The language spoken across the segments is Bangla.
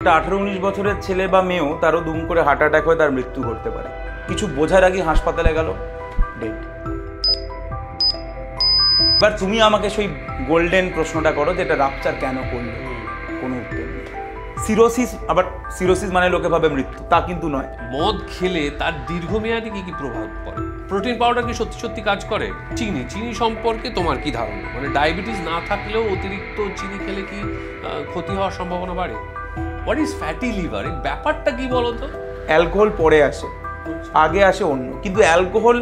একটা 18-19 বছরের ছেলে বা মেয়েও তারও দুম করে হার্ট অ্যাটাক হয়ে তার মৃত্যু ঘটতে পারে। কিছু বোঝার আগে হাসপাতালে গেল, ডেড। এবার তুমি আমাকে সেই গোল্ডেন প্রশ্নটা করো যে এটা রাপচার কেন করলো, কোনো উত্তর নেই। সিরোসিস, আবার সিরোসিস মানে লোকে ভাবে মৃত্যু, তা কিন্তু নয়। মদ খেলে তার দীর্ঘমেয়াদী কি কি প্রভাব পড়ে? প্রোটিন পাউডার কি সত্যি সত্যি কাজ করে? চিনি সম্পর্কে তোমার কি ধারণা? মানে ডায়াবেটিস না থাকলেও অতিরিক্ত চিনি খেলে কি ক্ষতি হওয়ার সম্ভাবনা বাড়ে? হোয়াট ইজ ফ্যাটি লিভার, এই ব্যাপারটা কি বলতো? অ্যালকোহল পরে আসে, আগে আসে অন্য। কিন্তু অ্যালকোহল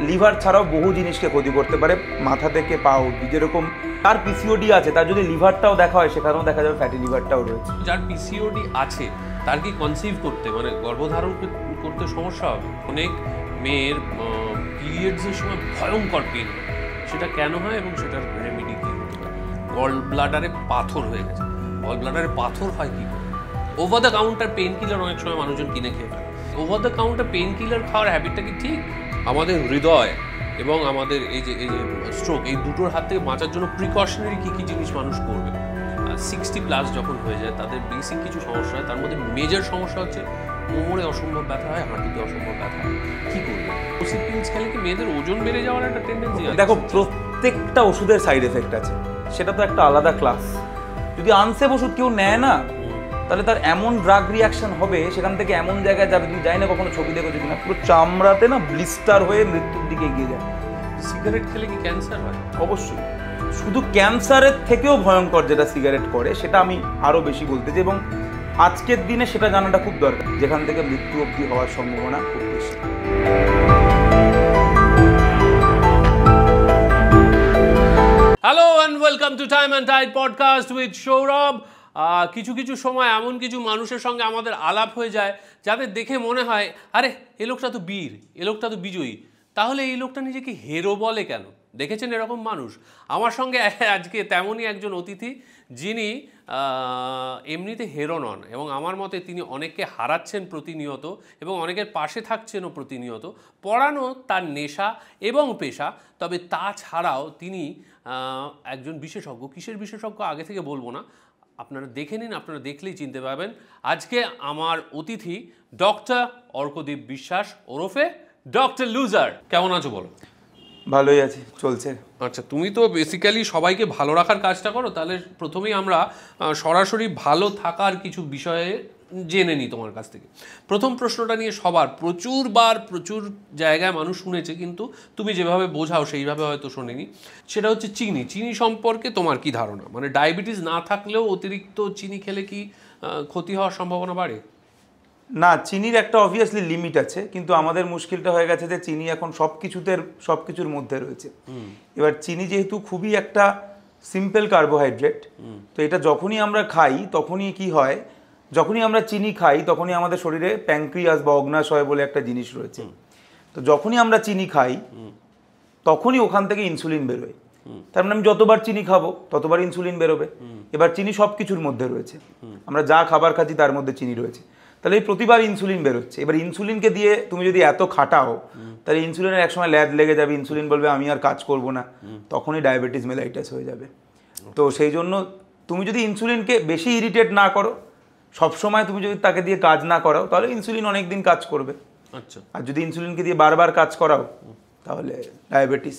লিভার ছাড়াও বহু জিনিসকে ক্ষতি করতে পারে, মাথা থেকে পা অবধি। যেরকম তার পিসিওডি আছে, তার যদি লিভারটাও দেখা হয় সেখানেও দেখা যাবে ফ্যাটি লিভারটাও রয়েছে। যার পিসিওডি আছে তার কি কনসিভ করতে, মানে গর্ভধারণ করতে সমস্যা হবে? অনেক মেয়ের পিরিয়ডসের সময় ভয়ঙ্কর পেন, সেটা কেন হয় এবং সেটার রেমেডি কি? গল ব্লাডারে পাথর হয়ে গেছে। গল ব্লাডারে পাথর হয় কি করে? Over the counter pain killer অনেক সময় মানুষজন কিনে খেয়ে ফেলে। Over the counter pain killer খাওয়ার হ্যাবিটটা কি ঠিক? আমাদের হৃদয় এবং আমাদের এই যে স্ট্রোক, এই দুটোর হাত থেকে বাঁচার জন্য প্রিকশনারি কী কী জিনিস মানুষ করবে? 60+ যখন হয়ে যায় তাদের বেসিক কিছু সমস্যা হয়, তার মধ্যে মেজর সমস্যা হচ্ছে কোমরে অসম্ভব ব্যথা হয়, হাঁটুতে অসম্ভব ব্যথা হয়। কী করবে? ওষুধ পিলস খেলে কি মেয়েদের ওজন বেড়ে যাওয়ার একটা টেন্ডেন্সি আছে? দেখো, প্রত্যেকটা ওষুধের সাইড এফেক্ট আছে, সেটা তো একটা আলাদা ক্লাস। যদি আনসেফ ওষুধ কেউ নেয় না, তাহলে তার এমন ড্রাগ রিয়াকশন হবে, সেখান থেকে এমন জায়গায় যাবে, তুমি যাই না কখনো ছবি দেখো যদি না, পুরো চামড়াতে না ব্লিস্টার হয়ে মৃত্যুর দিকে এগিয়ে যায়। সিগারেট খেলে কি ক্যান্সার হয়? অবশ্যই। শুধু ক্যান্সারের থেকেও ভয়ঙ্কর যেটা সিগারেট করে, সেটা আমি আরও বেশি বলতে চাই, এবং আজকের দিনে সেটা জানাটা খুব দরকার, যেখান থেকে মৃত্যু অবধি হওয়ার সম্ভাবনা খুব বেশি। Hello and welcome to Time and Tide podcast with Sourav. কিছু সময় এমন কিছু মানুষের সঙ্গে আমাদের আলাপ হয়ে যায় যাদের দেখে মনে হয়, আরে এ লোকটা তো বীর, এ লোকটা তো বিজয়ী, তাহলে এই লোকটা নিজেকে হিরো বলে কেন? দেখেছেন এরকম মানুষ? আমার সঙ্গে আজকে তেমনই একজন অতিথি, যিনি এমনিতে হিরো নন, এবং আমার মতে তিনি অনেককে হারাচ্ছেন প্রতিনিয়ত এবং অনেকের পাশে থাকছেনও প্রতিনিয়ত। পড়ানো তার নেশা এবং পেশা, তবে তাছাড়াও তিনি একজন বিশেষজ্ঞ। কিসের বিশেষজ্ঞ আগে থেকে বলবো না, আপনারা দেখে নিন, আপনারা দেখলেই চিনতে পারবেন। আজকে আমার অতিথি ডক্টর অর্কদীপ বিশ্বাস ওরফে ডক্টর লুজার। কেমন আছো বলো? ভালোই আছি, চলছে। আচ্ছা, তুমি তো বেসিক্যালি সবাইকে ভালো রাখার কাজটা করো, তাহলে প্রথমেই আমরা সরাসরি ভালো থাকার কিছু বিষয়ে জেনে নিই তোমার কাছ থেকে। প্রথম প্রশ্নটা নিয়ে সবার প্রচুর জায়গায় মানুষ শুনেছে, কিন্তু তুমি যেভাবে বোঝাও সেইভাবে হয়তো শোনেনি। সেটা হচ্ছে চিনি সম্পর্কে তোমার কি ধারণা? মানে ডায়াবেটিস না থাকলেও অতিরিক্ত চিনি খেলে কি ক্ষতি হওয়ার সম্ভাবনা বাড়ে? না, চিনির একটা অবভিয়াসলি লিমিট আছে, কিন্তু আমাদের মুশকিলটা হয়ে গেছে যে চিনি এখন সব কিছুর মধ্যে রয়েছে। এবার চিনি যেহেতু খুবই একটা সিম্পল কার্বোহাইড্রেট, তো এটা যখনই আমরা খাই তখনই কি হয়, যখনই আমরা চিনি খাই তখনই আমাদের শরীরে প্যানক্রিয়াস বা অগ্নাশয় বলে একটা জিনিস রয়েছে। তো যখনই আমরা চিনি খাই তখনই ওখান থেকে ইনসুলিন বেরোয়। তার মানে আমি যতবার চিনি খাবো ততবার ইনসুলিন বেরোবে। এবার চিনি সব কিছুর মধ্যে রয়েছে, আমরা যা খাবার খাচ্ছি তার মধ্যে চিনি রয়েছে, তাহলে এই প্রতিবার ইনসুলিন বেরোচ্ছে। এবার ইনসুলিনকে দিয়ে তুমি যদি এত খাটাও, তাহলে ইনসুলিনের একসময় ল্যাদ লেগে যাবে, ইনসুলিন বলবে আমি আর কাজ করব না, তখনই ডায়াবেটিস মেলাইটাস হয়ে যাবে। তো সেই জন্য তুমি যদি ইনসুলিনকে বেশি ইরিটেট না করো, সবসময় তুমি যদি তাকে দিয়ে কাজ না করাও, তাহলে ইনসুলিন অনেক দিন কাজ করবে। আচ্ছা, আর যদি ইনসুলিনকে দিয়ে বারবার কাজ করাও, তাহলে ডায়াবেটিস।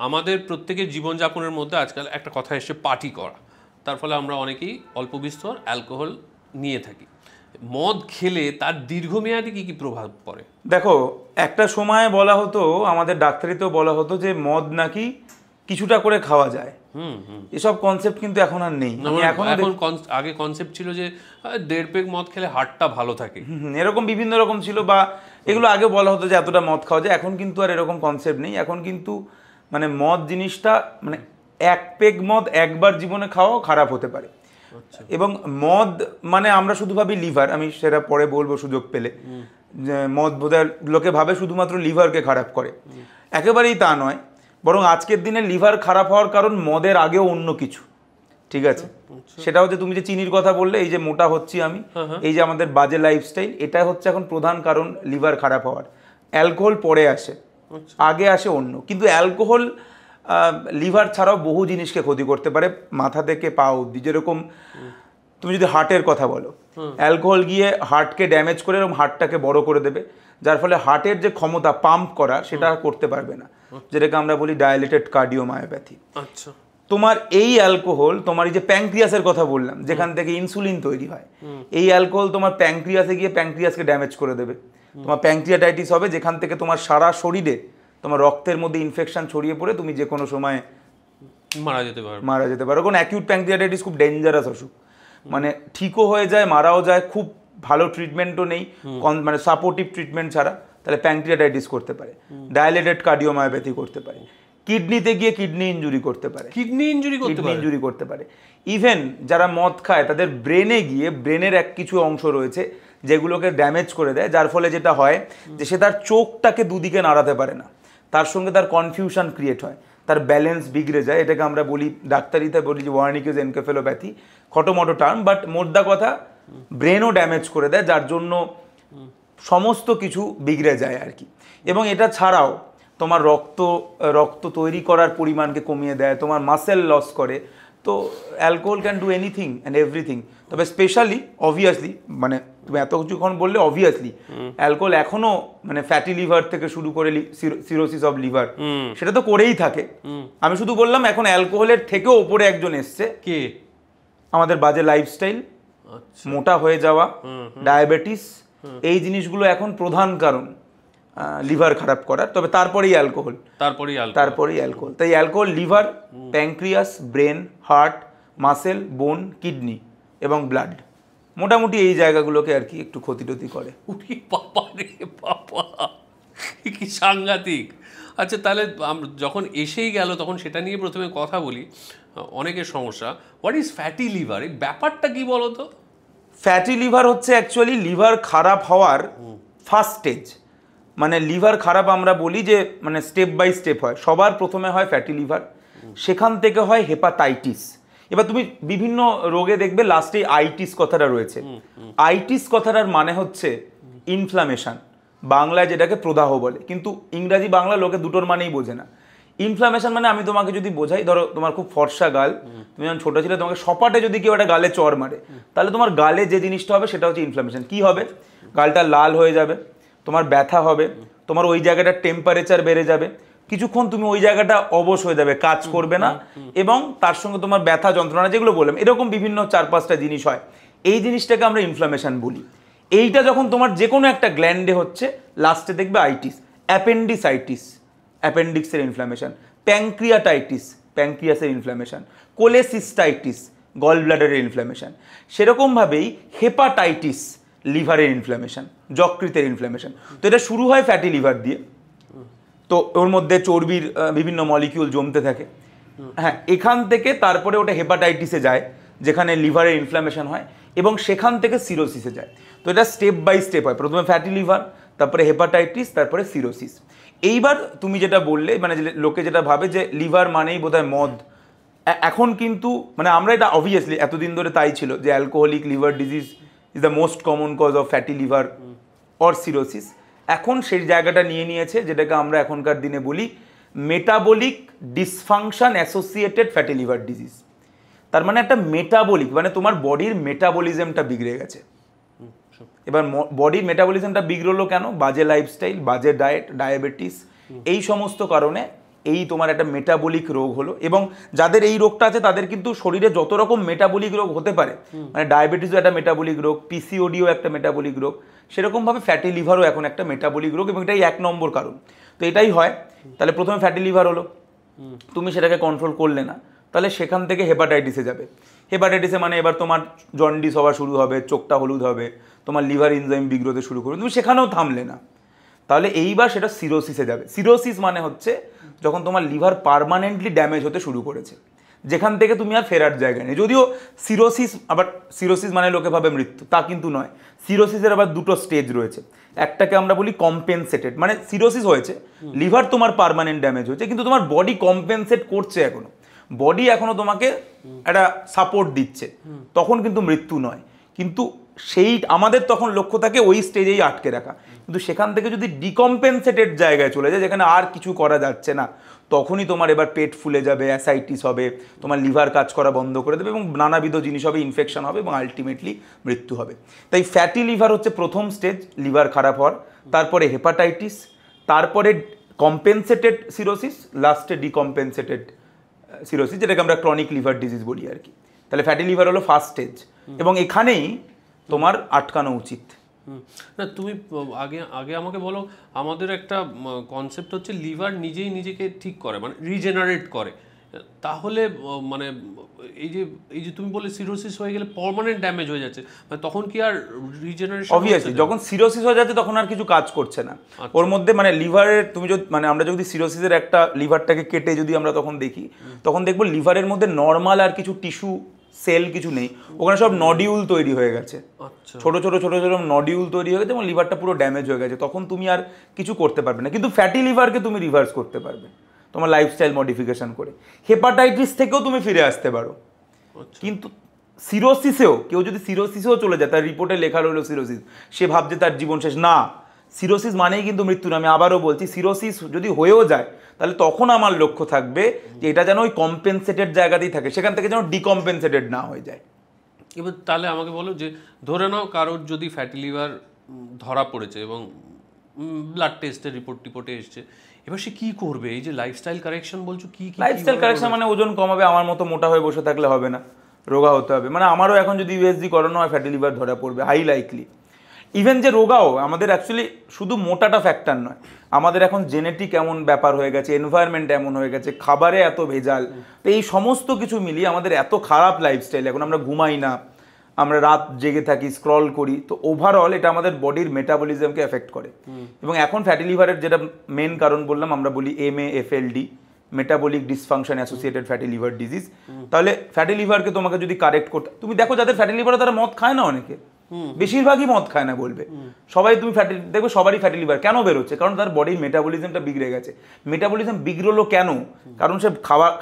আমাদের প্রত্যেকের জীবনযাপনের মধ্যে আজকাল একটা কথা এসে পার্টি করা, তার ফলে আমরা অনেকেই অল্প বিস্তর অ্যালকোহল নিয়ে থাকি। মদ খেলে তার দীর্ঘমেয়াদী কি কি প্রভাব পড়ে? দেখো, একটা সময় বলা হতো, আমাদের ডাক্তারিতেও বলা হতো যে মদ নাকি কিছুটা করে খাওয়া যায়। এসব কনসেপ্ট কিন্তু এখন আর নেই। এখন আগে কনসেপ্ট ছিল যে 1.5 পেগ মদ খেলে হার্টটা ভালো থাকে, এরকম বিভিন্ন রকম ছিল, বা এগুলো আগে বলা হতো যে এতটা মদ খাওয়া যায়। এখন কিন্তু আর এরকম কনসেপ্ট নেই। এখন কিন্তু মানে মদ জিনিসটা, মানে 1 পেগ মদ একবার জীবনে খাওয়াও খারাপ হতে পারে। এবং মদ মানে আমরা শুধু ভাবি লিভার, আমি সেটা পরে বলবো সুযোগ পেলে, মদ বোধহয় লোকে ভাবে শুধুমাত্র লিভারকে খারাপ করে, একেবারেই তা নয়। বরং আজকের দিনে লিভার খারাপ হওয়ার কারণ মদের আগেও অন্য কিছু, ঠিক আছে? সেটা হচ্ছে তুমি যে চিনির কথা বললে, এই যে মোটা হচ্ছি আমি, এই যে আমাদের বাজে লাইফস্টাইল, এটা হচ্ছে এখন প্রধান কারণ লিভার খারাপ হওয়ার। অ্যালকোহল পরে আসে, আগে আসে অন্য। কিন্তু অ্যালকোহল লিভার ছাড়াও বহু জিনিসকে ক্ষতি করতে পারে, মাথা থেকে পা অবধি। যেরকম তুমি যদি হার্টের কথা বলো, অ্যালকোহল গিয়ে হার্টকে ড্যামেজ করে এবং হার্টটাকে বড় করে দেবে, যার ফলে হার্টের যে ক্ষমতা পাম্প করা সেটা আর করতে পারবে না, যেটাকে আমরা বলি ডায়ালেটেড কার্ডিওমায়োপ্যাথি। আচ্ছা, তোমার এই অ্যালকোহল, তোমার এই যে প্যাঙ্ক্রিয়াসের কথা বললাম যেখান থেকে ইনসুলিন তৈরি হয়, এই অ্যালকোহল তোমার প্যাঙ্ক্রিয়াসে গিয়ে প্যাঙ্ক্রিয়াসকে ড্যামেজ করে দেবে, তোমার প্যাঙ্ক্রিয়াটাইটিস হবে, যেখান থেকে তোমার সারা শরীরে তোমার রক্তের মধ্যে ইনফেকশন ছড়িয়ে পড়ে তুমি যে কোনো সময় মারা যেতে পারো। কারণ অ্যাকিউট প্যাঙ্ক্রিয়াটাইটিস খুব ডেঞ্জারাস অসুখ, মানে ঠিকও হয়ে যায়, মারাও যায়, খুব ভালো ট্রিটমেন্টও নেই, মানে সাপোর্টিভ ট্রিটমেন্ট ছাড়া, তাহলে প্যাঙ্ক্রিয়াটাইটিস করতে পারে, ডায়ালেটেড কার্ডিওমায়োপ্যাথি করতে পারে, কিডনিতে গিয়ে কিডনি ইনজুরি করতে পারে, কিডনি ইনজুরি করতে পারে। ইভেন যারা মদ খায় তাদের ব্রেনে গিয়ে, ব্রেনের এক কিছু অংশ রয়েছে যেগুলোকে ড্যামেজ করে দেয়, যার ফলে যেটা হয় যে সে তার চোখটাকে দুদিকে নাড়াতে পারে না, তার সঙ্গে তার কনফিউশন ক্রিয়েট হয়, তার ব্যালেন্স বিগড়ে যায়। এটাকে আমরা বলি, ডাক্তারিতে বলি যে ওয়ার্নিকেজ এনকেফেলোপ্যাথি, খটোমটো টার্ম, বাট মোদ্দা কথা ব্রেনও ড্যামেজ করে দেয়, যার জন্য সমস্ত কিছু বিগড়ে যায় আর কি। এবং এটা ছাড়াও তোমার রক্ত তৈরি করার পরিমাণকে কমিয়ে দেয়, তোমার মাসেল লস করে। তো alcohol can do anything and everything, তবে স্পেশালি অবভিয়াসলি, মানে তুমি এত কিছুক্ষণ বললে অবভিয়াসলি অ্যালকোহল এখনো মানে ফ্যাটি লিভার থেকে শুরু করে সিরোসিস অফ লিভার সেটা তো করেই থাকে। আমি শুধু বললাম এখন অ্যালকোহলের থেকেও ওপরে একজন এসছে, কে? আমাদের বাজে লাইফস্টাইল, মোটা হয়ে যাওয়া, ডায়াবেটিস, এই জিনিসগুলো এখন প্রধান কারণ লিভার খারাপ করার। তবে তারপরেই অ্যালকোহল। তাই alcohol liver, pancreas, brain, heart, muscle, বোন, কিডনি এবং ব্লাড, মোটামুটি এই জায়গাগুলোকে আর কি একটু ক্ষতি করে। কি সাংঘাতিক। আচ্ছা, তাহলে যখন এসেই গেল তখন সেটা নিয়ে প্রথমে কথা বলি। অনেকের সমস্যা, হোয়াট ইজ ফ্যাটি লিভার, এই ব্যাপারটা কি বলো তো? ফ্যাটি লিভার হচ্ছে অ্যাকচুয়ালি লিভার খারাপ হওয়ার ফার্স্ট স্টেজ। মানে লিভার খারাপ আমরা বলি যে মানে স্টেপ বাই স্টেপ হয়, সবার প্রথমে হয় ফ্যাটি লিভার, সেখান থেকে হয় হেপাটাইটিস। এবার তুমি বিভিন্ন রোগে দেখবে লাস্টে আইটিস কথাটা রয়েছে। আইটিস কথাটার মানে হচ্ছে ইনফ্লামেশন, বাংলায় যেটাকে প্রদাহ বলে, কিন্তু ইংরাজি বাংলা লোকে দুটোর মানেই বোঝে না। ইনফ্লামেশন মানে আমি তোমাকে যদি বোঝাই, ধরো তোমার খুব ফর্সা গাল, তুমি যখন ছোটো ছিলে তোমাকে সপাটে যদি কেউ একটা গালে চড় মারে, তাহলে তোমার গালে যে জিনিসটা হবে সেটা হচ্ছে ইনফ্লামেশন। কি হবে? গালটা লাল হয়ে যাবে, তোমার ব্যথা হবে, তোমার ওই জায়গাটার টেম্পারেচার বেড়ে যাবে, কিছুক্ষণ তুমি ওই জায়গাটা অবশ হয়ে যাবে, কাজ করবে না, এবং তার সঙ্গে তোমার ব্যথা যন্ত্রণা যেগুলো বললাম, এরকম বিভিন্ন 4-5টা জিনিস হয়। এই জিনিসটাকে আমরা ইনফ্লামেশন বলি। এইটা যখন তোমার যে কোনো একটা গ্ল্যান্ডে হচ্ছে, লাস্টে দেখবে আইটিস, অ্যাপেন্ডিসাইটিস, অ্যাপেন্ডিক্সের ইনফ্লামেশন, প্যাঙ্ক্রিয়াটাইটিস, প্যাঙ্ক্রিয়াসের ইনফ্লামেশন, কোলেসিস্টাইটিস, গল ব্লাডারের ইনফ্লামেশন। সেরকমভাবেই হেপাটাইটিস, লিভারের ইনফ্লামেশন, যকৃতের ইনফ্লামেশন। তো এটা শুরু হয় ফ্যাটি লিভার দিয়ে, তো ওর মধ্যে চর্বির বিভিন্ন মলিকিউল জমতে থাকে। হ্যাঁ, এখান থেকে তারপরে ওটা হেপাটাইটিসে যায়, যেখানে লিভারের ইনফ্লামেশন হয়, এবং সেখান থেকে সিরোসিসে যায়। তো এটা স্টেপ বাই স্টেপ হয়, প্রথমে ফ্যাটি লিভার, তারপরে হেপাটাইটিস, তারপরে সিরোসিস। এইবার তুমি যেটা বললে, মানে লোকে যেটা ভাবে যে লিভার মানেই বোধহয় মদ, এখন কিন্তু মানে আমরা এটা অবভিয়াসলি এতদিন ধরে তাই ছিল যে alcoholic liver disease is the most common cause of fatty liver or cirrhosis. এখন সেই জায়গাটা নিয়ে নিয়েছে, যেটাকে আমরা এখনকার দিনে বলি metabolic dysfunction associated fatty liver disease. তার মানে একটা মেটাবলিক, মানে তোমার বডির মেটাবলিজমটা বিগড়ে গেছে। এবার বডির মেটাবলিজমটা বিগড়লো কেন? বাজে লাইফস্টাইল, বাজে ডায়েট, ডায়াবেটিস, এই সমস্ত কারণে এই তোমার একটা মেটাবলিক রোগ হলো। এবং যাদের এই রোগটা আছে তাদের কিন্তু শরীরে যত রকম মেটাবলিক রোগ হতে পারে, মানে ডায়াবেটিসও একটা মেটাবলিক রোগ, পিসিওডিও একটা মেটাবলিক রোগ, সেরকমভাবে ফ্যাটি লিভারও এখন একটা মেটাবলিক রোগ, এবং এটাই 1 নম্বর কারণ। তো এটাই হয়, তাহলে প্রথমে ফ্যাটি লিভার হলো, তুমি সেটাকে কন্ট্রোল করলে না, তাহলে সেখান থেকে হেপাটাইটিসে যাবে। হেপাটাইটিসে মানে এবার তোমার জন্ডিস হওয়া শুরু হবে, চোখটা হলুদ হবে, তোমার লিভার এনজাইম বিগ্রোতে শুরু করবে, তুমি সেখানেও থামলে না, তাহলে এইবার সেটা সিরোসিসে যাবে। সিরোসিস মানে হচ্ছে যখন তোমার লিভার পার্মানেন্টলি ড্যামেজ হতে শুরু করেছে, যেখান থেকে তুমি আর ফেরার জায়গা নেই। যদিও সিরোসিস, আবার সিরোসিস মানে লোকে ভাবে মৃত্যু, তা কিন্তু নয়। সিরোসিসের আবার 2টো স্টেজ রয়েছে। একটাকে আমরা বলি কম্পেনসেটেড, মানে সিরোসিস হয়েছে, লিভার তোমার পার্মানেন্ট ড্যামেজ হয়েছে, কিন্তু তোমার বডি কম্পেনসেট করছে, এখনো বডি এখনো তোমাকে একটা সাপোর্ট দিচ্ছে, তখন কিন্তু মৃত্যু নয়। কিন্তু সেই আমাদের তখন লক্ষ্য থাকে ওই স্টেজেই আটকে রাখা। কিন্তু সেখান থেকে যদি ডিকম্পেনসেটেড জায়গায় চলে যায়, যেখানে আর কিছু করা যাচ্ছে না, তখনই তোমার এবার পেট ফুলে যাবে, অ্যাসাইটিস হবে, তোমার লিভার কাজ করা বন্ধ করে দেবে এবং নানাবিধ জিনিস হবে, ইনফেকশন হবে এবং আলটিমেটলি মৃত্যু হবে। তাই ফ্যাটি লিভার হচ্ছে প্রথম স্টেজ লিভার খারাপ হওয়ার, তারপরে হেপাটাইটিস, তারপরে কম্পেনসেটেড সিরোসিস, লাস্টে ডিকম্পেনসেটেড সিরোসিস, যেটাকে আমরা ক্রনিক লিভার ডিজিজ বলি আর কি। তাহলে ফ্যাটি লিভার হলো ফার্স্ট স্টেজ এবং এখানেই তোমার আটকানো উচিত। না তুমি আগে আগে আমাকে বলো, আমাদের একটা কনসেপ্ট হচ্ছে লিভার নিজেই নিজেকে ঠিক করে, মানে রিজেনারেট করে, তাহলে মানে এই যে তুমি বলে সিরোসিস হয়ে গেলে পার্মানেন্ট ড্যামেজ হয়ে যাচ্ছে, মানে তখন কি আর রিজেনারেশন? অবভিয়াসলি যখন সিরোসিস হয়ে যাচ্ছে তখন আর কিছু কাজ করছে না ওর মধ্যে, মানে লিভারের তুমি যদি মানে আমরা যদি সিরোসিসের একটা লিভারটাকে কেটে যদি আমরা তখন দেখি, তখন দেখবো লিভারের মধ্যে নর্মাল আর কিছু টিস্যু সেল কিছু নেই, ওখানে সব নডিউল তৈরি হয়ে গেছে, ছোট ছোট ছোট ছোট নডিউল তৈরি হয়ে গেছে এবং লিভারটা পুরো ড্যামেজ হয়ে গেছে। তখন তুমি আর কিছু করতে পারবে না, কিন্তু ফ্যাটি লিভারকে তুমি রিভার্স করতে পারবে তোমার লাইফস্টাইল মডিফিকেশন করে। হেপাটাইটিস থেকেও তুমি ফিরে আসতে পারো, কিন্তু সিরোসিসেও কেউ যদি সিরোসিসেও চলে যায়, তার রিপোর্টে লেখা রইল সিরোসিস, সে ভাবছে তার জীবন শেষ। না, সিরোসিস মানেই কিন্তু মৃত্যু না। আমি আবারও বলছি, সিরোসিস যদি হয়েও যায় তাহলে তখন আমার লক্ষ্য থাকবে যে এটা যেন ওই কম্পেনসেটেড জায়গাতেই থাকে, সেখান থেকে যেন ডিকম্পেনসেটেড না হয়ে যায়। এবার তাহলে আমাকে বলো যে ধরে নাও কারোর যদি ফ্যাটি লিভার ধরা পড়েছে এবং ব্লাড টেস্টের রিপোর্টে এসছে, এবার সে কি করবে? এই যে লাইফস্টাইল কারেকশন বলছো, কি লাইফস্টাইল কারেকশন মানে ওজন কমাবে, আমার মতো মোটা হয়ে বসে থাকলে হবে না, রোগা হতে হবে। মানে আমারও এখন যদি ইউএসজি করানো হয় ফ্যাটি লিভার ধরা পড়বে হাই লাইকলি। ইভেন যে রোগাও আমাদের অ্যাকচুয়ালি শুধু মোটাটা ফ্যাক্টর নয়, আমাদের এখন জেনেটিক এমন ব্যাপার হয়ে গেছে, এনভায়রনমেন্ট এমন হয়ে গেছে, খাবারে এত ভেজাল, তো এই সমস্ত কিছু মিলিয়ে আমাদের এত খারাপ লাইফস্টাইল, এখন আমরা ঘুমাই না, আমরা রাত জেগে থাকি, স্ক্রল করি, তো ওভারঅল এটা আমাদের বডির মেটাবলিজমকে এফেক্ট করে। এবং এখন ফ্যাটি লিভারের যেটা মেন কারণ বললাম, আমরা বলি MAFLD, metabolic dysfunction associated fatty liver disease. তাহলে ফ্যাটি লিভারকে তোমাকে যদি কারেক্ট করতে, তুমি দেখো যাদের ফ্যাটি লিভার তারা মদ খায় না, অনেকে বেশিরভাগই মদ খায় না বলবে, সবাই তুমি ফ্যাটি দেখবে সবারই ফ্যাটি লিভার কেন বেরোচ্ছে? কারণ তার বডির মেটাবলিজমটা বিগড়ে গেছে। মেটাবলিজম বিগড়লো কেন? কারণ সে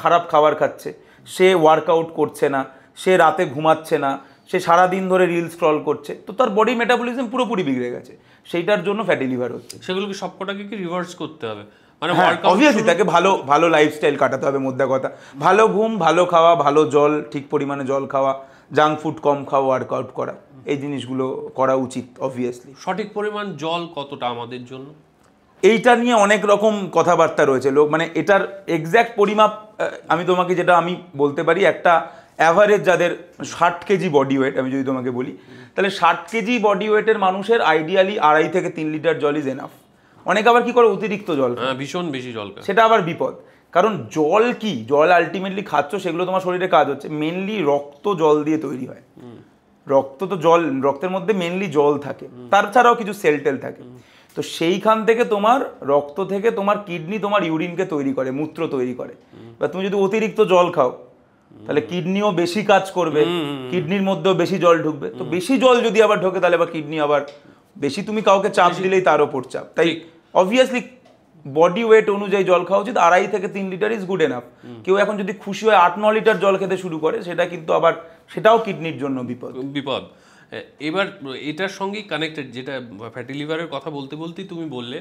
খারাপ খাবার খাচ্ছে, সে ওয়ার্কআউট করছে না, সে রাতে ঘুমাচ্ছে না, সে সারাদিন ধরে রিল স্ক্রল করছে, তো তার বডি মেটাবলিজম পুরোপুরি বিগড়ে গেছে, সেইটার জন্য ফ্যাটি লিভার হচ্ছে। সেগুলোকে সবকটাকে কি রিভার্স করতে হবে? মানে অবভিয়াসলি তাকে ভালো লাইফস্টাইল কাটাতে হবে, মোদ্দা কথা ভালো ঘুম, ভালো খাওয়া, ভালো জল, ঠিক পরিমাণে জল খাওয়া, জাঙ্ক ফুড কম খাওয়া, ওয়ার্কআউট করা, এই জিনিসগুলো করা উচিত। অবভিয়াসলি সঠিক পরিমাণ জল কতটা আমাদের জন্য, এইটা নিয়ে অনেক রকম কথাবার্তা রয়েছে। লোক মানে এটার এক্স্যাক্ট পরিমাপ আমি তোমাকে যেটা আমি বলতে পারি, একটা অ্যাভারেজ যাদের 60 কেজি বডি ওয়েট, আমি যদি তোমাকে বলি, তাহলে 60 কেজি বডি ওয়েটের মানুষের আইডিয়ালি 2.5 থেকে 3 লিটার জল ইজ এনাফ। অনেকে আবার কি করে অতিরিক্ত জল, ভীষণ বেশি জল, সেটা আবার বিপদ। কারণ জল কি, জল আলটিমেটলি খাচ্ছ, সেগুলো তোমার শরীরে কাজ হচ্ছে, মেনলি রক্ত জল দিয়ে তৈরি হয়। রক্ত তো জল, রক্তের মধ্যে মেনলি জল থাকে, তাছাড়াও কিছু সেল টেল থাকে। তো সেইখান থেকে তোমার রক্ত থেকে তোমার কিডনি তোমার ইউরিনকে তৈরি করে, মূত্র তৈরি করে। বা তুমি যদি অতিরিক্ত জল খাও তাহলে কিডনিও বেশি কাজ করবে, কিডনির মধ্যেও বেশি জল ঢুকবে। তো বেশি জল যদি আবার ঢোকে তাহলে আবার কিডনি আবার বেশি, তুমি কাউকে চাপ দিলেই তার ওপর চাপ। তাই অবভিয়াসলি বডি ওয়েট অনুযায়ী জল খাওয়া উচিত। 2.5 থেকে 3 লিটার ইজ গুড এনাফ। কেউ এখন যদি খুশি হয় 8-9 লিটার জল খেতে শুরু করে, সেটা কিন্তু আবার সেটাও কিডনির জন্য বিপদ। এবার এটার সঙ্গেই কানেক্টেড, যেটা ফ্যাটি লিভারের কথা বলতে বলতেই তুমি বললে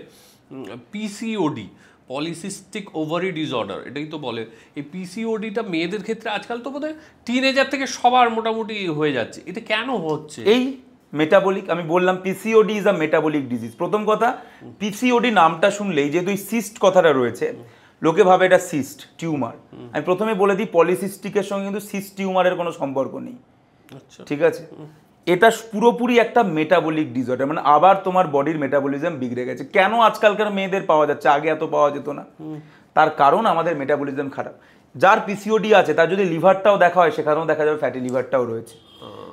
পিসিওডি, পলিসিস্টিক ওভারি ডিসঅর্ডার, এটাই তো বলে। এই পিসিওডিটা মেয়েদের ক্ষেত্রে আজকাল তো বোধহয় টিনেজার থেকে সবার মোটামুটি হয়ে যাচ্ছে, এটা কেন হচ্ছে? এই মেটাবলিক, আমি বললাম PCOD is a metabolic disease. প্রথম কথা, পিসিওডি নামটা শুনলেই যেহেতু এই সিস্ট কথাটা রয়েছে, লোকে ভাবে এটা সিস্ট টিউমার। আমি প্রথমে বলে দিই, পলিসিস্টিকের সঙ্গে কিন্তু সিস্ট টিউমারের কোনো সম্পর্ক নেই, ঠিক আছে? এটা পুরোপুরি একটা মেটাবলিক ডিসঅর্ডার, মানে আবার তোমার বডির মেটাবলিজম বিগড়ে গেছে। কেন আজকালকার মেয়েদের পাওয়া যাচ্ছে, আগে এত পাওয়া যেত না? তার কারণ আমাদের মেটাবলিজম খারাপ। যার পিসিওডি আছে তার যদি লিভারটাও দেখা হয়, সেখানেও দেখা যাবে ফ্যাটি লিভারটাও রয়েছে।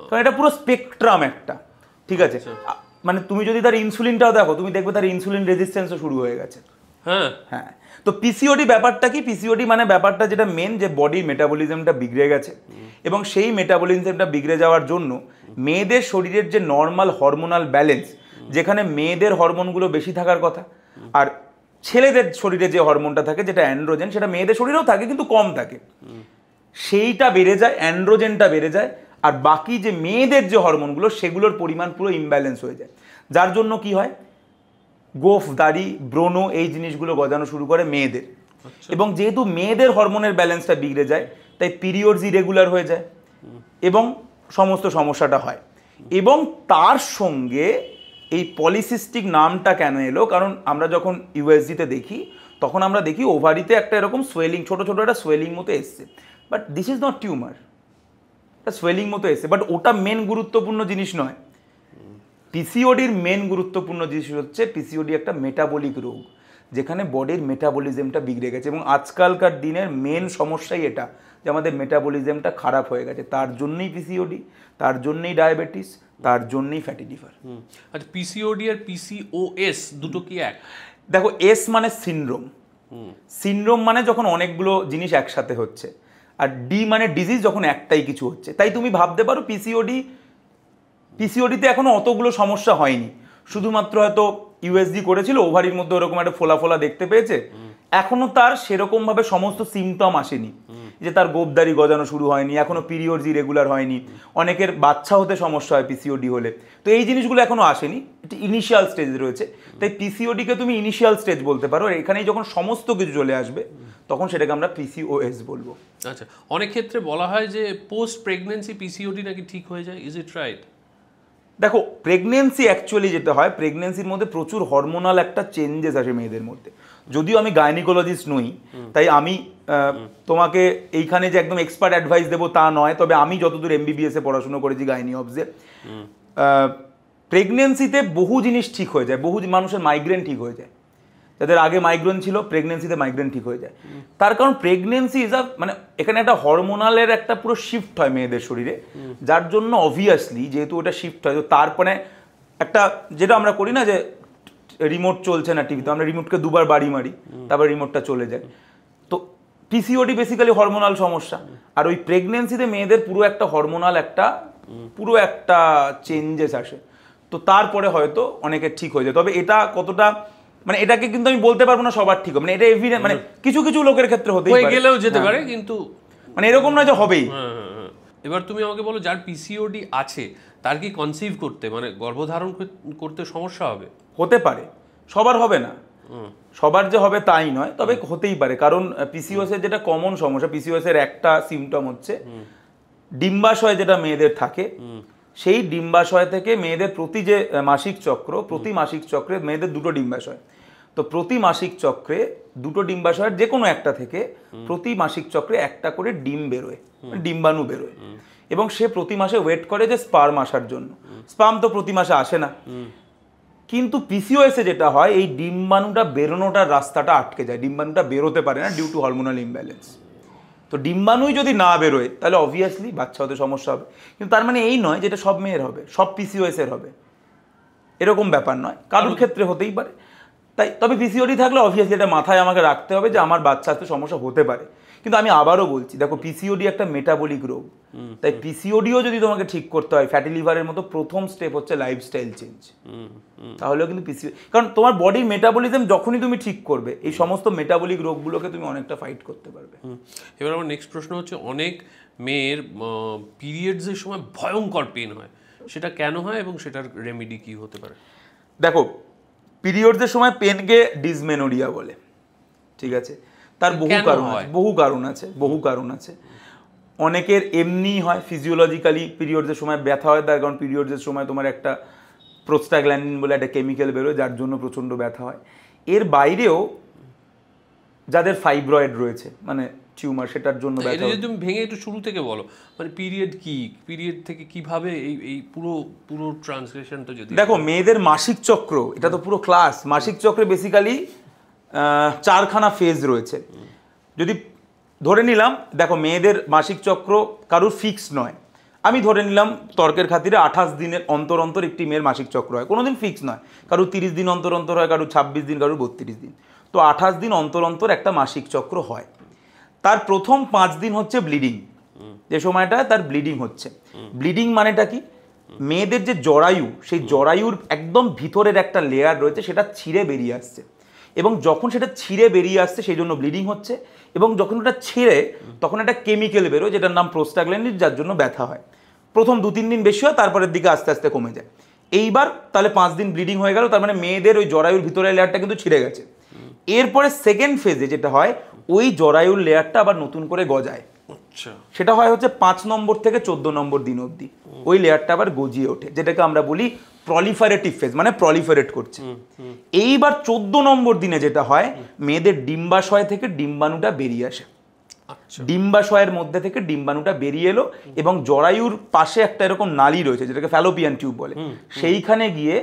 কারণ এটা পুরো স্পেকট্রাম একটা, ঠিক আছে? মানে তুমি যদি তার ইনসুলিনটাও দেখো, তুমি দেখবে তার ইনসুলিন রেজিস্ট্যান্সও শুরু হয়ে গেছে। হ্যাঁ, তো পিসিওডি ব্যাপারটা কি? পিসিওডি মানে ব্যাপারটা যেটা মেন, যে বডির মেটাবলিজমটা বিগড়ে গেছে, এবং সেই মেটাবলিজমটা বিগড়ে যাওয়ার জন্য মেয়েদের শরীরের যে নর্মাল হরমোনাল ব্যালেন্স, যেখানে মেয়েদের হরমোনগুলো বেশি থাকার কথা, আর ছেলেদের শরীরে যে হরমোনটা থাকে যেটা অ্যান্ড্রোজেন, সেটা মেয়েদের শরীরেও থাকে কিন্তু কম থাকে, সেইটা বেড়ে যায়, অ্যান্ড্রোজেনটা বেড়ে যায়, আর বাকি যে মেয়েদের যে হরমোনগুলো সেগুলোর পরিমাণ পুরো ইমব্যালেন্স হয়ে যায়। যার জন্য কি হয়, গোফ, দাড়ি, ব্রণ, এই জিনিসগুলো গজানো শুরু করে মেয়েদের। এবং যেহেতু মেয়েদের হরমোনের ব্যালেন্সটা বিগড়ে যায় তাই পিরিয়ডস ইরেগুলার হয়ে যায় এবং সমস্ত সমস্যাটা হয়। এবং তার সঙ্গে এই পলিসিস্টিক নামটা কেন এলো, কারণ আমরা যখন ইউএসজিতে দেখি তখন আমরা দেখি ওভারিতে একটা এরকম সোয়েলিং, ছোট ছোট একটা সোয়েলিং মতো এসছে, but this is not tumour, একটা সোয়েলিং মতো এসছে, বাট ওটা মেন গুরুত্বপূর্ণ জিনিস নয়। পিসিওডির মেন গুরুত্বপূর্ণ জিনিস হচ্ছে পিসিওডি একটা মেটাবলিক রোগ, যেখানে বডির মেটাবলিজমটা বিগড়ে গেছে এবং আজকালকার দিনের মেন সমস্যাই এটা যে আমাদের মেটাবলিজমটা খারাপ হয়ে গেছে, তার জন্যই পিসিওডি, তার জন্যই ডায়াবেটিস, তার জন্যই ফ্যাটি লিভার। আচ্ছা, পিসিওডি আর পিসিওএস দুটো কি এক? দেখো, এস মানে সিনড্রোম, সিনড্রোম মানে যখন অনেকগুলো জিনিস একসাথে হচ্ছে, আর ডি মানে ডিজিজ, যখন একটাই কিছু হচ্ছে। তাই তুমি ভাবতে পারো পিসিওডিতে এখনো অতগুলো সমস্যা হয়নি, শুধুমাত্র হয়তো ইউএসজি করেছিল, ওভারির মধ্যে ওরকম একটা ফোলা ফোলা দেখতে পেয়েছে, এখনো তার সেরকম ভাবে সমস্ত সিমটম আসেনি, যে তার গোপদারি গজানো শুরু হয়নি, এখনো পিরিয়ডস রেগুলার হয়নি, অনেকের বাচ্চা হতে সমস্যা হয় পিসিওডি হলে, তো এই জিনিসগুলো এখনো আসেনি, এটি ইনিশিয়াল স্টেজে রয়েছে। তাই পিসিওডিকে তুমি ইনিশিয়াল স্টেজ বলতে পারো, আর এখানেই যখন সমস্ত কিছু চলে আসবে তখন সেটাকে আমরা পিসিওএস বলবো। আচ্ছা, অনেক ক্ষেত্রে বলা হয় যে পোস্ট প্রেগনেন্সি পিসিওডি নাকি ঠিক হয়ে যায়, ইজ ইট রাইট? দেখো, প্রেগনেন্সি অ্যাকচুয়ালি যেটা হয়, প্রেগনেন্সির মধ্যে প্রচুর হরমোনাল একটা চেঞ্জেস আসে মেয়েদের মধ্যে। যদিও আমি গাইনিকোলজিস্ট নই, তাই আমি তোমাকে এইখানে যে একদম এক্সপার্ট অ্যাডভাইস দেবো তা নয়, তবে আমি যতদূর এমবিবিএসে পড়াশুনো করেছি গাইনি অবজে, প্রেগনেন্সিতে বহু জিনিস ঠিক হয়ে যায়, বহু মানুষের মাইগ্রেন ঠিক হয়ে যায়, যাদের আগে মাইগ্রেন ছিল প্রেগনেন্সিতে মাইগ্রেন ঠিক হয়ে যায়। তার কারণ প্রেগনেন্সি ইজ মানে এখানে একটা হরমোনালের একটা পুরো শিফট হয় মেয়েদের শরীরে, যার জন্য অবভিয়াসলি যেহেতু ওটা শিফট হয়, তো তারপরে একটা যেটা আমরা করি না যে রিমোট চলছে না টিভিতে, আমরা রিমোটকে দুবার বাড়ি মারি তারপর রিমোটটা চলে যায়, তো পিসিওডি বেসিক্যালি হরমোনাল সমস্যা। আর ওই প্রেগনেন্সিতে মেয়েদের পুরো একটা হরমোনাল একটা চেঞ্জেস আসে, তো তারপরে হয়তো অনেকের ঠিক হয়ে যায়। তবে এটা কতটা, মানে এটাকে কিন্তু আমি বলতে পারবো না সবার ঠিক হবে, মানে এটা এভিডেন্স, মানে কিছু কিছু লোকের ক্ষেত্রে হতেই পারে, গেলেও যেতে পারে, কিন্তু মানে এরকম না যে হবেই। এবার তুমি আমাকে বলো, যার পিসিওডি আছে তার কি কনসিভ করতে, মানে গর্ভধারণ করতে সমস্যা হবে? হতে পারে, সবার হবে না, সবার যে হবে তাই নয়, তবে হতেই পারে। কারণ পিসিওএস এর যেটা কমন সমস্যা, পিসিওএস এর একটা সিমটম হচ্ছে ডিম্বাশয় যেটা মেয়েদের থাকে, সেই ডিম্বাশয় থেকে মেয়েদের প্রতি যে মাসিক চক্র, প্রতি মাসিক চক্রে মেয়েদের দুটো ডিম্বাশয়, তো প্রতি মাসিক চক্রে দুটো ডিম্বাশয়ের যে কোনো একটা থেকে প্রতি মাসিক চক্রে একটা করে ডিম বেরোয়, ডিম্বাণু বেরোয়, এবং সে প্রতি মাসে ওয়েট করে যে স্পার্ম আসার জন্য। স্পার্ম তো প্রতি মাসে আসে না, কিন্তু পিসিওএসে যেটা হয়, এই ডিম্বাণুটা বেরোনোটার রাস্তাটা আটকে যায়, ডিম্বাণুটা বেরোতে পারে না ডিউ টু হরমোনাল ইমব্যালেন্স। তো ডিম্বাণুই যদি না বেরোয় তাহলে অবভিয়াসলি বাচ্চা হতে সমস্যা হবে, কিন্তু তার মানে এই নয় যেটা সব মেয়ের হবে, সব পিসিওএস এর হবে, এরকম ব্যাপার নয়, কারোর ক্ষেত্রে হতেই পারে। তাই তবে পিসিওডি থাকলে অবভিয়াসলি এটা মাথায় আমাকে রাখতে হবে যে আমার বাচ্চা আসতে সমস্যা হতে পারে। কিন্তু আমি আবারও বলছি, দেখো পিসিওডি একটা মেটাবলিক রোগ, তাই পিসিওডিও যদি তোমাকে ঠিক করতে হয়, ফ্যাটি লিভারের মতো প্রথম স্টেপ হচ্ছে লাইফস্টাইল চেঞ্জ, তাহলেও কিন্তু পিসিওডি, কারণ তোমার বডির মেটাবলিজম যখনই তুমি ঠিক করবে, এই সমস্ত মেটাবলিক রোগগুলোকে তুমি অনেকটা ফাইট করতে পারবে। এবার আমার নেক্সট প্রশ্ন হচ্ছে, অনেক মেয়ের পিরিয়ডসের সময় ভয়ঙ্কর পেন হয়, সেটা কেন হয় এবং সেটার রেমেডি কি হতে পারে? দেখো, পিরিয়ডসের সময় পেনকে ডিসমেনোরিয়া বলে, ঠিক আছে, তার বহু কারণ আছে। অনেকের এমনি হয়, ফিজিওলজিক্যালি পিরিয়ডসের সময় ব্যথা হয়, তার কারণ পিরিয়ডসের সময় তোমার একটা প্রোস্টাগ্ল্যান্ডিন বলে একটা কেমিক্যাল বেরোয়, যার জন্য প্রচণ্ড ব্যথা হয়। এর বাইরেও যাদের ফাইব্রয়েড রয়েছে, মানে টিউমার, সেটার জন্য ব্যথা হয়। তুমি ভেঙে একটু শুরু থেকে বলো, মানে পিরিয়ড কি, পিরিয়ড থেকে কিভাবে এই পুরো ট্রান্সলেশনটা যদি। দেখো, মেয়েদের মাসিক চক্র, এটা তো পুরো ক্লাস, মাসিক চক্রে বেসিক্যালি 4খানা ফেজ রয়েছে। যদি ধরে নিলাম, দেখো মেয়েদের মাসিক চক্র কারুর ফিক্স নয়, আমি ধরে নিলাম তর্কের খাতিরে 28 দিনের অন্তর অন্তর একটি মেয়ের মাসিক চক্র হয়, কোনোদিন ফিক্স নয়, কারুর 30 দিন অন্তর অন্তর হয়, কারুর 26 দিন, কারুর 32 দিন, তো 28 দিন অন্তর অন্তর একটা মাসিক চক্র হয়। তার প্রথম 5 দিন হচ্ছে ব্লিডিং, যে সময়টা তার ব্লিডিং হচ্ছে। ব্লিডিং মানেটা কি, মেয়েদের যে জরায়ু, সেই জরায়ুর একদম ভিতরের একটা লেয়ার রয়েছে, সেটা ছিঁড়ে বেরিয়ে আসছে, এবং যখন সেটা ছিঁড়ে বেরিয়ে আসছে সেই জন্য ব্লিডিং হচ্ছে, এবং যখন ওটা ছিঁড়ে তখন একটা কেমিক্যাল বেরোয় যেটার নাম প্রোস্টাগ্ল্যান্ডিন, যার জন্য ব্যথা হয়। প্রথম 2-3 দিন বেশি হয়, তারপরের দিকে আস্তে আস্তে কমে যায়। এইবার তাহলে 5 দিন ব্লিডিং হয়ে গেল, তার মানে মেয়েদের ওই জরায়ুর ভিতরের লেয়ারটা কিন্তু ছিঁড়ে গেছে। এরপরে সেকেন্ড ফেজে যেটা হয়, ওই জরায়ুর লেয়ারটা আবার নতুন করে গজায়। আচ্ছা, সেটা হয় হচ্ছে 5 নম্বর থেকে 14 নম্বর দিন অবধি ওই লেয়ারটা আবার গজিয়ে ওঠে, যেটাকে আমরা বলি প্রলিফারেটিভ ফেজ, মানে প্রলিফারেট করছে। এইবার 14 নম্বর দিনে যেটা হয়, মেয়েদের ডিম্বাশয় থেকে ডিম্বাণুটা বেরিয়ে আসে। ডিম্বাশয়ের মধ্যে থেকে ডিম্বাণুটা বেরিয়ে এলো এবং জরায়ুর পাশে একটা এরকম নালী রয়েছে যেটাকে ফ্যালোপিয়ান টিউব বলে, সেইখানে গিয়ে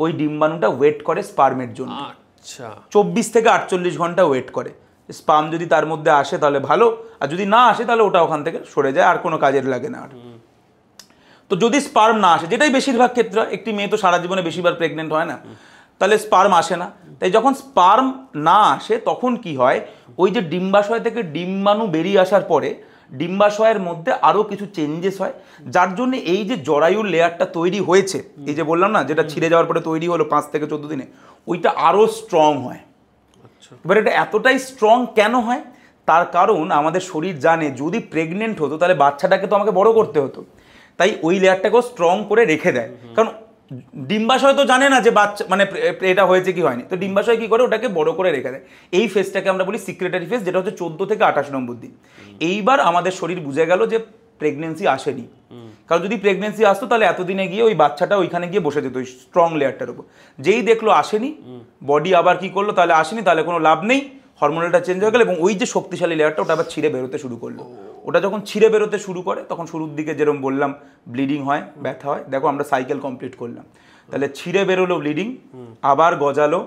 ওই ডিম্বাণুটা ওয়েট করে স্পার্মের জন্য। আচ্ছা, 24 থেকে 48 ঘন্টা ওয়েট করে। স্পার্ম যদি তার মধ্যে আসে তাহলে ভালো, আর যদি না আসে তাহলে ওটা ওখান থেকে সরে যায়, আর কোনো কাজের লাগে না আর। তো যদি স্পার্ম না আসে, যেটাই বেশিরভাগ ক্ষেত্রে, একটি মেয়ে তো সারা জীবনে বেশিবার প্রেগনেন্ট হয় না, তাহলে স্পার্ম আসে না। তাই যখন স্পার্ম না আসে তখন কি হয়, ওই যে ডিম্বাশয় থেকে ডিম্বাণু বেরিয়ে আসার পরে ডিম্বাশয়ের মধ্যে আরও কিছু চেঞ্জেস হয়, যার জন্য এই যে জরায়ুর লেয়ারটা তৈরি হয়েছে, এই যে বললাম না যেটা ছিঁড়ে যাওয়ার পরে তৈরি হলো 5 থেকে 14 দিনে, ওইটা আরও স্ট্রং হয়। এবার এটা এতটাই স্ট্রং কেন হয়, তার কারণ আমাদের শরীর জানে যদি প্রেগনেন্ট হতো তাহলে বাচ্চাটাকে তো আমাকে বড় করতে হতো, তাই ওই লেয়ারটাকেও স্ট্রং করে রেখে দেয়। কারণ ডিম্বাশয় তো জানে না যে বাচ্চা মানে এটা হয়েছে কি হয়নি, তো ডিম্বাশয় কি করে, ওটাকে বড় করে রেখে দেয়। এই ফেজটাকে আমরা বলি সিক্রেটারি ফেজ, যেটা হচ্ছে 14 থেকে 28 নম্বর দিন। এইবার আমাদের শরীর বুঝে গেল যে প্রেগনেন্সি আসেনি, কারণ যদি প্রেগনেন্সি আসতো তাহলে এতদিনে গিয়ে ওই বাচ্চাটা ওইখানে গিয়ে বসে যেত ওই স্ট্রং লেয়ারটার উপর। যেই দেখলো আসেনি, বডি আবার কি করলো, তাহলে আসেনি, তাহলে কোনো লাভ নেই, হরমোনালটা চেঞ্জ হয়ে গেল এবং ওই যে শক্তিশালী লেয়ারটা ওটা আবার ছিঁড়ে বেরোতে শুরু করলো। ওটা যখন ছিঁড়ে বেরোতে শুরু করে তখন শুরুর দিকে যেরকম বললাম ব্লিডিং হয়, ব্যথা হয়, দেখো আমরা সাইকেল কমপ্লিট করলাম। তাহলে ছিঁড়ে বেরোলো ব্লিডিং, আবার গজালো,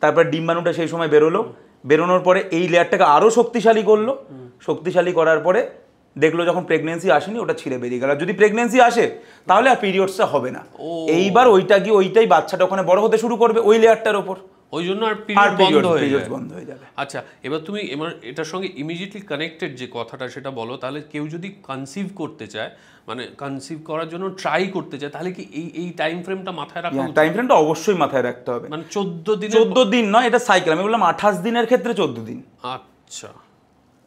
তারপর ডিম্বাণুটা সেই সময় বেরোলো, বেরোনোর পরে এই লেয়ারটাকে আরও শক্তিশালী করলো, শক্তিশালী করার পরে দেখলো যখন প্রেগনেন্সি আসেনি ওটা ছিঁড়ে বেরিয়ে গেল। যদি প্রেগনেন্সি আসে তাহলে আর পিরিয়ডসটা হবে না। এইবার ওইটা গিয়ে ওইটাই বাচ্চাটা ওখানে বড় হতে শুরু করবে ওই লেয়ারটার ওপর, ওই জন্য আর পিরিয়ড বন্ধ হয়ে যাবে। আচ্ছা, এবার তুমি এটার সঙ্গে ইমিডিয়েটলি কানেক্টেড যে কথাটা সেটা বলো, তাহলে কেউ যদি কনসিভ করতে চায়, মানে কনসিভ করার জন্য ট্রাই করতে চায়, তাহলে কি এই টাইম ফ্রেমটা মাথায় রাখা উচিত? টাইম ফ্রেমটা অবশ্যই মাথায় রাখতে হবে, মানে 14 দিন নয়, এটা সাইকেল। আমি বললাম 28 দিনের ক্ষেত্রে 14 দিন। আচ্ছা,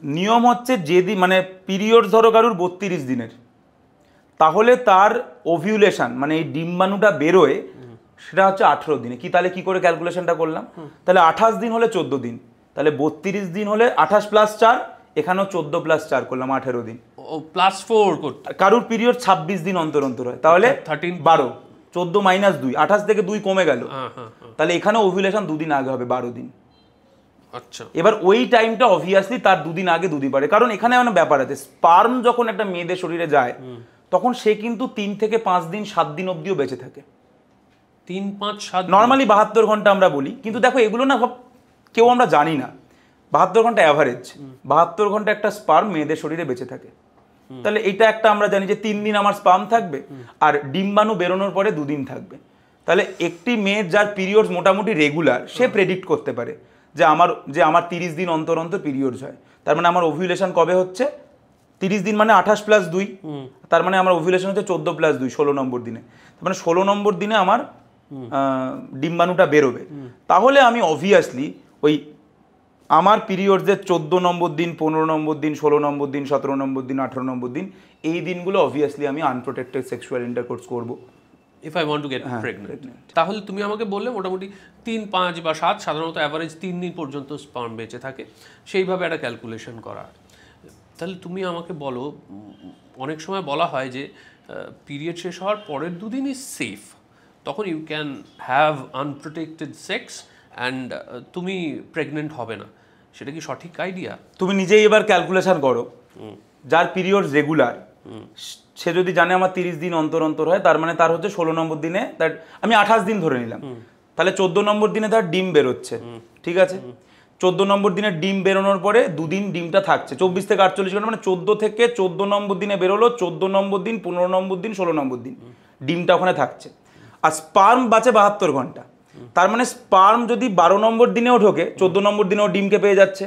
নিয়ম হচ্ছে যেদিন মানে পিরিয়ড ধরো কারুর 32 দিনের, তাহলে তার ওভিউলেশন মানে এই ডিম্বাণুটা বেরোয় সেটা হচ্ছে 18 দিনে। কি তাহলে কি করে ক্যালকুলেশনটা করলাম, তাহলে 28 দিন হলে 14 দিন, তাহলে 32 দিন হলে 28 + 4, এখানেও 14 + 4 করলাম 18 দিন। ও +4 করতে, কারুর পিরিয়ড 26 দিন অন্তর অন্তর হয়, তাহলে 13 12, 14 - 2, 28 থেকে 2 কমে গেল, তাহলে এখানে ওভিউলেশন 2 দিন আগে হবে, 12 দিন। আচ্ছা, এবার ওই টাইমটা অবভিয়াসলি তার 2 দিন আগে 2 দিন পরে, কারণ এখানে মানে ব্যাপার আছে, স্পার্ম যখন একটা মেয়েদের শরীরে যায় তখন সে কিন্তু 3 থেকে 5 দিন 7 দিন অবধিও বেঁচে থাকে। 3, 5, 7 নর্মালি 72 ঘন্টা আমরা বলি, কিন্তু দেখো এগুলো না কেউ আমরা জানি না। 72 ঘন্টা অ্যাভারেজ, 72 ঘন্টা একটা স্পার্ম মেয়েদের শরীরে বেঁচে থাকে। তাহলে এটা একটা আমরা জানি যে 3 দিন আমার স্পার্ম থাকবে আর ডিম্বাণু বেরোনোর পরে 2 দিন থাকবে। তাহলে একটি মেয়ের যার পিরিয়ডস মোটামুটি রেগুলার, সে প্রেডিক্ট করতে পারে যে আমার 30 দিন অন্তর অন্তর পিরিয়ডস হয়, তার মানে আমার ওভিউলেশন কবে হচ্ছে, 30 দিন মানে 28 + 2, তার মানে আমার ওভিউলেশন হচ্ছে 14 + 2, 16 নম্বর দিনে। তার মানে 16 নম্বর দিনে আমার ডিম্বাণুটা বেরোবে। তাহলে আমি অবভিয়াসলি ওই আমার পিরিয়ডসের 14 নম্বর দিন, 15 নম্বর দিন, 16 নম্বর দিন, 17 নম্বর দিন, 18 নম্বর দিন, এই দিনগুলো অবভিয়াসলি আমি আনপ্রোটেক্টেড সেক্সুয়াল ইন্টারকোর্স করব if I want to get pregnant. তাহলে তুমি আমাকে বললে মোটামুটি 3, 5 বা 7, সাধারণত অ্যাভারেজ 3 দিন পর্যন্ত স্পার্ম বেঁচে থাকে, সেইভাবে একটা ক্যালকুলেশন করা। তাহলে তুমি আমাকে বলো, অনেক সময় বলা হয় যে পিরিয়ড শেষ হওয়ার পরের 2 দিন ইজ সেফ, তখন you can have unprotected sex and তুমি প্রেগনেন্ট হবে না, সেটা কি সঠিক আইডিয়া? তুমি নিজেই এবার ক্যালকুলেশন করো, যার পিরিয়ড রেগুলার সে যদি জানে আমার 30 দিন অন্তর অন্তর হয়, তার মানে তার হচ্ছে 16 নম্বর দিনে, তার আমি 28 দিন ধরে নিলাম, তাহলে 14 নম্বর দিনে তার ডিম বেরোচ্ছে, ঠিক আছে? 14 নম্বর দিনে ডিম বেরোনোর পরে 2 দিন ডিমটা থাকছে, 24 থেকে 48 ঘন্টা, মানে 14 থেকে 14 নম্বর দিনে বেরোলো, 14 নম্বর দিন, 15 নম্বর দিন, 16 নম্বর দিন ডিমটা ওখানে থাকছে, আর স্পার্ম বাঁচে 72 ঘন্টা। তার মানে স্পার্ম যদি 12 নম্বর দিনেও ঢোকে, 14 নম্বর দিনেও ডিমকে পেয়ে যাচ্ছে,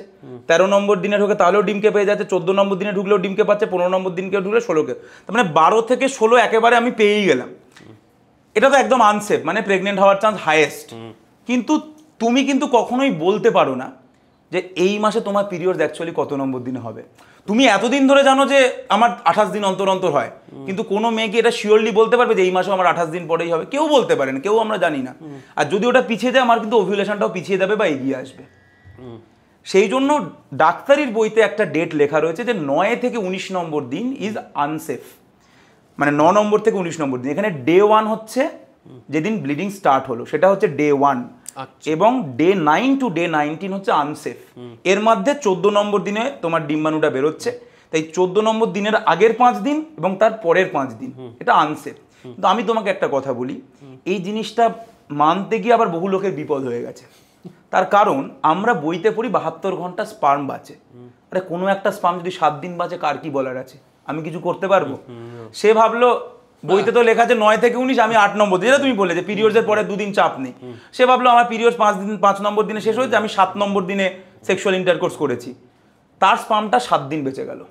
13 নম্বর দিনে ঢোকে তাহলেও ডিমকে পেয়ে যাচ্ছে, 14 নম্বর দিনে ঢুকলেও ডিমকে পাচ্ছে, 15 নম্বর দিনকে ঢুকলে 16কে, তার মানে 12 থেকে 16 একেবারে আমি পেয়েই গেলাম। এটা তো একদম আনসেফ, মানে প্রেগনেন্ট হওয়ার চান্স হাইয়েস্ট। কিন্তু তুমি কিন্তু কখনোই বলতে পারো না যে এই মাসে তোমার পিরিয়ড অ্যাকচুয়ালি কত নম্বর দিনে হবে। তুমি এতদিন ধরে জানো যে আমার 28 দিন অন্তর অন্তর হয়, কিন্তু কোনো মেয়েকে এটা শিওরলি বলতে পারবে যে এই মাসে আমার 28 দিন পরেই হবে? কেউ বলতে পারে না, কেউ আমরা জানি না। আর যদি ওটা পিছিয়ে যায় আমার কিন্তু ওভিউলেশনটাও পিছিয়ে যাবে বা এগিয়ে আসবে। সেই জন্য ডাক্তারির বইতে একটা ডেট লেখা রয়েছে যে 9 থেকে 19 নম্বর দিন ইজ আনসেফ, মানে 9 নম্বর থেকে 19 নম্বর দিন। এখানে ডে 1 হচ্ছে যেদিন ব্লিডিং স্টার্ট হলো সেটা হচ্ছে ডে 1, এবং ডে 9 টু ডে 19 হচ্ছে আনসেফ। এর মধ্যে 14 নম্বর দিনে তোমার ডিম্বাণুটা বেরোচ্ছে, তাই 14 নম্বর দিনের আগের 5 দিন এবং তার পরের 5 দিন এটা আনসেফ। কিন্তু আমি তোমাকে একটা কথা বলি, এই জিনিসটা মানতে গিয়ে আবার বহু লোকের বিপদ হয়ে গেছে। তার কারণ আমরা বইতে পড়ি 72 ঘন্টা স্পার্ম বাঁচে। আরে কোনো একটা স্পার্ম যদি 7 দিন বাঁচে কার কি বলার আছে, আমি কিছু করতে পারবো? সে ভাবলো বইতে তো লেখা আছে 9 থেকে 19, আমি 8 নম্বর দিন, যেটা তুমি বললে যে পিরিয়ডসের পরে 2 দিন চাপ নেই, সে ভাবলো আমার পিরিয়ডস 5 নম্বর দিনে শেষ হয়েছে, আমি 7 নম্বর দিনে সেক্সুয়াল ইন্টারকোর্স করেছি, তার স্পার্মটা 7 দিন বেঁচে গেল,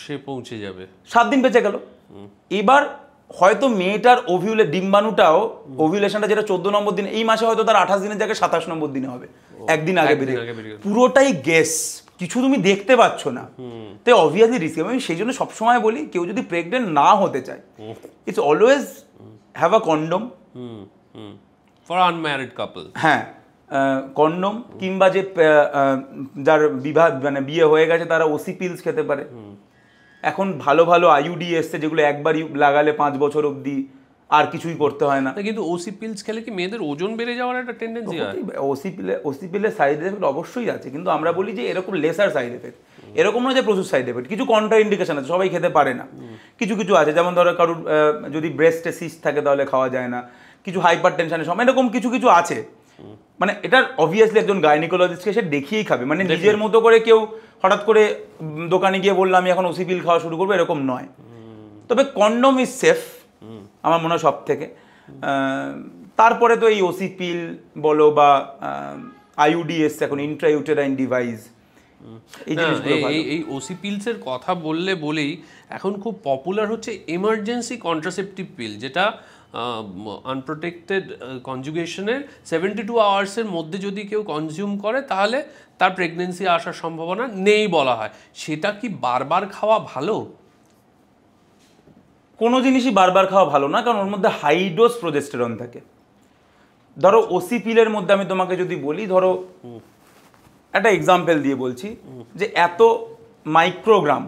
সে পৌঁছে যাবে, 7 দিন বেঁচে গেল। এবার হয়তো মেয়েটার ডিম্বাণুটাও ওভিউলেশনটা যেটা 14 নম্বর দিন, এই মাসে হয়তো তার 28 দিনের জায়গায় 27 নম্বর দিনে হবে, একদিন আগে বেরিয়ে, পুরোটাই গেস, কিছু তুমি দেখতে পাচ্ছ না। তাই অবভিয়াসলি রিস্ক। আমি সেই জন্য সবসময় বলি কেউ যদি প্রেগনেন্ট না হতে চায়, it's always have a condom for unmarried couple. হ্যাঁ, কন্ডম, কিংবা যে যার বিবাহ মানে বিয়ে হয়ে গেছে তারা ওসি পিলস খেতে পারে। এখন ভালো ভালো আইইউডি এসছে যেগুলো একবারই লাগালে 5 বছর অবধি আর কিছুই করতে হয় না। কিন্তু ওসি পিলস খেলে কি মেয়েদের ওজন বেড়ে যাওয়ার একটা টেন্ডেন্সি হয়? ওসি পিলের সাইড এফেক্ট অবশ্যই আছে, কিন্তু আমরা বলি যে এরকম লেসার সাইড এফেক্ট, এরকম নয় যে প্রচুর সাইড এফেক্ট। কিছু কন্ট্রা ইন্ডিকেশন আছে, সবাই খেতে পারে না, কিছু কিছু আছে, যেমন ধরো কারোর যদি ব্রেস্টে সিস্ট থাকে তাহলে খাওয়া যায় না, কিছু হাইপার টেনশনের সময়, এরকম কিছু কিছু আছে। মানে এটার অবভিয়াসলি একজন গাইনিকোলজিস্টকে সে দেখিয়েই খাবে, মানে নিজের মতো করে কেউ হঠাৎ করে দোকানে গিয়ে বললাম আমি এখন ওসি পিল খাওয়া শুরু করবো, এরকম নয়। তবে কন্ডম ইজ সেফ আমার মনে হয় সব থেকে। তারপরে তো এই ওসি পিল বলো বা আইইউডি এসছে এখন, ইন্ট্রাইউটেরাইন ডিভাইস, এই ওসি পিলসের কথা বলেই এখন খুব পপুলার হচ্ছে এমার্জেন্সি কন্ট্রাসেপটিভ পিল, যেটা আনপ্রোটেক্টেড কনজুগেশনের 72 আওয়ার্সের মধ্যে যদি কেউ কনজিউম করে তাহলে তার প্রেগনেন্সি আসার সম্ভাবনা নেই বলা হয়। সেটা কি বারবার খাওয়া ভালো? কোনো জিনিসই বারবার খাওয়া ভালো না, কারণ ওর মধ্যে হাই ডোজ প্রোজেস্টেরন থাকে। ধরো ওসি পিলের মধ্যে আমি তোমাকে যদি বলি, ধরো একটা এক্সাম্পল দিয়ে বলছি যে এত মাইক্রোগ্রাম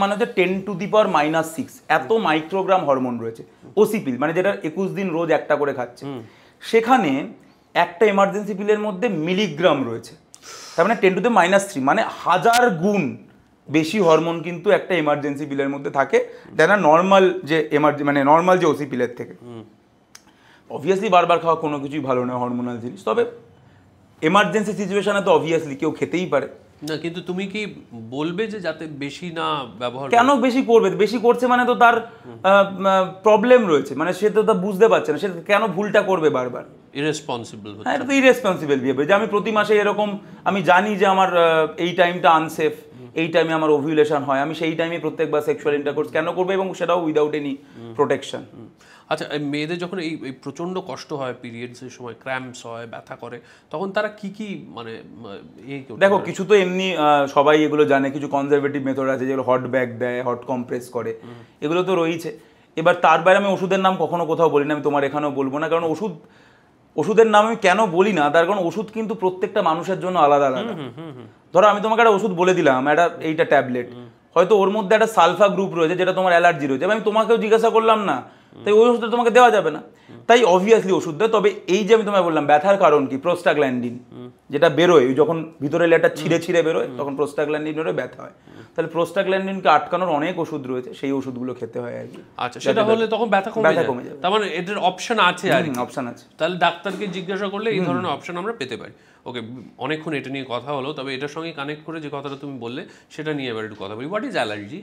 মানে হচ্ছে 10⁻⁻⁶, এত মাইক্রোগ্রাম হরমোন রয়েছে ওসি পিল, মানে যেটা 21 দিন রোজ একটা করে খাচ্ছে। সেখানে একটা এমার্জেন্সি পিলের মধ্যে মিলিগ্রাম রয়েছে, তার মানে 10⁻⁻3, মানে 1000 গুণ বেশি হরমোন কিন্তু একটা এমার্জেন্সি পিলের মধ্যে থাকে, যেটা নর্মাল যে নর্মাল যে ওসি পিলের থেকে। অবভিয়াসলি বারবার খাওয়া কোনো কিছুই ভালো নয় হরমোনাল জিনিস, তবে এমার্জেন্সি সিচুয়েশনে তো অবভিয়াসলি কেউ খেতেই পারে না। কিন্তু তুমি কি বলবে যে যাতে বেশি না ব্যবহার? কেন বেশি করবে? বেশি করছে মানে তো তার প্রবলেম রয়েছে, মানে সে তো তা বুঝতে পারছে না, সে কেন ভুলটা করবে বারবার। ইরেসপন্সিবল। হ্যাঁ, এটা তো ইরেসপন্সিবল বিহেভিয়ার যে আমি প্রতি মাসে এরকম, আমি জানি যে আমার এই টাইমটা আনসেফ, এই টাইমে আমার ওভিউলেশন হয়, আমি সেই টাইমে প্রত্যেকবার সেক্সুয়াল ইন্টারকোর্স কেন করবো, এবং সেটাও উইদাউট এনি প্রোটেকশন। আচ্ছা, মেয়েদের যখন এই প্রচণ্ড কষ্ট হয় পিরিয়ডসের সময়, ক্র্যাম্পস হয়, ব্যথা করে, তখন তারা কি মানে দেখো কিছু তো এমনি সবাই এগুলো জানে, কিছু কনজারভেটিভ মেথড আছে যেগুলো হট ব্যাগ দেয়, হট কম্প্রেস করে, এগুলো তো রয়েছে। এবার তার বাইরে আমি ওষুধের নাম কখনো কোথাও বলি না, আমি তোমার এখানেও বলবো না, কারণ ওষুধের নাম আমি কেন বলি না, তার কারণ ওষুধ কিন্তু প্রত্যেকটা মানুষের জন্য আলাদা আলাদা। ধরো আমি তোমাকে একটা ওষুধ বলে দিলাম, এইটা ট্যাবলেট, হয়তো ওর মধ্যে একটা সালফা গ্রুপ রয়েছে যেটা তোমার অ্যালার্জি রয়েছে, আমি তোমাকেও জিজ্ঞাসা করলাম না, তাই ওই ওষুধটা তোমাকে দেওয়া যাবে না, তাই অবভিয়াসলি ওষুধ দেয়। তবে এই যে আমি তোমায় বললাম ব্যথার কারণ কি, প্রোস্টাগ্ল্যান্ডিন যেটা বেরোয় যখন ভিতরে লেয়ারটা ছিঁড়ে বেরোয় তখন প্রোস্টাগ্ল্যান্ডিন বেরোয়, ব্যথা হয়। তাহলে প্রোস্টাগ্ল্যান্ডিনকে আটকানোর অনেক ওষুধ রয়েছে, সেই ওষুধগুলো খেতে হয় আর কি। আচ্ছা, সেটা হলে তখন ব্যথা কমে যাবে, তার মানে এটার অপশন আছে, আর অপশন আছে। তাহলে ডাক্তারকে জিজ্ঞাসা করলে এই ধরনের অপশন আমরা পেতে পারি। ওকে, অনেকক্ষণ এটা নিয়ে কথা হলো, তবে এটার সঙ্গে কানেক্ট করে যে কথাটা তুমি বললে সেটা নিয়ে এবার একটু কথা বলি। What is allergy?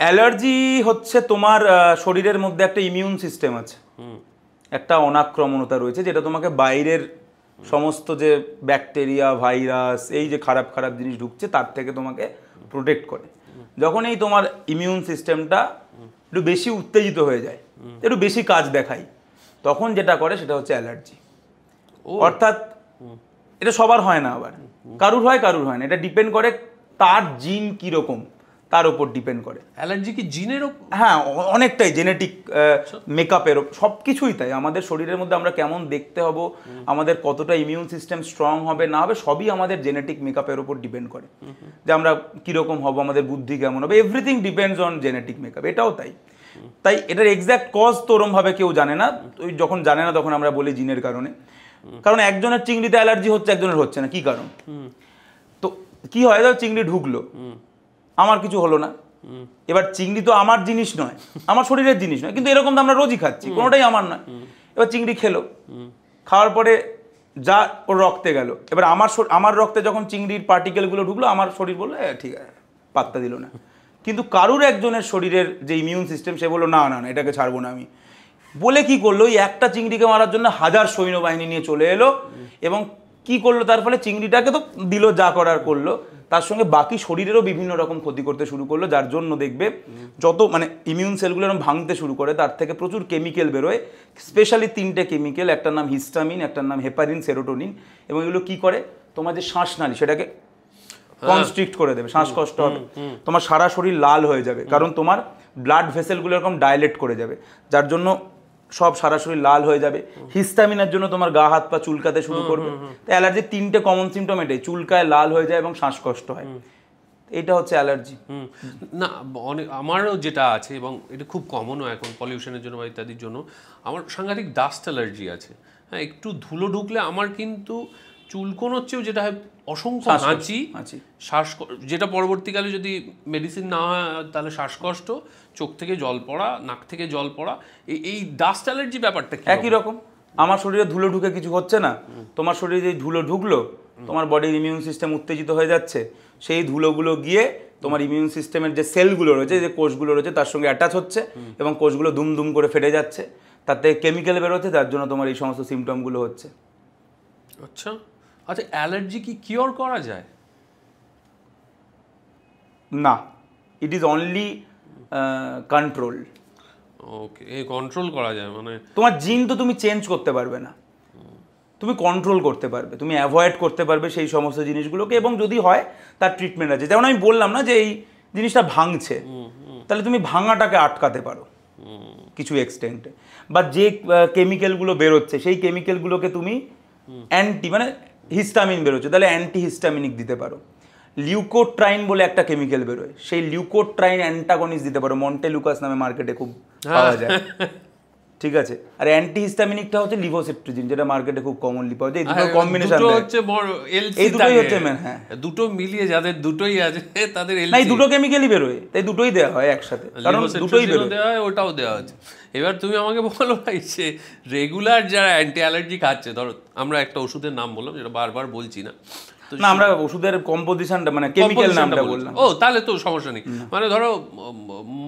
অ্যালার্জি হচ্ছে তোমার শরীরের মধ্যে একটা ইমিউন সিস্টেম আছে, একটা অনাক্রমণতা রয়েছে যেটা তোমাকে বাইরের সমস্ত যে ব্যাকটেরিয়া, ভাইরাস, এই যে খারাপ খারাপ জিনিস ঢুকছে তার থেকে তোমাকে প্রোটেক্ট করে। যখন এই তোমার ইমিউন সিস্টেমটা একটু বেশি উত্তেজিত হয়ে যায়, একটু বেশি কাজ দেখায়, তখন যেটা করে সেটা হচ্ছে অ্যালার্জি। অর্থাৎ এটা সবার হয় না, আবার কারুর হয় কারুর হয় না, এটা ডিপেন্ড করে তার জিন কীরকম, তার উপর ডিপেন্ড করে। অ্যালার্জি কি জিনের হ্যাঁ, অনেকটাই জেনেটিক মেকআপের সব কিছুই তাই। আমাদের শরীরের মধ্যে আমরা কেমন দেখতে হব, আমাদের কতটা ইমিউন সিস্টেম স্ট্রং হবে না হবে, সবই আমাদের জেনেটিক মেকআপের উপর ডিপেন্ড করে। যে আমরা কীরকম হব, আমাদের বুদ্ধি কেমন হবে, everything depends on genetic makeup. এটাও তাই। তাই এটার এক্স্যাক্ট কজ তো ওরমভাবে কেউ জানে না। ওই যখন জানে না তখন আমরা বলি জিনের কারণে। কারণ একজনের চিংড়িতে অ্যালার্জি হচ্ছে, একজনের হচ্ছে না, কি কারণ? তো কি হয়, চিংড়ি ঢুকলো, আমার কিছু হলো না। এবার চিংড়ি তো আমার জিনিস নয়, আমার শরীরের জিনিস নয়, কিন্তু এরকম তো আমরা রোজই খাচ্ছি, কোনোটাই আমার নয়। এবার চিংড়ি খেলো, খাওয়ার পরে যা ওর রক্তে গেল, এবার আমার রক্তে যখন চিংড়ির পার্টিকেলগুলো ঢুকলো, আমার শরীর বললো ঠিক আছে, পাত্তা দিল না। কিন্তু কারুর একজনের শরীরের যে ইমিউন সিস্টেম, সে বললো না না না, এটাকে ছাড়বো না আমি, বলে কি করলো, ওই একটা চিংড়িকে মারার জন্য 1000 সৈন্যবাহিনী নিয়ে চলে এলো। এবং কি করলো, তার ফলে চিংড়িটাকে তো দিল, যা করার করলো, তার সঙ্গে বাকি শরীরেরও বিভিন্ন রকম ক্ষতি করতে শুরু করলো। যার জন্য দেখবে যত মানে ইমিউন সেলগুলো এরকম ভাঙতে শুরু করে, তার থেকে প্রচুর কেমিক্যাল বেরোয়। স্পেশালি 3টে কেমিক্যাল, একটার নাম হিস্টামিন, একটার নাম হেপারিন, সেরোটোনিন। এবং এগুলো কি করে, তোমার যে শ্বাসনালী সেটাকে কনস্ট্রিক্ট করে দেবে, শ্বাসকষ্ট হবে, তোমার সারা শরীর লাল হয়ে যাবে, কারণ তোমার ব্লাড ভেসেলগুলো এরকম ডাইলেট করে যাবে, যার জন্য সব সারা শরীর লাল হয়ে যাবে। হিস্টামিনের জন্য তোমার গা হাত পা চুলকাতে শুরু করবে। তো অ্যালার্জির 3টে কমন সিমটম এটাই, চুলকায়, লাল হয়ে যায় এবং শ্বাসকষ্ট হয়। এটা হচ্ছে অ্যালার্জি। না, অনেক আমারও যেটা আছে, এবং এটা খুব কমনও এখন পলিউশনের জন্য বা ইত্যাদির জন্য, আমার সাংঘাতিক ডাস্ট অ্যালার্জি আছে। হ্যাঁ, একটু ধুলো ঢুকলে আমার কিন্তু চুলকোনোর যেটা হয় অসংখ্য হাঁচি, যেটা পরবর্তীকালে যদি মেডিসিন না হয় তাহলে শ্বাসকষ্ট, চোখ থেকে জল পড়া, নাক থেকে জল পড়া। এই ডাস্ট অ্যালার্জি ব্যাপারটা একই রকম। আমার শরীরে ধুলো ঢুকে কিছু হচ্ছে না, তোমার শরীরে যে ধুলো ঢুকলো, তোমার বডির ইমিউন সিস্টেম উত্তেজিত হয়ে যাচ্ছে, সেই ধুলোগুলো গিয়ে তোমার ইমিউন সিস্টেমের যে সেলগুলো রয়েছে, যে কোষগুলো রয়েছে, তার সঙ্গে অ্যাটাচ হচ্ছে এবং কোষগুলো দুম দুম করে ফেটে যাচ্ছে, তাতে কেমিক্যাল বেরোচ্ছে, যার জন্য তোমার এই সমস্ত সিমটমগুলো হচ্ছে। আচ্ছা আচ্ছা, অ্যালার্জি কি কিওর করা যায়? না, it is only control. Okay, control করা যায় মানে তোমার জিন তো তুমি চেঞ্জ করতে পারবে না, তুমি কন্ট্রোল করতে পারবে, তুমি অ্যাভয়েড করতে পারবে সেই সমস্ত জিনিসগুলোকে। এবং যদি হয় তার ট্রিটমেন্ট আছে। যেমন আমি বললাম না যে এই জিনিসটা ভাঙছে, তাহলে তুমি ভাঙাটাকে আটকাতে পারো কিছু এক্সটেন্টে। বা যে কেমিক্যালগুলো বেরোচ্ছে, সেই কেমিক্যালগুলোকে তুমি মানে হিস্টামিন বেরোচ্ছে, তাহলে অ্যান্টি হিস্টামিনিক দিতে পারো। লিউকোট্রাইন বলে একটা কেমিক্যাল বেরোয়, সেই লিউকোট্রাইন অ্যান্টাগনিস্ট দিতে পারো, মন্টেলুকাস নামে মার্কেটে খুব পাওয়া যায়। ঠিক আছে। আর অ্যান্টি হিস্টামিনিকটা হচ্ছে লিভোসিট্রিজিন, যেটা মার্কেটে খুব কমনলি পাওয়া যায়। এই দুটো কম্বিনেশন হচ্ছে এই দুটোই হচ্ছে মেন। হ্যাঁ, দুটো মিলিয়ে যাদের দুটোই আছে তাদের না, এই দুটো কেমিক্যালই বেরোয়, তাই দুটোই দেওয়া হয় একসাথে, কারণ দুটোই বেরোয়, দেওয়া হয়, ওটাও দেওয়া আছে। এবার তুমি আমাকে বলো ভাই, যে রেগুলার যারা অ্যান্টি অ্যালার্জি খাচ্ছে, ধরো আমরা একটা ওষুধের নাম বললাম, যেটা বারবার বলছি না, না আমরা ওষুধের কম্পোজিশনটা মানে কেমিক্যাল নামটা বললাম। ও, তাহলে তো সমস্যা নেই। মানে ধরো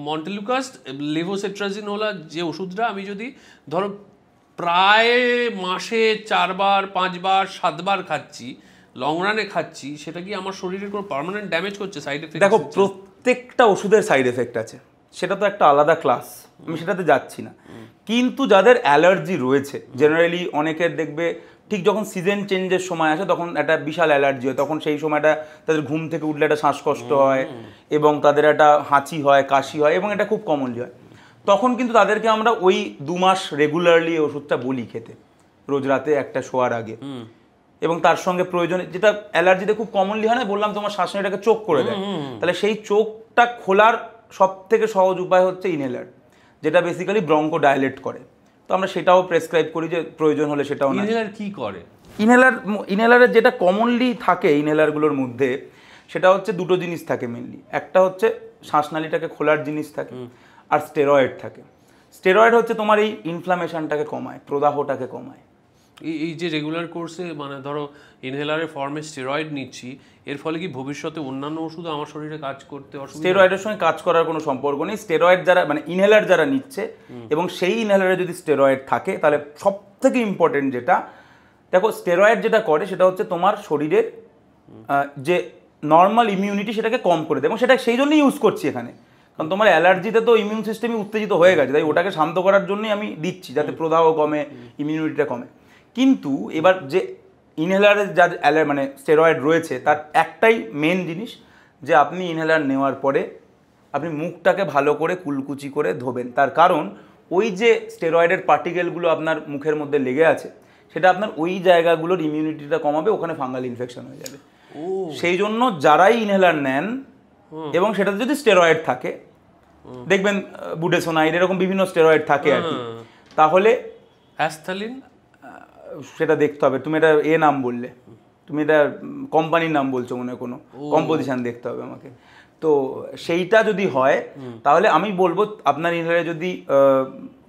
মন্টেলুকাস, লেভোসিট্রাজিন হলো যে ওষুধটা, আমি যদি ধরো প্রায় মাসে 4 বার 5 বার 7 বার খাচ্ছি, লং রানে খাচ্ছি, সেটা কি আমার শরীরের কোনো পার্মানেন্ট ড্যামেজ করছে? Side effect? দেখো, প্রত্যেকটা ওষুধের সাইড এফেক্ট আছে, সেটা তো একটা আলাদা ক্লাস, আমি সেটাতে যাচ্ছি না। কিন্তু যাদের অ্যালার্জি রয়েছে, জেনারেলি অনেকের দেখবে ঠিক যখন সিজন চেঞ্জের সময় আসে, তখন একটা বিশাল অ্যালার্জি হয়, তখন সেই সময়টা তাদের ঘুম থেকে উঠলে একটা শ্বাসকষ্ট হয়, এবং তাদের একটা হাঁচি হয়, কাশি হয়, এবং এটা খুব কমনলি হয়। তখন কিন্তু তাদেরকে আমরা ওই 2 মাস রেগুলারলি ওষুধটা বলি খেতে, রোজ রাতে একটা শোয়ার আগে। এবং তার সঙ্গে প্রয়োজনে, যেটা অ্যালার্জিতে খুব কমনলি হয় না, বললাম তোমার শ্বাসনালীটাকে চোক করে দেয়, তাহলে সেই চোখটা খোলার সব থেকে সহজ উপায় হচ্ছে ইনহেলার, যেটা বেসিক্যালি ব্রঙ্কো ডাইলেট করে। তো আমরা সেটাও প্রেসক্রাইব করি, যে প্রয়োজন হলে সেটাও না। ইনহেলার কি করে? ইনহেলারের যেটা কমনলি থাকে ইনহেলারগুলোর মধ্যে, সেটা হচ্ছে দুটো জিনিস থাকে মেনলি। একটা হচ্ছে শ্বাসনালীটাকে খোলার জিনিস থাকে, আর স্টেরয়েড থাকে। স্টেরয়েড হচ্ছে তোমার এই ইনফ্লামেশনটাকে কমায়, প্রদাহটাকে কমায়। এই যে রেগুলার কোর্সে মানে ধরো ইনহেলারের ফর্মে স্টেরয়েড নিচ্ছি, এর ফলে কি ভবিষ্যতে অন্যান্য ওষুধ আমার শরীরে কাজ করতে অসুবিধা? স্টেরয়েডের সঙ্গে কাজ করার কোনো সম্পর্ক নেই। স্টেরয়েড যারা মানে ইনহেলার যারা নিচ্ছে, এবং সেই ইনহেলারে যদি স্টেরয়েড থাকে, তাহলে সব থেকে ইম্পর্টেন্ট যেটা, দেখো স্টেরয়েড যেটা করে সেটা হচ্ছে তোমার শরীরের যে নর্মাল ইমিউনিটি সেটাকে কম করে দেয়, এবং সেটা সেই জন্যই ইউজ করছি এখানে, কারণ তোমার অ্যালার্জিতে তো ইমিউন সিস্টেমই উত্তেজিত হয়ে গেছে, তাই ওটাকে শান্ত করার জন্যই আমি দিচ্ছি, যাতে প্রদাহ কমে, ইমিউনিটিটা কমে। কিন্তু এবার যে ইনহেলারের যা মানে স্টেরয়েড রয়েছে, তার একটাই মেন জিনিস, যে আপনি ইনহেলার নেওয়ার পরে আপনি মুখটাকে ভালো করে কুলকুচি করে ধোবেন। তার কারণ ওই যে স্টেরয়েডের পার্টিকেলগুলো আপনার মুখের মধ্যে লেগে আছে, সেটা আপনার ওই জায়গাগুলোর ইমিউনিটিটা কমাবে, ওখানে ফাঙ্গাল ইনফেকশন হয়ে যাবে। সেই জন্য যারাই ইনহেলার নেন এবং সেটাতে যদি স্টেরয়েড থাকে, দেখবেন বুডেসোনাইড এরকম বিভিন্ন স্টেরয়েড থাকে আর কি, তাহলে অ্যাস্থেলিন সেটা দেখতে হবে। তুমি এটা নাম বললে, তুমি এটা কোম্পানির নাম বলছো মনে হয়, কোনো কম্পোজিশন দেখতে হবে আমাকে। তো সেইটা যদি হয় তাহলে আমি বলবো আপনার ইনহেলারে যদি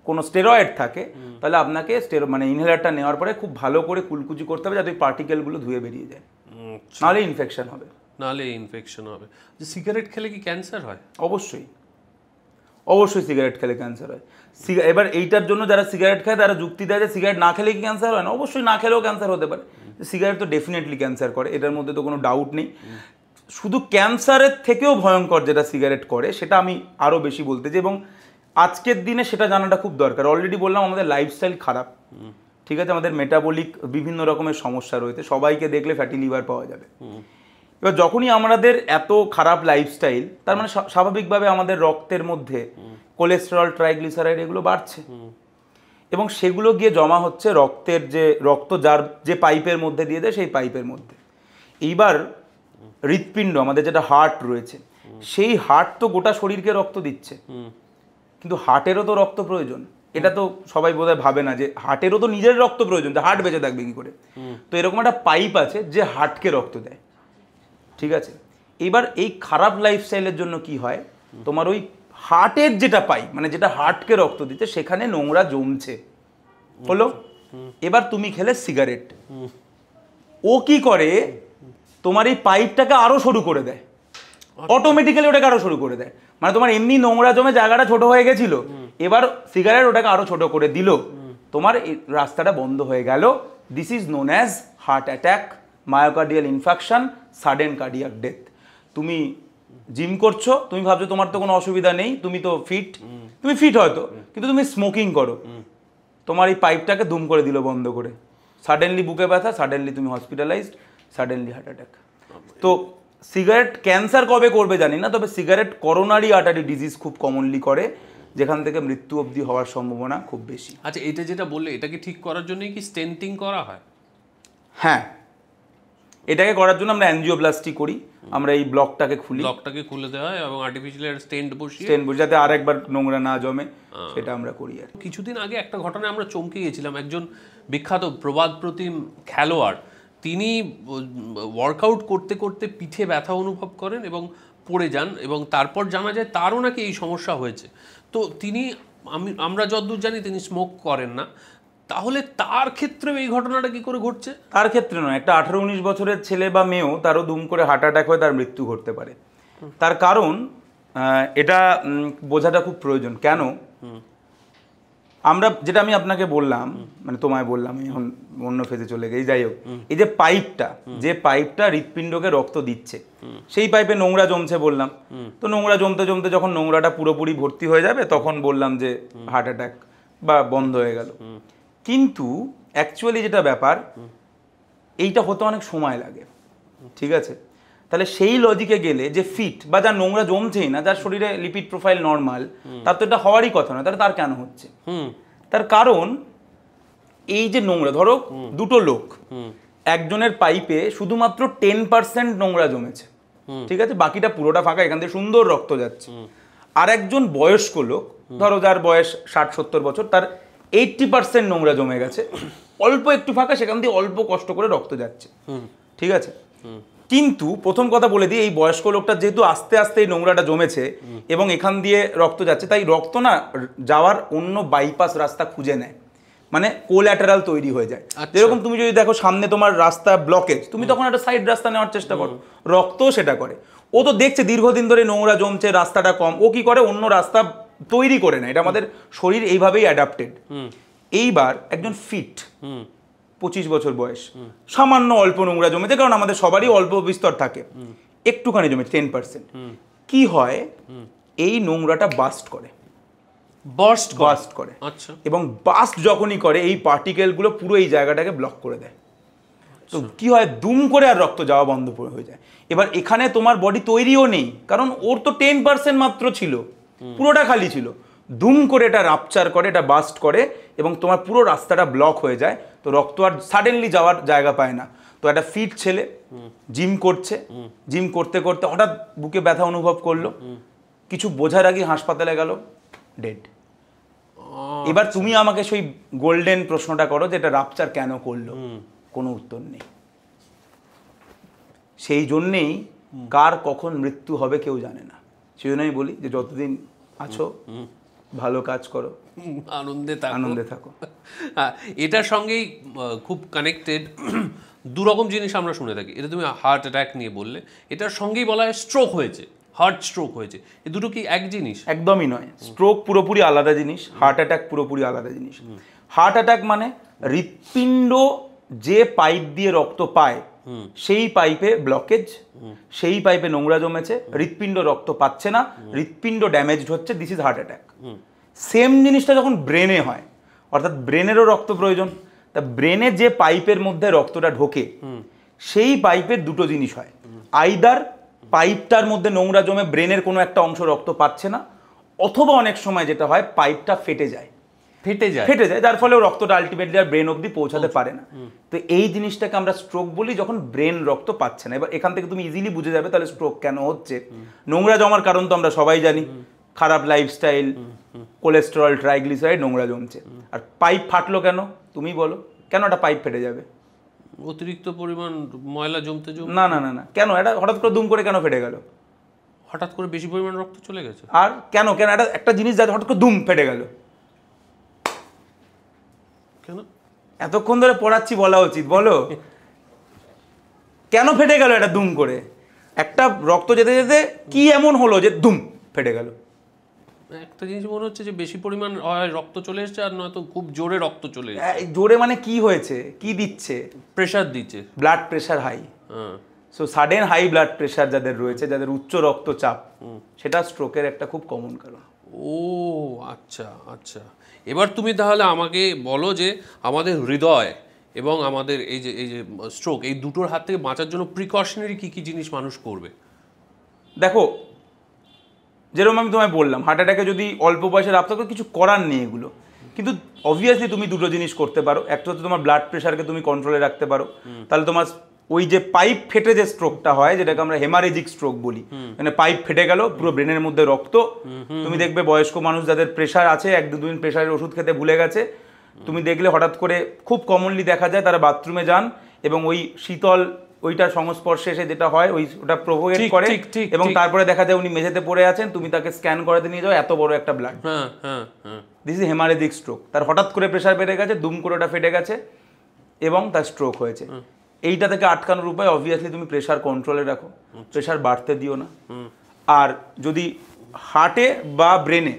কোনো স্টেরয়েড থাকে তাহলে আপনাকে মানে ইনহেলারটা নেওয়ার পরে খুব ভালো করে কুলকুচি করতে হবে যাতে ওই পার্টিকেলগুলো ধুয়ে বেরিয়ে যায়, নাহলে ইনফেকশন হবে। যে সিগারেট খেলে কি ক্যান্সার হয়? অবশ্যই অবশ্যই সিগারেট খেলে ক্যান্সার হয়। এবার এইটার জন্য যারা সিগারেট খায় তারা যুক্তি দেয় যে সিগারেট না খেলে কি ক্যান্সার হয় না? অবশ্যই না খেলেও ক্যান্সার হতে পারে। সিগারেট তো ডেফিনেটলি ক্যান্সার করে, এটার মধ্যে তো কোনো ডাউট নেই। শুধু ক্যান্সারের থেকেও ভয়ঙ্কর যেটা সিগারেট করে সেটা আমি আরও বেশি বলতে চাই, এবং আজকের দিনে সেটা জানাটা খুব দরকার। অলরেডি বললাম আমাদের লাইফস্টাইল খারাপ, ঠিক আছে, আমাদের মেটাবলিক বিভিন্ন রকমের সমস্যা রয়েছে, সবাইকে দেখলে ফ্যাটি লিভার পাওয়া যাবে। এবার যখনই আমাদের এত খারাপ লাইফস্টাইল, তার মানে স্বাভাবিকভাবে আমাদের রক্তের মধ্যে কোলেস্টেরল, ট্রাইগ্লিসারাইড এগুলো বাড়ছে, এবং সেগুলো গিয়ে জমা হচ্ছে রক্তের রক্ত যার যে পাইপের মধ্যে দিয়ে দেয় সেই পাইপের মধ্যে। এইবার হৃৎপিণ্ড, আমাদের যেটা হার্ট রয়েছে, সেই হার্ট তো গোটা শরীরকে রক্ত দিচ্ছে, কিন্তু হার্টেরও তো রক্ত প্রয়োজন। এটা তো সবাই বোধহয় ভাবে না যে হার্টেরও তো নিজের রক্ত প্রয়োজন, যে হার্ট বেঁচে থাকবে কি করে। তো এরকম একটা পাইপ আছে যে হার্টকে রক্ত দেয়, ঠিক আছে। এবার এই খারাপ লাইফস্টাইলের জন্য কি হয়, তোমার ওই হার্টের যেটা পাইপ, মানে যেটা হার্টকে রক্ত দিচ্ছে, সেখানে নোংরা জমছে, হলো। এবার তুমি খেলে সিগারেট, ও কি করে, তোমার এই পাইপটাকে আরো সরু করে দেয়, অটোমেটিক্যালি ওটাকে আরো সরু করে দেয়। মানে তোমার এমনি নোংরা জমে জায়গাটা ছোট হয়ে গেছিল, এবার সিগারেট ওটাকে আরো ছোট করে দিল, তোমার রাস্তাটা বন্ধ হয়ে গেল। This is known as heart attack, myocardial infarction, sudden cardiac death. তুমি জিম করছো, তুমি ভাবছো তোমার তো কোনো অসুবিধা নেই, তুমি তো ফিট, তুমি ফিট হয়তো, কিন্তু তুমি স্মোকিং করো, তোমার এই পাইপটাকে দুম করে দিল বন্ধ করে, সাডেনলি বুকে ব্যথা, সাডেনলি তুমি হসপিটালাইজড, সাডেনলি হার্ট অ্যাটাক। তো সিগারেট ক্যান্সার কবে করবে জানি না, তবে সিগারেট করোনারি আর্টারি ডিজিজ খুব কমনলি করে, যেখান থেকে মৃত্যু অবধি হওয়ার সম্ভাবনা খুব বেশি। আচ্ছা, এটা যেটা বললে, এটাকে ঠিক করার জন্যই কি স্টেন্টিং করা হয়? হ্যাঁ, এটাকে করার জন্য আমরা অ্যানজিওপ্লাস্টি করি, আমরা এই ব্লকটাকে খুলে দেওয়া হয় এবং আর্টিফিশিয়াল স্টেন্ট বসিয়ে যাতে আরেকবার নোংরা না জমে, সেটা আমরা করি। আর কিছুদিন আগে একটা ঘটনায় আমরা চমকে গেছিলাম। একজন বিখ্যাত প্রবাদ প্রতিম খেলোয়াড়, তিনি ওয়ার্কআউট করতে করতে পিঠে ব্যথা অনুভব করেন এবং পড়ে যান, এবং তারপর জানা যায় তারও নাকি এই সমস্যা হয়েছে। তো তিনি, আমরা যতদূর জানি তিনি স্মোক করেন না, তাহলে তার ক্ষেত্রে এই ঘটনাটা কি করে ঘটছে? তার ক্ষেত্রে নয়, একটা 18-19 বছরের ছেলে বা মেয়েও তারও দুম করে হার্ট অ্যাটাক হয়ে তার মৃত্যু ঘটতে পারে। তার কারণ এটা বোঝাটা খুব প্রয়োজন। কেন? আমরা যেটা আমি আপনাকে বললাম, মানে তোমায় বললাম, এখন অন্য ফেজে চলে গেছি, যাই হোক, এই যে পাইপটা হৃৎপিণ্ডকে রক্ত দিচ্ছে, সেই পাইপে নোংরা জমছে বললাম। তো নোংরা জমতে জমতে যখন নোংরাটা পুরোপুরি ভর্তি হয়ে যাবে, তখন বললাম যে হার্ট অ্যাটাক বা বন্ধ হয়ে গেল। কিন্তু অ্যাকচুয়ালি যেটা ব্যাপার, এইটা হতে অনেক সময় লাগে, ঠিক আছে। তাহলে সেই লজিকে গেলে যে ফিট বা যার নোংরা জমছেই না, যার শরীরে লিপিড প্রোফাইল নর্মাল, তার তো এটা হওয়ারই কথা নয়, তাহলে তার কেন হচ্ছে? তার কারণ এই যে নোংরা, ধরো দুটো লোক, একজনের পাইপে শুধুমাত্র 10% নোংরা জমেছে, ঠিক আছে, বাকিটা পুরোটা ফাঁকা, এখান থেকে সুন্দর রক্ত যাচ্ছে। আর একজন বয়স্ক লোক, ধরো যার বয়স 60-70 বছর, তার 80% নোংরা জমে গেছে, অল্প একটু ফাঁকা, সেখান দিয়ে অল্প কষ্ট করে রক্ত যাচ্ছে, ঠিক আছে। কিন্তু প্রথম কথা বলে দিই, এই বয়স্ক লোকটা যেহেতু আস্তে আস্তে এই নোংরাটা জমেছে এবং এখান দিয়ে রক্ত যাচ্ছে, তাই রক্ত না যাওয়ার অন্য বাইপাস রাস্তা খুঁজে নেয়, মানে কোল্যাটারাল তৈরি হয়ে যায়। যেরকম তুমি যদি দেখো সামনে তোমার রাস্তা ব্লকেজ, তুমি তখন একটা সাইড রাস্তা নেওয়ার চেষ্টা করো, রক্তও সেটা করে। ও তো দেখছে দীর্ঘদিন ধরে নোংরা জমছে, রাস্তাটা কম, ও কি করে অন্য রাস্তা তৈরি করে নেয়। এটা আমাদের শরীর এইভাবেই অ্যাডাপ্টেড। এইবার একজন ফিট 25 বছর বয়স, সামান্য অল্প নোংরা জমেছে, কারণ আমাদের সবারই অল্প বিস্তর থাকে, একটুখানি জমে 10%, কি হয়, এই নোংরাটা বাস্ট করে, আচ্ছা, এবং বাস্ট যখনই করে, এই পার্টিকেলগুলো পুরো এই জায়গাটাকে ব্লক করে দেয়। তো কি হয়, দুম করে আর রক্ত যাওয়া বন্ধ হয়ে যায়। এবার এখানে তোমার বডি তৈরিও নেই, কারণ ওর তো 10% মাত্র ছিল, পুরোটা খালি ছিল। দুম করে এটা রাপচার করে, এটা বাস্ট করে এবং তোমার পুরো রাস্তাটা ব্লক হয়ে যায়। তো রক্ত আর সাডেনলি যাওয়ার জায়গা পায় না। তো একটা ফিট ছেলে জিম করছে, জিম করতে করতে হঠাৎ বুকে ব্যথা অনুভব করলো, কিছু বোঝার আগে হাসপাতালে গেল, ডেড। এবার তুমি আমাকে সেই গোল্ডেন প্রশ্নটা করো যে এটা রাপচার কেন করলো, কোনো উত্তর নেই। সেই জন্যেই কার কখন মৃত্যু হবে কেউ জানে না। সেই জন্য আমি বলি যে যতদিন আছো ভালো কাজ করো, আনন্দে থাকো। এটার সঙ্গেই খুব কানেক্টেড দুরকম জিনিস আমরা শুনে থাকি। এটা তুমি হার্ট অ্যাটাক নিয়ে বললে, এটার সঙ্গেই বলা হয় স্ট্রোক হয়েছে, হার্ট স্ট্রোক হয়েছে। এই দুটো কি এক জিনিস? একদমই নয়। স্ট্রোক পুরোপুরি আলাদা জিনিস, হার্ট অ্যাটাক পুরোপুরি আলাদা জিনিস। হার্ট অ্যাটাক মানে হৃৎপিণ্ড যে পাইপ দিয়ে রক্ত পায় সেই পাইপে ব্লকেজ, সেই পাইপে নোংরা জমেছে, হৃৎপিণ্ড রক্ত পাচ্ছে না, হৃৎপিণ্ড ড্যামেজড হচ্ছে, this is heart attack. Same জিনিসটা যখন ব্রেনে হয়, অর্থাৎ ব্রেনেরও রক্ত প্রয়োজন, তা ব্রেনে যে পাইপের মধ্যে রক্তটা ঢোকে সেই পাইপের দুটো জিনিস হয়, আইদার পাইপটার মধ্যে নোংরা জমে ব্রেনের কোনো একটা অংশ রক্ত পাচ্ছে না, অথবা অনেক সময় যেটা হয় পাইপটা ফেটে যায়, যার ফলে রক্তটা আলটিমেটলি আর ব্রেন অবধি পৌঁছাতে পারে না। তো এই জিনিসটাকে আমরা স্ট্রোক বলি, যখন ব্রেন রক্ত পাচ্ছে না। এবার এখান থেকে তুমি ইজিলি বুঝে যাবে তাহলে স্ট্রোক কেন হচ্ছে। নোংরা জমার কারণ তো আমরা সবাই জানি, খারাপ লাইফস্টাইল, কোলেস্টেরল, ট্রাইগ্লিসারাইড, নোংরা জমছে। আর পাইপ ফাটলো কেন তুমি বলো, কেন একটা পাইপ ফেটে যাবে? অতিরিক্ত পরিমাণ ময়লা জমতে না না না না, কেন এটা হঠাৎ করে দুম করে কেন ফেটে গেল? হঠাৎ করে বেশি পরিমাণ রক্ত চলে গেছে। আর কেন কেন একটা জিনিস যাতে হঠাৎ করে দুম ফেটে গেল কেন? এতক্ষণ ধরে পড়াচ্ছি, বলা উচিত, বলো কেন ফেটে গেল এটা দুম করে? একটা রক্ত যেতে যেতে কি এমন হলো যে দুম ফেটে গেল? একটা জিনিস মনে হচ্ছে যে বেশি পরিমাণ হয় রক্ত চলে এসেছে, আর নয়তো খুব জোরে রক্ত চলে এসেছে। জোরে মানে কি হয়েছে, কি দিচ্ছে? প্রেসার দিচ্ছে, blood pressure high. So sudden high blood pressure যাদের রয়েছে, যাদের উচ্চ রক্তচাপ, সেটা স্ট্রোকের একটা খুব কমন কারণ। ও আচ্ছা আচ্ছা। এবার তুমি তাহলে আমাকে বলো যে আমাদের হৃদয় এবং আমাদের এই যে স্ট্রোক, এই দুটোর হাত থেকে বাঁচার জন্য প্রিকশনারি কি কি জিনিস মানুষ করবে? দেখো, যেরকম আমি তোমায় বললাম, হার্ট অ্যাটাকে যদি অল্প বয়সে রাখতে কিছু করার নেই এগুলো, কিন্তু অবভিয়াসলি তুমি দুটো জিনিস করতে পারো। একটা হচ্ছে তোমার ব্লাড প্রেশারকে তুমি কন্ট্রোলে রাখতে পারো, তাহলে তোমার ওই যে পাইপ ফেটে যে স্ট্রোকটা হয়, যেটাকে আমরা হেমারেজিক স্ট্রোক বলি, মানে পাইপ ফেটে গেল, পুরো ব্রেনের মধ্যে রক্ত। তুমি দেখবে বয়স্ক মানুষ যাদের প্রেশার আছে, 1-2 দিন প্রেশারের ওষুধ খেতে ভুলে গেছে, তুমি দেখলে হঠাৎ করে খুব কমনলি দেখা যায় তারা বাথরুমে যান এবং ওই শীতল ওইটার সংস্পর্শে এসে যেটা হয় ওটা প্রভোগেট করে, এবং তারপরে দেখা যায় উনি মেঝেতে পড়ে আছেন, তুমি তাকে স্ক্যান করাতে নিয়ে যাও, এত বড় একটা blood, this is haemorrhagic stroke. তার হঠাৎ করে প্রেশার বেড়ে গেছে, দুম করে ওটা ফেটে গেছে এবং তার স্ট্রোক হয়েছে। এইটা থেকে আটকানোর উপায় অবভিয়াসলি তুমি প্রেশার কন্ট্রোলে রাখো, প্রেশার বাড়তে দিও না। আর যদি হার্টে বা ব্রেনে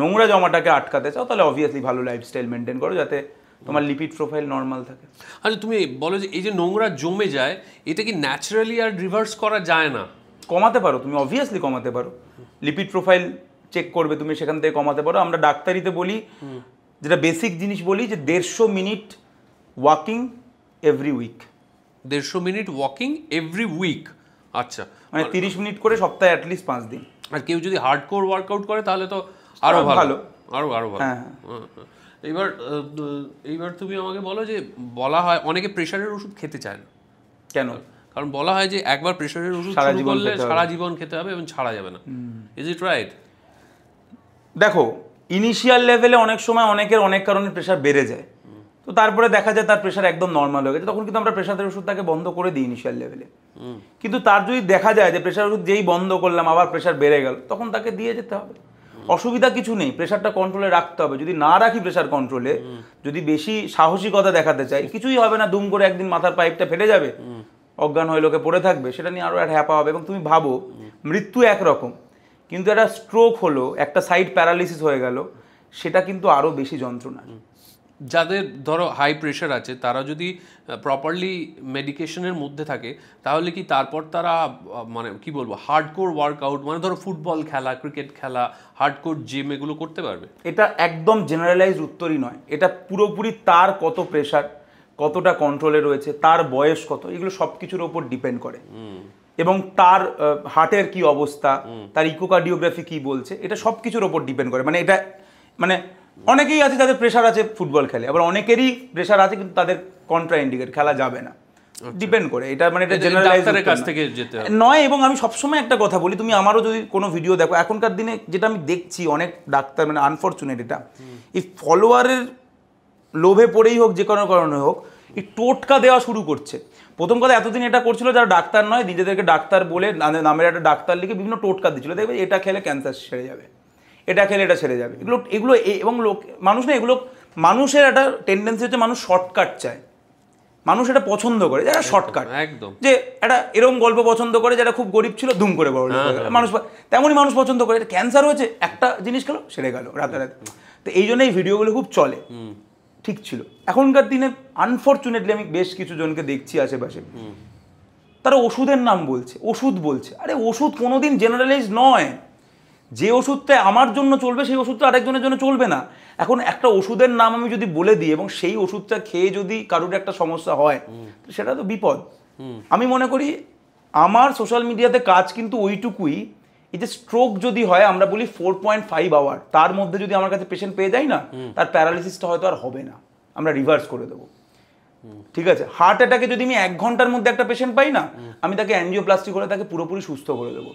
নোংরা জমাটাকে আটকাতে চাও, তাহলে অবভিয়াসলি ভালো লাইফস্টাইল মেনটেন করো, যাতে তোমার লিপিড প্রোফাইল নর্মাল থাকে। আচ্ছা, তুমি বলো যে এই যে নোংরা জমে যায়, এটা কি ন্যাচারালি আর রিভার্স করা যায় না? কমাতে পারো, তুমি অবভিয়াসলি কমাতে পারো। লিপিড প্রোফাইল চেক করবে তুমি, সেখান থেকে কমাতে পারো। আমরা ডাক্তারিতে বলি, যেটা বেসিক জিনিস বলি, যে 150 minute walking every week. 150 minute walking every week, আচ্ছা, মানে 30 মিনিট করে সপ্তাহে অ্যাটলিস্ট 5 দিন। আর কেউ যদি হার্ডকোর ওয়ার্কআউট করে তাহলে তো আরো ভালো, আরো ভালো। হ্যাঁ। এইবার তুমি আমাকে বলো যে বলা হয় অনেকে প্রেশারের ওষুধ খেতে চায় না, কেন? কারণ বলা হয় যে একবার প্রেশারের ওষুধ শুরু করলে সারা জীবন খেতে হবে এবং ছাড়া যাবে না। Is it right? দেখো, ইনিশিয়াল লেভেলে অনেক সময় অনেকের অনেক কারণে প্রেশার বেড়ে যায়, তো তারপরে দেখা যায় তার প্রেশার একদম নর্মাল হয়ে গেছে, তখন কিন্তু আমরা প্রেশারের ওষুধ তাকে বন্ধ করে দিই ইনিশিয়াল লেভেলে। কিন্তু তার যদি দেখা যায় যে প্রেশার ওষুধ যেই বন্ধ করলাম আবার প্রেশার বেড়ে গেল, তখন তাকে দিয়ে যেতে হবে। অসুবিধা কিছু নেই, প্রেশারটা কন্ট্রোলে রাখতে হবে। যদি না রাখি প্রেশার কন্ট্রোলে, যদি বেশি সাহসিকতা দেখাতে চাই, কিছুই হবে না, দুম করে একদিন মাথার পাইপটা ফেটে যাবে, অজ্ঞান হয়ে লোকে পড়ে থাকবে, সেটা নিয়ে আরও একটা হ্যাপা হবে। এবং তুমি ভাবো, মৃত্যু একরকম, কিন্তু একটা স্ট্রোক হলো, একটা সাইড প্যারালিসিস হয়ে গেল, সেটা কিন্তু আরও বেশি যন্ত্রণা। যাদের ধরো হাই প্রেশার আছে, তারা যদি প্রপারলি মেডিকেশনের মধ্যে থাকে, তাহলে কি তারপর তারা মানে কি বলবো হার্ডকোর ওয়ার্কআউট, মানে ধরো ফুটবল খেলা, ক্রিকেট খেলা, হার্ডকোর জিম, এগুলো করতে পারবে? এটা একদম জেনারেলাইজ উত্তরই নয়, এটা পুরোপুরি তার কত প্রেশার, কতটা কন্ট্রোলে রয়েছে, তার বয়স কত, এগুলো সব কিছুর ওপর ডিপেন্ড করে। এবং তার হার্টের কি অবস্থা, তার ইকোকার্ডিওগ্রাফি কি বলছে, এটা সব কিছুর ওপর ডিপেন্ড করে। মানে এটা মানে অনেকেই আছে যাদের প্রেশার আছে ফুটবল খেলে, আবার অনেকেরই প্রেশার আছে কিন্তু তাদের কন্ট্রা ইন্ডিকেট, খেলা যাবে না, ডিপেন্ড করে। এটা মানে এটা জেনারেলাইজড কাছ থেকে যেতে হবে নয়। এবং আমি সবসময় একটা কথা বলি, তুমি আমারও যদি কোনো ভিডিও দেখো, এখনকার দিনে যেটা আমি দেখছি অনেক ডাক্তার, মানে আনফরচুনেট এটা, এই ফলোয়ারের লোভে পড়েই হোক, যে কোনো কারণে হোক, এই টোটকা দেওয়া শুরু করছে। প্রথম কথা এতদিন এটা করছিল যারা ডাক্তার নয়, নিজেদেরকে ডাক্তার বলে নামের একটা ডাক্তার লিখে বিভিন্ন টোটকা দিচ্ছিল, দেখবে এটা খেলে ক্যান্সার সেরে যাবে, এটা খেলে এটা সেরে যাবে। এগুলো এবং মানুষ না, এগুলো মানুষের একটা টেন্ডেন্সি হচ্ছে, মানুষ শর্টকাট চায়, মানুষ এটা পছন্দ করে যারা শর্টকাট, একদম, যে একটা এরকম গল্প পছন্দ করে যারা খুব গরিব ছিল ধুম করে বড় লোক হয়ে গেল, মানুষ তেমনই মানুষ পছন্দ করে। ক্যান্সার হয়েছে, একটা জিনিস খেলো সেরে গেল রাতারাতি। তো এই জন্য এই ভিডিওগুলো খুব চলে, ঠিক ছিল। এখনকার দিনে আনফরচুনেটলি আমি বেশ কিছু জনকে দেখছি আশেপাশে, তারা ওষুধের নাম বলছে, ওষুধ বলছে। আরে ওষুধ কোনোদিন জেনারেলাইজ নয়। যে ওষুধটা আমার জন্য চলবে সেই ওষুধটা আরেকজনের জন্য চলবে না। এখন একটা ওষুধের নাম আমি যদি বলে দিই এবং সেই ওষুধটা খেয়ে যদি কারোর একটা সমস্যা হয়, সেটা তো বিপদ। আমি মনে করি আমার সোশ্যাল মিডিয়াতে কাজ কিন্তু ওইটুকুই, এই যে স্ট্রোক যদি হয়, আমরা বলি 4.5 আওয়ার, তার মধ্যে যদি আমার কাছে পেশেন্ট পেয়ে যাই না, তার প্যারালিসিসটা হয়তো আর হবে না, আমরা রিভার্স করে দেবো। ঠিক আছে, হার্ট অ্যাটাকে যদি আমি 1 ঘন্টার মধ্যে একটা পেশেন্ট পাই না, আমি তাকে অ্যাঞ্জিওপ্লাস্টি করে তাকে পুরোপুরি সুস্থ করে দেবো।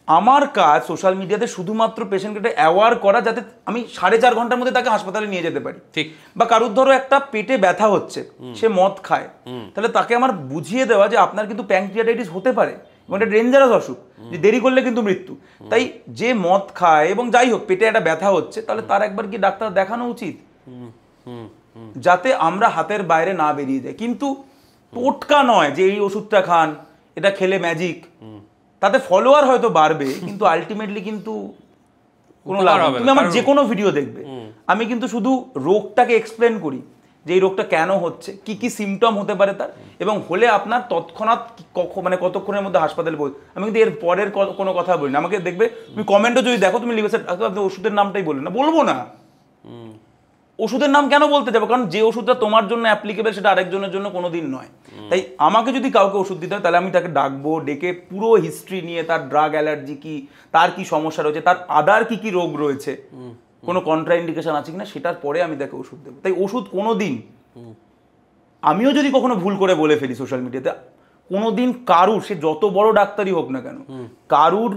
আমার কাজ সোশ্যাল মিডিয়াতে শুধুমাত্র পেশেন্টকে অ্যাওয়ার করা, যাতে আমি 4.5 ঘন্টার মধ্যে তাকে হাসপাতালে নিয়ে যেতে পারি। ঠিক। বা কারুর ধরো একটা পেটে ব্যথা হচ্ছে, সে মদ খায়, তাহলে তাকে আমার বুঝিয়ে দেওয়া যে আপনার কিন্তু প্যাঙ্ক্রিয়াটাইটিস হতে পারে এবং এটা ডেঞ্জারাস অসুখ, যে দেরি করলে কিন্তু মৃত্যু। তাই যে মদ খায় এবং যাই হোক পেটে একটা ব্যথা হচ্ছে, তাহলে তার একবার কি ডাক্তার দেখানো উচিত, যাতে আমরা হাতের বাইরে না বেরিয়ে যাই। কিন্তু টোটকা নয় যে এই ওষুধটা খান, এটা খেলে ম্যাজিক, তাতে ফলোয়ার হয়তো বাড়বে, কিন্তু আলটিমেটলি কিন্তু কোনো লাভ হবে না। তুমি আমার যে কোনো ভিডিও দেখবে, আমি কিন্তু শুধু রোগটাকে এক্সপ্লেন করি, যে এই রোগটা কেন হচ্ছে, কি কি সিমটম হতে পারে তার, এবং হলে আপনার তৎক্ষণাৎ মানে কতক্ষণের মধ্যে হাসপাতালে পৌঁছে। আমি কিন্তু এর পরের কোনো কথা বলি না। আমাকে দেখবে তুমি কমেন্টও যদি দেখো, তুমি লিখবে আপনি ওষুধের নামটাই বলবেন না, বলবো না। ওষুধের নাম কেন বলতে যাবো? কারণ যে ওষুধটা তোমার জন্য অ্যাপ্লিকেবল সেটা আরেকজনের জন্য কোনোদিন নয়। তাই আমাকে যদি কাউকে ওষুধ দিতে হয়, তাহলে আমি তাকে ডাকবো, ডেকে পুরো হিস্ট্রি নিয়ে, তার ড্রাগ অ্যালার্জি কি, তার কি সমস্যা রয়েছে, তার আদার কি কি রোগ রয়েছে, কোনো কন্ট্রাইন্ডিকেশন আছে কিনা, সেটার পরে আমি তাকে ওষুধ দেবো। তাই ওষুধ কোনোদিন, আমিও যদি কখনো ভুল করে বলে ফেলি সোশ্যাল মিডিয়াতে, কোনোদিন কারুর, সে যত বড় ডাক্তারই হোক না কেন, কারুর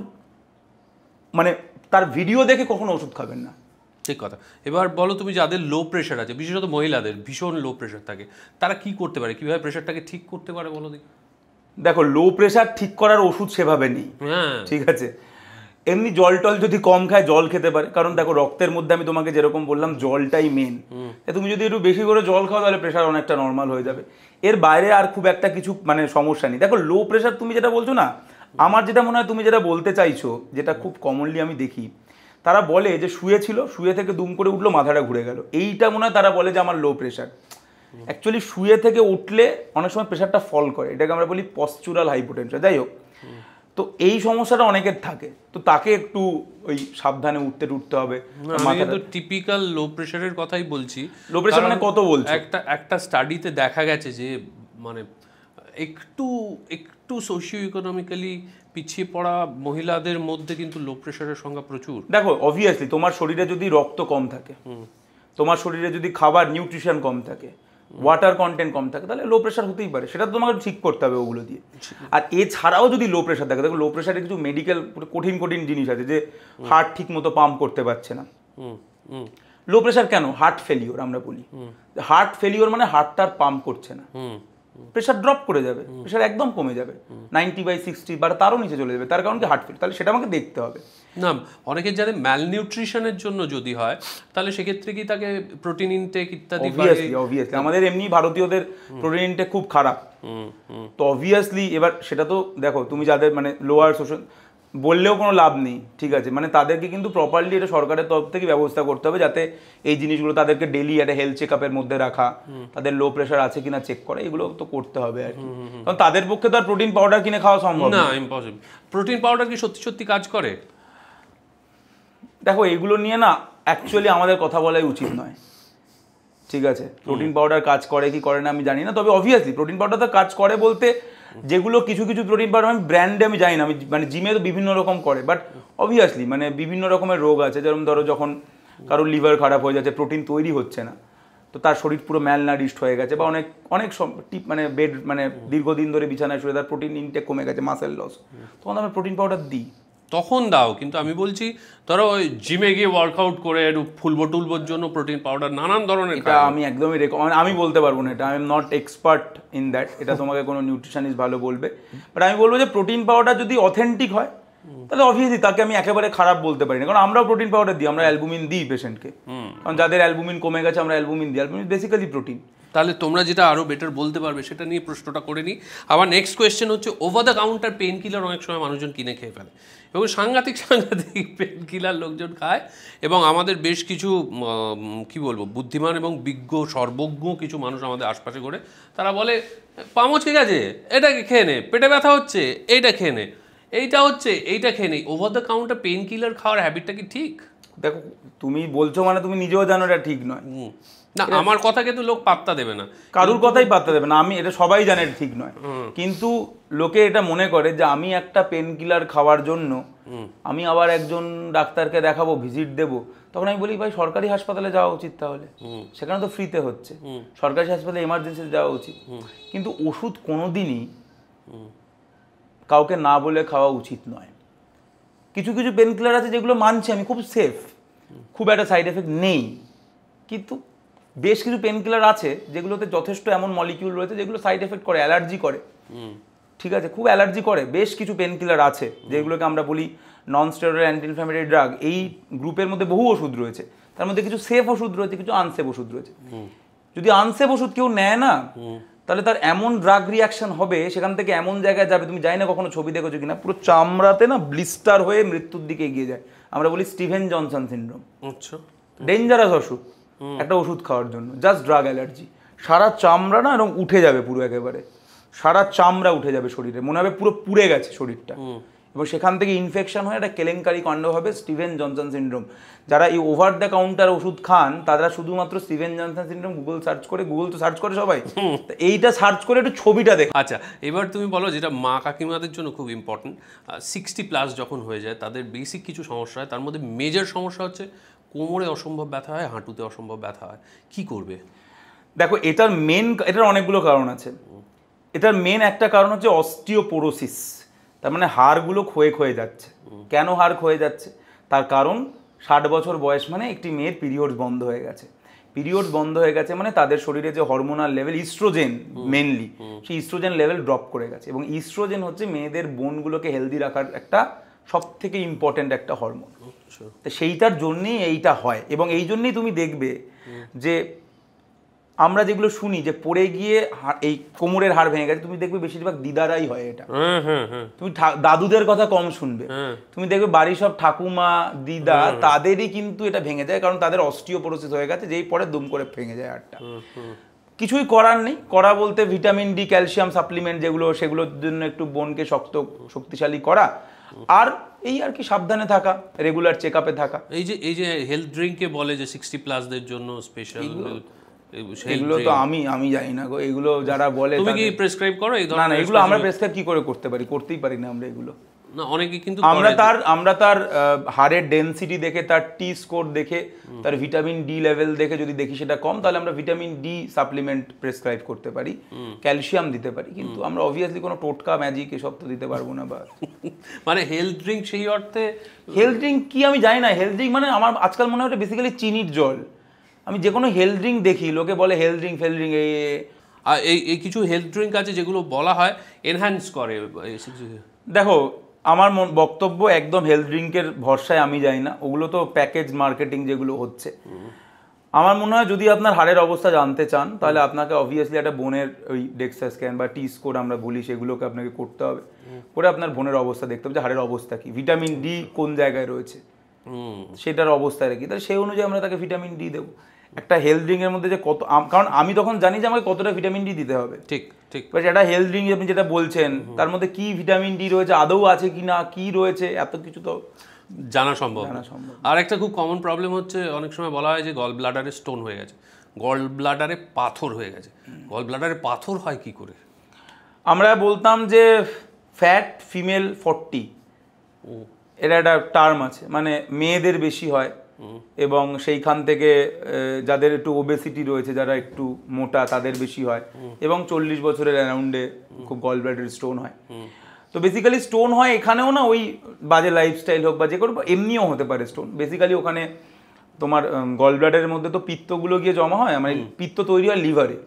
মানে তার ভিডিও দেখে কখনো ওষুধ খাবেন না। ঠিক কথা। এবার বলো, তুমি যাদের লো প্রেশার আছে, বিশেষত মহিলাদের ভীষণ লো প্রেশার থাকে, তারা কি করতে পারে, কিভাবে প্রেশারটাকে ঠিক করতে পারে বলো দেখি। দেখো, লো প্রেশার ঠিক করার ওষুধ সেভাবে নেই, ঠিক আছে। এমনি জল টল যদি কম খায়, জল খেতে পারে। কারণ দেখো, রক্তের মধ্যে আমি তোমাকে যেরকম বললাম জলটাই মেন। তুমি যদি একটু বেশি করে জল খাও, তাহলে প্রেশার অনেকটা নর্মাল হয়ে যাবে। এর বাইরে আর খুব একটা কিছু মানে সমস্যা নেই। দেখো, লো প্রেশার তুমি যেটা বলছো না, আমার যেটা মনে হয় তুমি যেটা বলতে চাইছো, যেটা খুব কমনলি আমি দেখি, তারা বলে যে শুয়ে ছিল, শুয়ে থেকে দুম করে উঠলো, মাথাটা ঘুরে গেল, এইটা মনে হয় তারা বলে যে আমার লো প্রেশার। অ্যাকচুয়ালি শুয়ে থেকে উঠলে অনেক সময় প্রেশারটা ফল করে, এটাকে আমরা বলি পশ্চুরাল হাইপোটেনশন। যাই হোক, তো এই সমস্যাটা অনেকের থাকে, তো তাকে একটু ওই সাবধানে উঠতে হবে। আমি কিন্তু টিপিক্যাল লো প্রেশারের কথাই বলছি। লো প্রেশার মানে কত বলছো? একটা স্টাডিতে দেখা গেছে যে মানে একটু সোশিও ইকোনমিক্যালি পিছিয়ে পড়া মহিলাদের মধ্যে কিন্তু লো প্রেশারের সংখ্যা প্রচুর। দেখো, অবভিয়াসলি তোমার শরীরে যদি রক্ত কম থাকে, তোমার শরীরে যদি খাবার নিউট্রিশন কম থাকে, ওয়াটার কন্টেন্ট কম থাকে, তাহলে লো প্রেশার হতেই পারে। সেটা তোমাকে ঠিক করতে হবে ওগুলো দিয়ে। আর এছাড়াও যদি লো প্রেশার থাকে, দেখো লো প্রেশারে কিছু মেডিকেল কঠিন জিনিস আছে, যে হার্ট ঠিক মতো পাম্প করতে পারছে না। লো প্রেশার কেন? হার্ট ফেলিওর আমরা বলি। হার্ট ফেলিওর মানে হার্টটার পাম্প করছে না, প্রেশার ড্রপ করে যাবে, প্রেশার একদম কমে যাবে, 90/60 বা তারও নিচে চলে যাবে। তার কারণ কি? Heart failure. তাহলে সেটা আমাকে দেখতে হবে। না, অনেকের যাদের ম্যালনিউট্রিশনের জন্য যদি হয়, তাহলে সেক্ষেত্রে কি তাকে প্রোটিন ইনটেক ইত্যাদি? অবভিয়াসলি আমাদের এমনি ভারতীয়দের প্রোটিন ইনটেক খুব খারাপ, তো অবভিয়াসলি এবার সেটা তো দেখো, তুমি যাদের মানে লোয়ার সোশ্যাল বললেও কোনো লাভ নেই, ঠিক আছে। মানে তাদেরকে কিন্তু প্রপারলি এটা সরকারের তরফ থেকে ব্যবস্থা করতে হবে, যাতে এই জিনিসগুলো তাদেরকে ডেলি একটা হেলথ চেক আপের মধ্যে রাখা, তাদের লো প্রেশার আছে কিনা চেক করা, এগুলো তো করতে হবে আর কি। কারণ তাদের পক্ষে তো আর প্রোটিন পাউডার কিনে খাওয়া সম্ভব না, ইম্পসিবল। প্রোটিন পাউডার কি সত্যি কাজ করে? দেখো, এগুলো নিয়ে না অ্যাকচুয়ালি আমাদের কথা বলাই উচিত নয়। ঠিক আছে, প্রোটিন পাউডার কাজ করে কি করে না আমি জানি না, তবে অবভিয়াসলি প্রোটিন পাউডার তো কাজ করে বলতে যেগুলো কিছু কিছু প্রোটিন পাউডার আমি ব্র্যান্ডে আমি জানি না, আমি মানে জিমে তো বিভিন্ন রকম করে, বাট অবভিয়াসলি মানে বিভিন্ন রকমের রোগ আছে, যেরকম ধরো যখন কারোর লিভার খারাপ হয়ে যাচ্ছে, প্রোটিন তৈরি হচ্ছে না, তো তার শরীর পুরো ম্যালনারিশড হয়ে গেছে, বা অনেক অনেক মানে বেড মানে দীর্ঘদিন ধরে বিছানায় শুয়ে তার প্রোটিন ইনটেক কমে গেছে, মাসেল লস, তখন আমরা প্রোটিন পাউডার দিই। তখন দাও, কিন্তু আমি বলছি ধরো ওই জিমে গিয়ে ওয়ার্কআউট করে একটু ফুলবো টুলবোর জন্য প্রোটিন পাউডার নানান ধরনের এটা আমি একদমই আমি বলতে পারবো না, এটা I am not expert in that, এটা তোমাকে কোনো নিউট্রিশনিস্ট ভালো বলবে, বাট আমি বলবো যে প্রোটিন পাউডার যদি অথেন্টিক হয় তাহলে অবভিয়াসলি তাকে আমি একেবারে খারাপ বলতে পারি না, কারণ আমরাও প্রোটিন পাউডার দিই, আমরা অ্যালবুমিন দিই পেশেন্টকে, কারণ যাদের অ্যালবুমিন কমে গেছে আমরা অ্যালবুমিন দিই, অ্যালবুমিন বেসিক্যালি প্রোটিন। তাহলে তোমরা যেটা আরও বেটার বলতে পারবে সেটা নিয়ে প্রশ্নটা করে নিই। আবার নেক্সট কোয়েশ্চেন হচ্ছে, over the counter pain killer অনেক সময় মানুষজন কিনে খেয়ে ফেলে, এবং সাংঘাতিক পেন কিলার লোকজন খায়, এবং আমাদের বেশ কিছু কি বলবো বুদ্ধিমান এবং বিজ্ঞ সর্বজ্ঞ কিছু মানুষ আমাদের আশপাশে করে, তারা বলে পামচ ঠিক আছে এটাকে খেয়ে নে, পেটে ব্যথা হচ্ছে এইটা খেয়ে নে, এইটা হচ্ছে এইটা খেয়ে নেই। Over the counter pain killer খাওয়ার হ্যাবিটটা কি ঠিক? দেখো তুমি বলছো মানে তুমি নিজেও জানো এটা ঠিক নয়। না, আমার কথা কিন্তু লোক পাত্তা দেবে না, কারুর কথাই পাত্তা দেবে না, আমি এটা সবাই জানে এটা ঠিক নয়, কিন্তু লোকে এটা মনে করে যে আমি একটা পেন কিলার খাওয়ার জন্য আমি আবার একজন ডাক্তারকে দেখাবো, ভিজিট দেবো, তখন আমি বলি ভাই সরকারি হাসপাতালে যাওয়া উচিত, তাহলে সেখানে তো ফ্রিতে হচ্ছে, সরকারি হাসপাতালে এমার্জেন্সিতে যাওয়া উচিত, কিন্তু ওষুধ কোনোদিনই কাউকে না বলে খাওয়া উচিত নয়। কিছু কিছু পেন কিলার আছে যেগুলো মানছি আমি খুব সেফ, খুব একটা সাইড এফেক্ট নেই, কিন্তু বেশ কিছু পেন কিলার আছে যেগুলোতে যথেষ্ট এমন মলিকিউল রয়েছে যেগুলো সাইড এফেক্ট করে, অ্যালার্জি করে, ঠিক আছে, খুব অ্যালার্জি করে। বেশ কিছু পেন কিলার আছে যেগুলোকে আমরা বলি নন স্টেরয়েড অ্যান্টি ইনফ্ল্যামেটরি ড্রাগ, এই গ্রুপের মধ্যে বহু ওষুধ রয়েছে, তার মধ্যে কিছু সেফ ওষুধ রয়েছে, কিছু আনসেফ ওষুধ রয়েছে। যদি আনসেফ ওষুধ কেউ নেয় না, তাহলে তার এমন ড্রাগ রিয়াকশন হবে, সেখান থেকে এমন জায়গায় যাবে, তুমি জানি না কখনো ছবি দেখেছো কিনা, পুরো চামড়াতে না ব্লিস্টার হয়ে মৃত্যুর দিকে এগিয়ে যায়, আমরা বলি স্টিভেন জনসন সিনড্রোম। আচ্ছা, ডেঞ্জারাস ওষুধ একটা ওষুধ খাওয়ার জন্য, জাস্ট ড্রাগ অ্যালার্জি, সারা চামড়া না এরকম উঠে যাবে, পুরো একেবারে সারা চামড়া উঠে যাবে শরীরে, মনে হবে পুরো পুড়ে গেছে শরীরটা, এবং সেখান থেকে ইনফেকশন হয়ে একটা কেলেঙ্কারি কাণ্ড হবে, স্টিভেন জনসন সিনড্রোম। যারা এই ওভার দ্য কাউন্টার ওষুধ খান তারা শুধুমাত্র Steven Johnson syndrome Google search করে, গুগল তো সার্চ করে সবাই, এইটা সার্চ করে একটু ছবিটা দেখে। আচ্ছা, এবার তুমি বলো যেটা মা কাকিমাদের জন্য খুব ইম্পর্টেন্ট, 60+ যখন হয়ে যায় তাদের বেসিক কিছু সমস্যা হয়, তার মধ্যে মেজর সমস্যা হচ্ছে কোমরে অসম্ভব ব্যথা হয়, হাঁটুতে অসম্ভব ব্যথা হয়, কি করবে? দেখো এটার অনেকগুলো কারণ আছে। এটার মেন একটা কারণ হচ্ছে অস্টিওপোরোসিস, তার মানে হাড়গুলো ক্ষয়ে ক্ষয়ে যাচ্ছে। কেন হাড় ক্ষয়ে যাচ্ছে? তার কারণ 60 বছর বয়স মানে একটি মেয়ের পিরিয়ড বন্ধ হয়ে গেছে। পিরিয়ড বন্ধ হয়ে গেছে মানে তাদের শরীরে যে হরমোনাল লেভেল, ইস্ট্রোজেন মেনলি, সেই ইস্ট্রোজেন লেভেল ড্রপ করে গেছে, এবং ইস্ট্রোজেন হচ্ছে মেয়েদের বোনগুলোকে হেলদি রাখার একটা সব থেকে ইম্পর্টেন্ট একটা হরমোন। তো সেইটার জন্যেই এইটা হয়, এবং এই জন্যেই তুমি দেখবে যে আমরা যেগুলো শুনি যে পড়ে গিয়ে এই কোমরের হাড় ভেঙে গেছে, তুমি দেখবে বেশিরভাগ দিদারাই হয় এটা। তুমি দাদুদের কথা কম শুনবে, তুমি দেখবে বাড়ির সব ঠাকুমা দিদা তাদেরই কিন্তু এটা ভেঙে যায়, কারণ তাদের অস্টিওপোরোসিস হয়ে গেছে, যেই পরে দুম করে ভেঙে যায় হাড়টা। কিছুই করার নেই, করা বলতে ভিটামিন ডি, ক্যালসিয়াম সাপ্লিমেন্ট যেগুলো, সেগুলোর জন্য একটু বোনকে শক্তিশালী করা, আর এই আর কি সাবধানে থাকা, রেগুলার চেক আপে থাকা। এই যে হেলথ ড্রিঙ্কে বলে যে 60+দের জন্য স্পেশাল, এগুলো তো আমি জানি না গো, এগুলো যারা বলে। তুমি কি প্রেসক্রাইব করো এই ধরনের? না, এগুলো আমরা প্রেসক্রাইব কি করে করতে পারি? করতেই পারি না আমরা এগুলো। না, অনেকে কিন্তু আমরা তার হাড়ের ডেনসিটি দেখে, তার টি স্কোর দেখে, তার ভিটামিন ডি লেভেল দেখে যদি দেখি সেটা কম, তাহলে আমরা ভিটামিন ডি সাপ্লিমেন্ট প্রেসক্রাইব করতে পারি, ক্যালসিয়াম দিতে পারি, কিন্তু আমরা অবভিয়াসলি কোনো টোটকা ম্যাজিক এসব তো দিতে পারবো না। বা মানে হেলথ ড্রিঙ্ক সেই অর্থে, হেলথ ড্রিঙ্ক কি আমি জানি না। হেলথ ড্রিঙ্ক মানে আমার আজকাল মনে হয় বেসিক্যালি চিনির জল। আমি যে কোনো হেলথ ড্রিঙ্ক দেখি, লোকে বলে হেলথ ড্রিঙ্ক এই কিছু হেলথ ড্রিঙ্ক আছে যেগুলো বলা হয় এনহ্যান্স করে। দেখো, আমার বক্তব্য একদম হেলথ ড্রিঙ্কের ভরসায় আমি যাই না, ওগুলো তো প্যাকেজ মার্কেটিং যেগুলো হচ্ছে। আমার মনে হয় যদি আপনার হাড়ের অবস্থা জানতে চান, তাহলে আপনাকে অবভিয়াসলি একটা বোনের ওই ডেক্সা স্ক্যান বা টি স্কোর আমরা বলি, সেগুলোকে আপনাকে করতে হবে, করে আপনার বোনের অবস্থা দেখতে হবে যে হাড়ের অবস্থা কি, ভিটামিন ডি কোন জায়গায় রয়েছে, সেটার অবস্থায় রাখি, তাহলে সেই অনুযায়ী আমরা তাকে ভিটামিন ডি দেবো। একটা হেলথ ড্রিঙ্কের মধ্যে যে কত, কারণ আমি তখন জানি যে আমাকে কতটা ভিটামিন ডি দিতে হবে। ঠিক ঠিক। বাট একটা হেলথ ড্রিঙ্ক আপনি যেটা বলছেন, তার মধ্যে কি ভিটামিন ডি রয়েছে, আদৌ আছে কি না, কি রয়েছে, এত কিছু তো জানা সম্ভব। আর একটা খুব কমন প্রবলেম হচ্ছে, অনেক সময় বলা হয় যে গল ব্লাডারে স্টোন হয়ে গেছে। গল ব্লাডারে পাথর হয়ে গেছে। গল ব্লাডারে পাথর হয় কি করে? আমরা বলতাম যে ফ্যাট ফিমেল 40, এটা একটা টার্ম আছে, মানে মেয়েদের বেশি হয় এবং সেইখান থেকে যাদের একটু ওবেসিটি রয়েছে, যারা একটু মোটা, তাদের বেশি হয় এবং 40 বছরের অ্যারাউন্ডে খুব গল ব্লাডার স্টোন হয়। তো বেসিক্যালি স্টোন হয় এখানেও না, ওই বাজে লাইফস্টাইল হোক বা যে কোনো, এমনিও হতে পারে স্টোন। বেসিক্যালি ওখানে তোমার গল ব্লাডারের মধ্যে তো পিত্তগুলো গিয়ে জমা হয়, মানে পিত্ত তৈরি হয় লিভারে,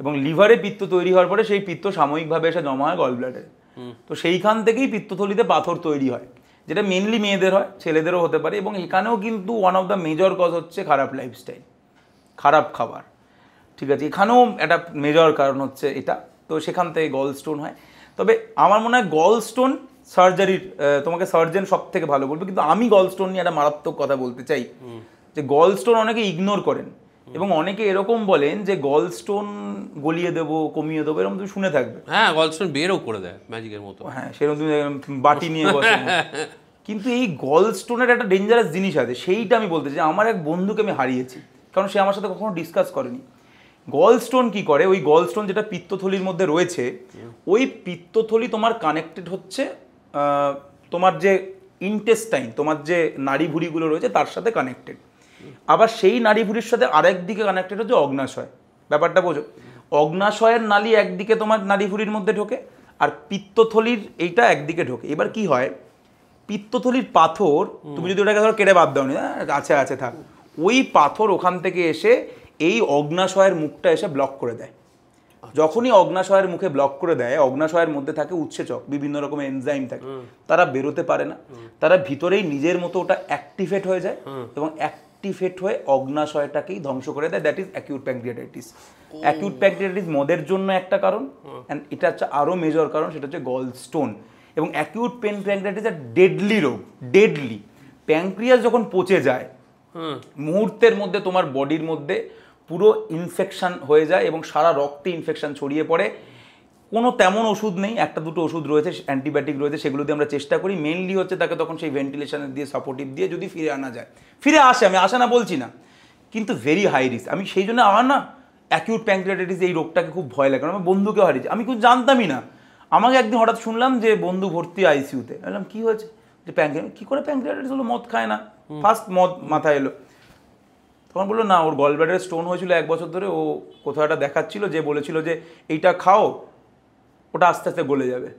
এবং লিভারে পিত্ত তৈরি হওয়ার পরে সেই পিত্ত সাময়িকভাবে এসে জমা হয় গল ব্লাডারে। তো সেইখান থেকেই পিত্তথলিতে পাথর তৈরি হয়, যেটা মেনলি মেয়েদের হয়, ছেলেদেরও হতে পারে। এবং এখানেও কিন্তু one of the major cause হচ্ছে খারাপ লাইফস্টাইল, খারাপ খাবার, ঠিক আছে, এখানেও একটা মেজর কারণ হচ্ছে এটা। তো সেখান থেকে গল স্টোন হয়। তবে আমার মনে হয় গল স্টোন সার্জারির, তোমাকে সার্জন সব থেকে ভালো বলবে, কিন্তু আমি গল স্টোন নিয়ে একটা মারাত্মক কথা বলতে চাই, যে গল স্টোন অনেকে ইগনোর করেন এবং অনেকে এরকম বলেন যে গল স্টোন গলিয়ে দেবো, কমিয়ে দেবো, এরকম তুমি শুনে থাকবে। হ্যাঁ, গল স্টোন বেরও করে দেয় ম্যাজিকের মতো। হ্যাঁ, সেরকম তুমি বাটি নিয়ে বসে। কিন্তু এই গল স্টোনের একটা ডেঞ্জারাস জিনিস আছে, সেইটা আমি বলতে চাই। আমার এক বন্ধুকে আমি হারিয়েছি, কারণ সে আমার সাথে কখনো ডিসকাস করেনি। গল স্টোন কি করে, ওই গল স্টোন যেটা পিত্তথলির মধ্যে রয়েছে, ওই পিত্তথলি তোমার কানেক্টেড হচ্ছে তোমার যে ইন্টেস্টাইন, তোমার যে নাড়িভুড়িগুলো রয়েছে তার সাথে কানেক্টেড। আবার সেই নাড়িভুড়ির সাথে আরেক দিকে কানেক্টেড হচ্ছে অগ্নাশয়। ব্যাপারটা বোঝো, অগ্নাশয়ের নালী একদিকে তোমার নাড়িভুড়ির মধ্যে ঢোকে, আর পিত্তথলির এইটা একদিকে ঢোকে। এবার কি হয়, পিত্তথলির পাথর, তুমি যদি ওটাকে ধরো কেটে বাদ দাও নি, আছে থাক, ওই পাথর ওখান থেকে এসে এই অগ্নাশয়ের মুখটা এসে ব্লক করে দেয়। যখনই অগ্নাশয়ের মুখে ব্লক করে দেয়, অগ্নাশয়ের মধ্যে থাকে উৎসেচক, বিভিন্ন রকমের এনজাইম থাকে, তারা বেরোতে পারে না, তারা ভিতরেই নিজের মতো ওটা অ্যাক্টিভেট হয়ে যায় এবং অ্যাক্টিভেট হয়ে অগ্নাশয়টাকেই ধ্বংস করে দেয়। That is acute pancreatitis. Acute pancreatitis মদের জন্য একটা কারণ, অ্যান্ড এটা হচ্ছে আরও মেজর কারণ, সেটা হচ্ছে গল স্টোন। এবং অ্যাকিউট প্যাঙ্ক্রিয়াটাইটিস একটা ডেডলি রোগ, ডেডলি। প্যাঙ্ক্রিয়াস যখন পচে যায়, মুহূর্তের মধ্যে তোমার বডির মধ্যে পুরো ইনফেকশন হয়ে যায় এবং সারা রক্তে ইনফেকশন ছড়িয়ে পড়ে। কোনো তেমন ওষুধ নেই, একটা দুটো ওষুধ রয়েছে, অ্যান্টিবায়োটিক রয়েছে, সেগুলো দিয়ে আমরা চেষ্টা করি। মেনলি হচ্ছে তাকে তখন সেই ভেন্টিলেশনের দিয়ে, সাপোর্টিভ দিয়ে যদি ফিরে আনা যায়, ফিরে আসে, আমি আসে না বলছি না, কিন্তু ভেরি হাই রিস্ক। আমি সেই জন্য আমার না অ্যাকিউট প্যাঙ্ক্রিয়াটাইটিস এই রোগটাকে খুব ভয় লাগে। আমার বন্ধুকে হারিয়েছি, আমি কিছু জানতামই না। আমাকে একদিন হঠাৎ শুনলাম যে বন্ধু ভর্তি আইসিইউতে। বললাম কী হয়েছে? যে কী করে প্যাঙ্ক্রিয়াটাইটিস হলো? মদ খায় না, ফার্স্ট মদ মাথায় এলো। তখন বললো না, ওর গল ব্লাডারে স্টোন হয়েছিল 1 বছর ধরে, ও কোথাও একটা দেখাচ্ছিল, যে বলেছিল যে এইটা খাও, ওটা আস্তে আস্তে গলে যাবে।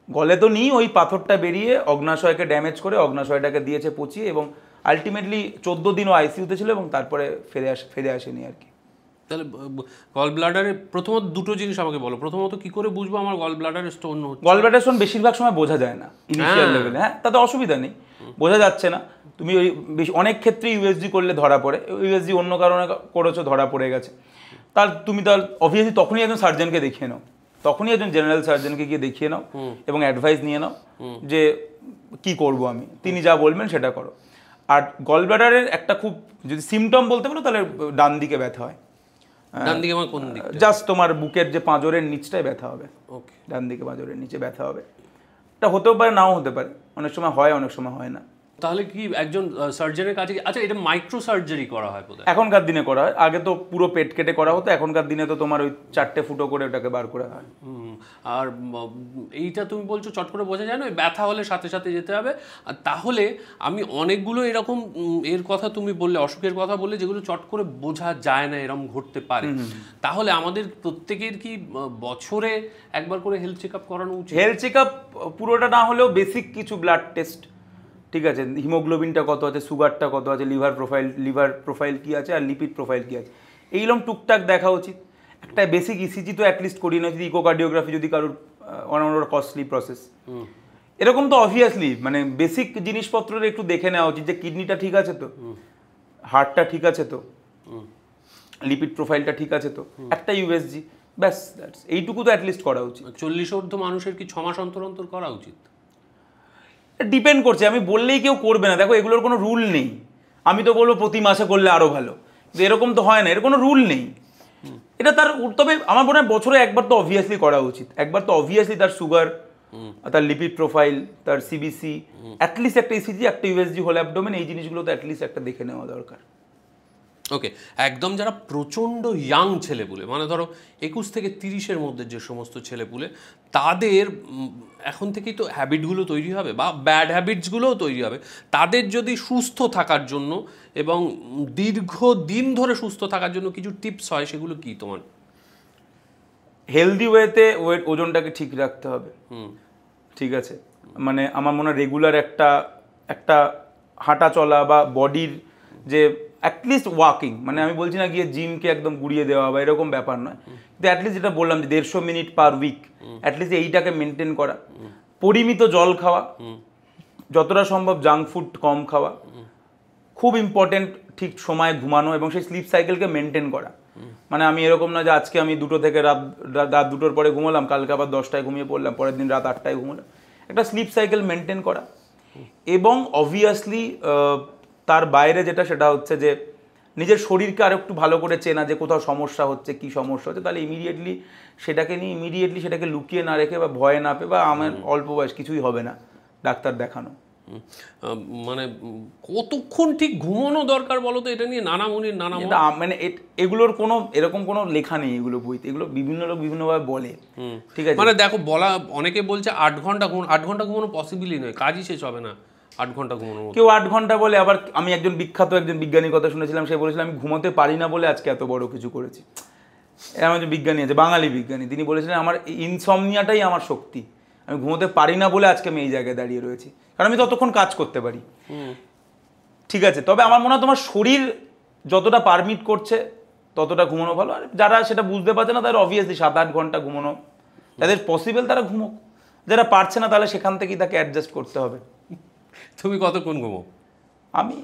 গলে তো নিই, ওই পাথরটা বেরিয়ে অগ্নাশয়কে ড্যামেজ করে অগ্নাশয়টাকে দিয়েছে পচিয়ে, এবং আলটিমেটলি 14 দিনও আইসিইউতে ছিল এবং তারপরে ফিরে আসেনি আর কি। তাহলে গল ব্লাডারে প্রথমত দুটো জিনিস আমাকে বলো। প্রথমত কি করে বুঝবো আমার গল ব্লাডারে স্টোন হচ্ছে? গল ব্লাডার স্টোন বেশিরভাগ সময় বোঝা যায় না ইনিশিয়াল লেভেলে। হ্যাঁ, তাতে অসুবিধা নেই, বোঝা যাচ্ছে না। তুমি ওই অনেক ক্ষেত্রে ইউএসজি করলে ধরা পড়ে, ইউএসজি অন্য কারণে করেছো, ধরা পড়ে গেছে, তুমি তার অবভিয়াসলি তখনই একজন সার্জনকে দেখিয়ে নাও, তখনই একজন জেনারেল সার্জনকে গিয়ে দেখিয়ে নাও এবং অ্যাডভাইস নিয়ে নাও যে কি করব আমি, তিনি যা বলবেন সেটা করো। আর গল ব্লাডারের একটা খুব যদি সিমটম বলতে পারো, তাহলে ডান দিকে ব্যথা হয়। ডান দিকে আমার কোন দিক? জাস্ট তোমার বুকের যে পাঁজরের নিচটায় ব্যথা হবে। ওকে, ডান দিকে পাঁজরের নিচে ব্যথা হবে। এটা হতেও পারে, নাও হতে পারে, অনেক সময় হয়, অনেক সময় হয় না। তাহলে কি একজন সার্জনের কাছে, আচ্ছা এটা মাইক্রো সার্জারি করা হয় বোধহয় এখনকার দিনে করা হয়, আগে তো পুরো পেট কেটে করা হতো, এখনকার দিনে তো তোমার ওই 4টে ফুটো করে ওটাকে বার করা হয়। আর এইটা তুমি বলছো চট করে বোঝা যায় না, ব্যথা হলে সাথে সাথে যেতে হবে। আর তাহলে আমি অনেকগুলো এরকম এর কথা তুমি বললে, অসুখের কথা বললে, যেগুলো চট করে বোঝা যায় না, এরকম ঘটতে পারে। তাহলে আমাদের প্রত্যেকের কি বছরে একবার করে হেলথ চেক আপ করানো উচিত? হেলথ চেক আপ পুরোটা না হলেও বেসিক কিছু ব্লাড টেস্ট, ঠিক আছে, হিমোগ্লোবিনটা কত আছে, সুগারটা কত আছে, লিভার প্রোফাইল কি আছে, আর লিপিড প্রোফাইল কি আছে, এইরকম টুকটাক দেখা উচিত। একটা বেসিক ইসিজি তো অ্যাটলিস্ট করিয়ে নেওয়া, যদি ইকোকার্ডিওগ্রাফি যদি কারোর অনেক কস্টলি প্রসেস, এরকম তো অবভিয়াসলি মানে বেসিক জিনিসপত্রের একটু দেখে নেওয়া উচিত, যে কিডনিটা ঠিক আছে তো, হার্টটা ঠিক আছে তো, লিপিড প্রোফাইলটা ঠিক আছে তো, একটা ইউএসজি, ব্যাস, এইটুকু তো অ্যাটলিস্ট করা উচিত। 40 ঊর্ধ্ব মানুষের কি 6 মাস অন্তর অন্তর করা উচিত? ডিপেন্ড করছে, আমি বললেই কেউ করবে না। দেখো, এগুলোর কোনো রুল নেই। আমি তো বলবো প্রতি মাসে করলে আরো ভালো, কিন্তু এরকম তো হয় না, এর কোনো রুল নেই। এটা তার, তবে আমার মনে হয় বছরে একবার তো অবভিয়াসলি করা উচিত। একবার তো অবভিয়াসলি তার সুগার, তার লিপিড প্রোফাইল, তার সিবিসি, অ্যাটলিস্ট একটা ইসিজি, একটা ইউএসজি, হোল অ্যাবডোমেন, এই জিনিসগুলো তো অ্যাটলিস্ট একটা দেখে নেওয়া দরকার। ওকে, একদম যারা প্রচণ্ড ইয়াং ছেলেপুলে, মানে ধরো 21 থেকে 30-এর মধ্যে যে সমস্ত ছেলেপুলে, তাদের এখন থেকেই তো হ্যাবিটগুলো তৈরি হবে বা ব্যাড হ্যাবিটসগুলোও তৈরি হবে। তাদের যদি সুস্থ থাকার জন্য এবং দীর্ঘদিন ধরে সুস্থ থাকার জন্য কিছু টিপস হয়, সেগুলো কি তোমার? হেলদি ওয়েতে ওজনটাকে ঠিক রাখতে হবে। ঠিক আছে, মানে আমার মনে হয় রেগুলার একটা হাঁটা চলা বা বডির যে অ্যাটলিস্ট ওয়াকিং, মানে আমি বলছি না গিয়ে জিমকে একদম গুড়িয়ে দেওয়া বা এরকম ব্যাপার নয়, কিন্তু অ্যাটলিস্ট যেটা বললাম যে 150 মিনিট পার উইক অ্যাটলিস্ট এইটাকে মেনটেন করা, পরিমিত জল খাওয়া, যতটা সম্ভব জাঙ্ক ফুড কম খাওয়া, খুব ইম্পর্টেন্ট ঠিক সময়ে ঘুমানো এবং সেই স্লিপ সাইকেলকে মেনটেন করা। মানে আমি এরকম না যে আজকে আমি 2টো থেকে রাত 2টোর পরে ঘুমালাম, কালকে আবার 10টায় ঘুমিয়ে পড়লাম, পরের দিন রাত 8টায় ঘুমালাম। একটা স্লিপ সাইকেল মেনটেন করা, এবং অবভিয়াসলি তার বাইরে যেটা সেটা হচ্ছে যে নিজের শরীরকে আরো একটু ভালো করে চেনা, যে কোথাও সমস্যা হচ্ছে, কি সমস্যা হচ্ছে, তাহলে ইমিডিয়েটলি সেটাকে লুকিয়ে না রেখে বা ভয়ে না পেয়ে, বা আমার অল্প বয়স কিছুই হবে না, ডাক্তার দেখানো। মানে কতক্ষণ ঠিক ঘুমানো দরকার বলো তো? এটা নিয়ে নানা মুনির নানা মত। মানে এগুলোর কোনো এরকম কোনো লেখা নেই এগুলো বইতে, এগুলো বিভিন্ন লোক বিভিন্নভাবে বলে। ঠিক আছে, মানে দেখো, বলা অনেকে বলছে 8 ঘন্টা ঘুমানো, 8 ঘন্টা ঘুমানো পসিবলই নয়, কাজই শেষ হবে না 8 ঘন্টা ঘুমানো। কেউ 8 ঘন্টা বলে, আবার আমি একজন বিখ্যাত বিজ্ঞানীর কথা শুনেছিলাম, সে বলেছিলাম আমি ঘুমোতে পারি না বলে আজকে এত বড় কিছু করেছি। এমন যে বিজ্ঞানী আছে, বাঙালি বিজ্ঞানী, তিনি বলেছিলেন আমার ইনসমনিয়াটাই আমার শক্তি, আমি ঘুমোতে পারি না বলে আজকে আমি এই জায়গায় দাঁড়িয়ে রয়েছি, কারণ আমি ততক্ষণ কাজ করতে পারি। ঠিক আছে, তবে আমার মনে হয় তোমার শরীর যতটা পারমিট করছে ততটা ঘুমানো ভালো। আর যারা সেটা বুঝতে পারছে না তাদের অবভিয়াসলি 7-8 ঘন্টা ঘুমানো, যাদের পসিবল তারা ঘুমোক, যারা পারছে না তাহলে সেখান থেকেই তাকে অ্যাডজাস্ট করতে হবে। তুমি কতক্ষণ ঘুমো? আমি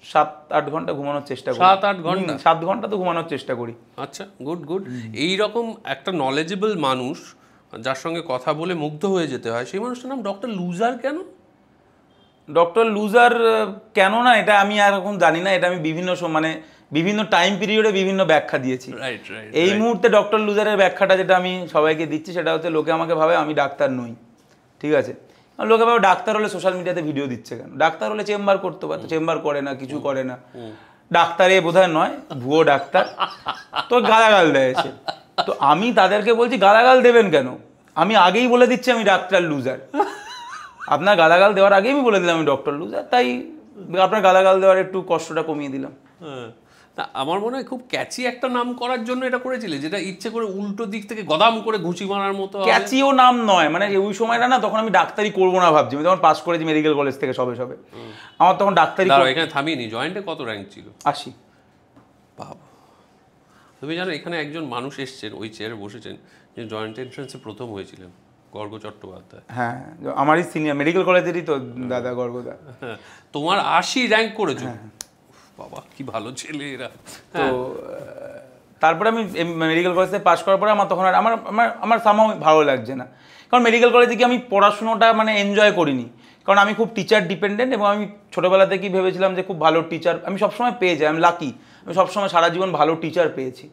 7-8 ঘন্টা ঘুমানোর চেষ্টা করি। 7-8 ঘন্টা? 7 ঘন্টা তো ঘুমানোর চেষ্টা করি। আচ্ছা, গুড গুড। এইরকম একটা নলেজেবল মানুষ যার সঙ্গে কথা বলে মুগ্ধ হয়ে যেতে হয়, সেই মানুষটার নাম ডক্টর লুজার কেন? ডক্টর লুজার কেন না এটা আমি আর এখন জানি না, এটা আমি বিভিন্ন টাইম পিরিয়ডে বিভিন্ন ব্যাখ্যা দিয়েছি। এই মুহূর্তে ডক্টর লুজারের ব্যাখ্যাটা যেটা আমি সবাইকে দিচ্ছি সেটা হচ্ছে, লোকে আমাকে ভাবে আমি ডাক্তার নই। ঠিক আছে, লোকে ভাবে ডাক্তার হলে সোশ্যাল মিডিয়াতে ভিডিও দিচ্ছে কেন, ডাক্তার হলে চেম্বার করতে পারতো, চেম্বার করে না, কিছু করে না, ডাক্তারে বোধহয় নয়, ভুয়ো ডাক্তার, তো গালাগাল দেয় এসে। তো আমি তাদেরকে বলছি গালাগাল দেবেন কেন, আমি আগেই বলে দিচ্ছি আমি ডাক্তার লুজার। আপনার গালাগাল দেওয়ার আগেই আমি বলে দিলাম আমি ডক্টর লুজার, তাই আপনার গালাগাল দেওয়ার একটু কষ্টটা কমিয়ে দিলাম। আমার মনে হয় খুব ক্যাচি একটা নাম করার জন্য এটা করেছিলে, যেটা ইচ্ছে করে উল্টো দিক থেকে গদাম করে ঘুষি মারার মতো। ক্যাচিও নাম নয়, মানে ওই সময়টা না, তখন আমি ডাক্তারি করবো না ভাবছি, আমি তখন পাস করেছি মেডিকেল কলেজ থেকে সবে আমার তখন ডাক্তারি। এখানে থামিনি, জয়েন্টে কত র্যাঙ্ক ছিল? 80। বাবা, তুমি জানো এখানে একজন মানুষ এসছেন, ওই চেয়ারে বসেছেন, যে জয়েন্ট এন্ট্রান্সে প্রথম হয়েছিলেন, গর্গ চট্টোপাধ্যায়। হ্যাঁ, আমারই সিনিয়র মেডিকেল কলেজেরই তো দাদা, গর্গদা। তোমার 80 র্যাঙ্ক করেছো? বাবা কি ভালো ছেলে এরা। তো তারপরে আমি মেডিকেল কলেজে পাস করার পরে আমার তখন আর আমার সামহাও ভালো লাগছে না, কারণ মেডিকেল কলেজে গিয়ে আমি পড়াশুনোটা মানে এনজয় করিনি, কারণ আমি খুব টিচার ডিপেন্ডেন্ট, এবং আমি ছোটোবেলা থেকেই ভেবেছিলাম যে খুব ভালো টিচার আমি সবসময় পেয়ে যাই, আমি লাকি, আমি সবসময় সারা জীবন ভালো টিচার পেয়েছি,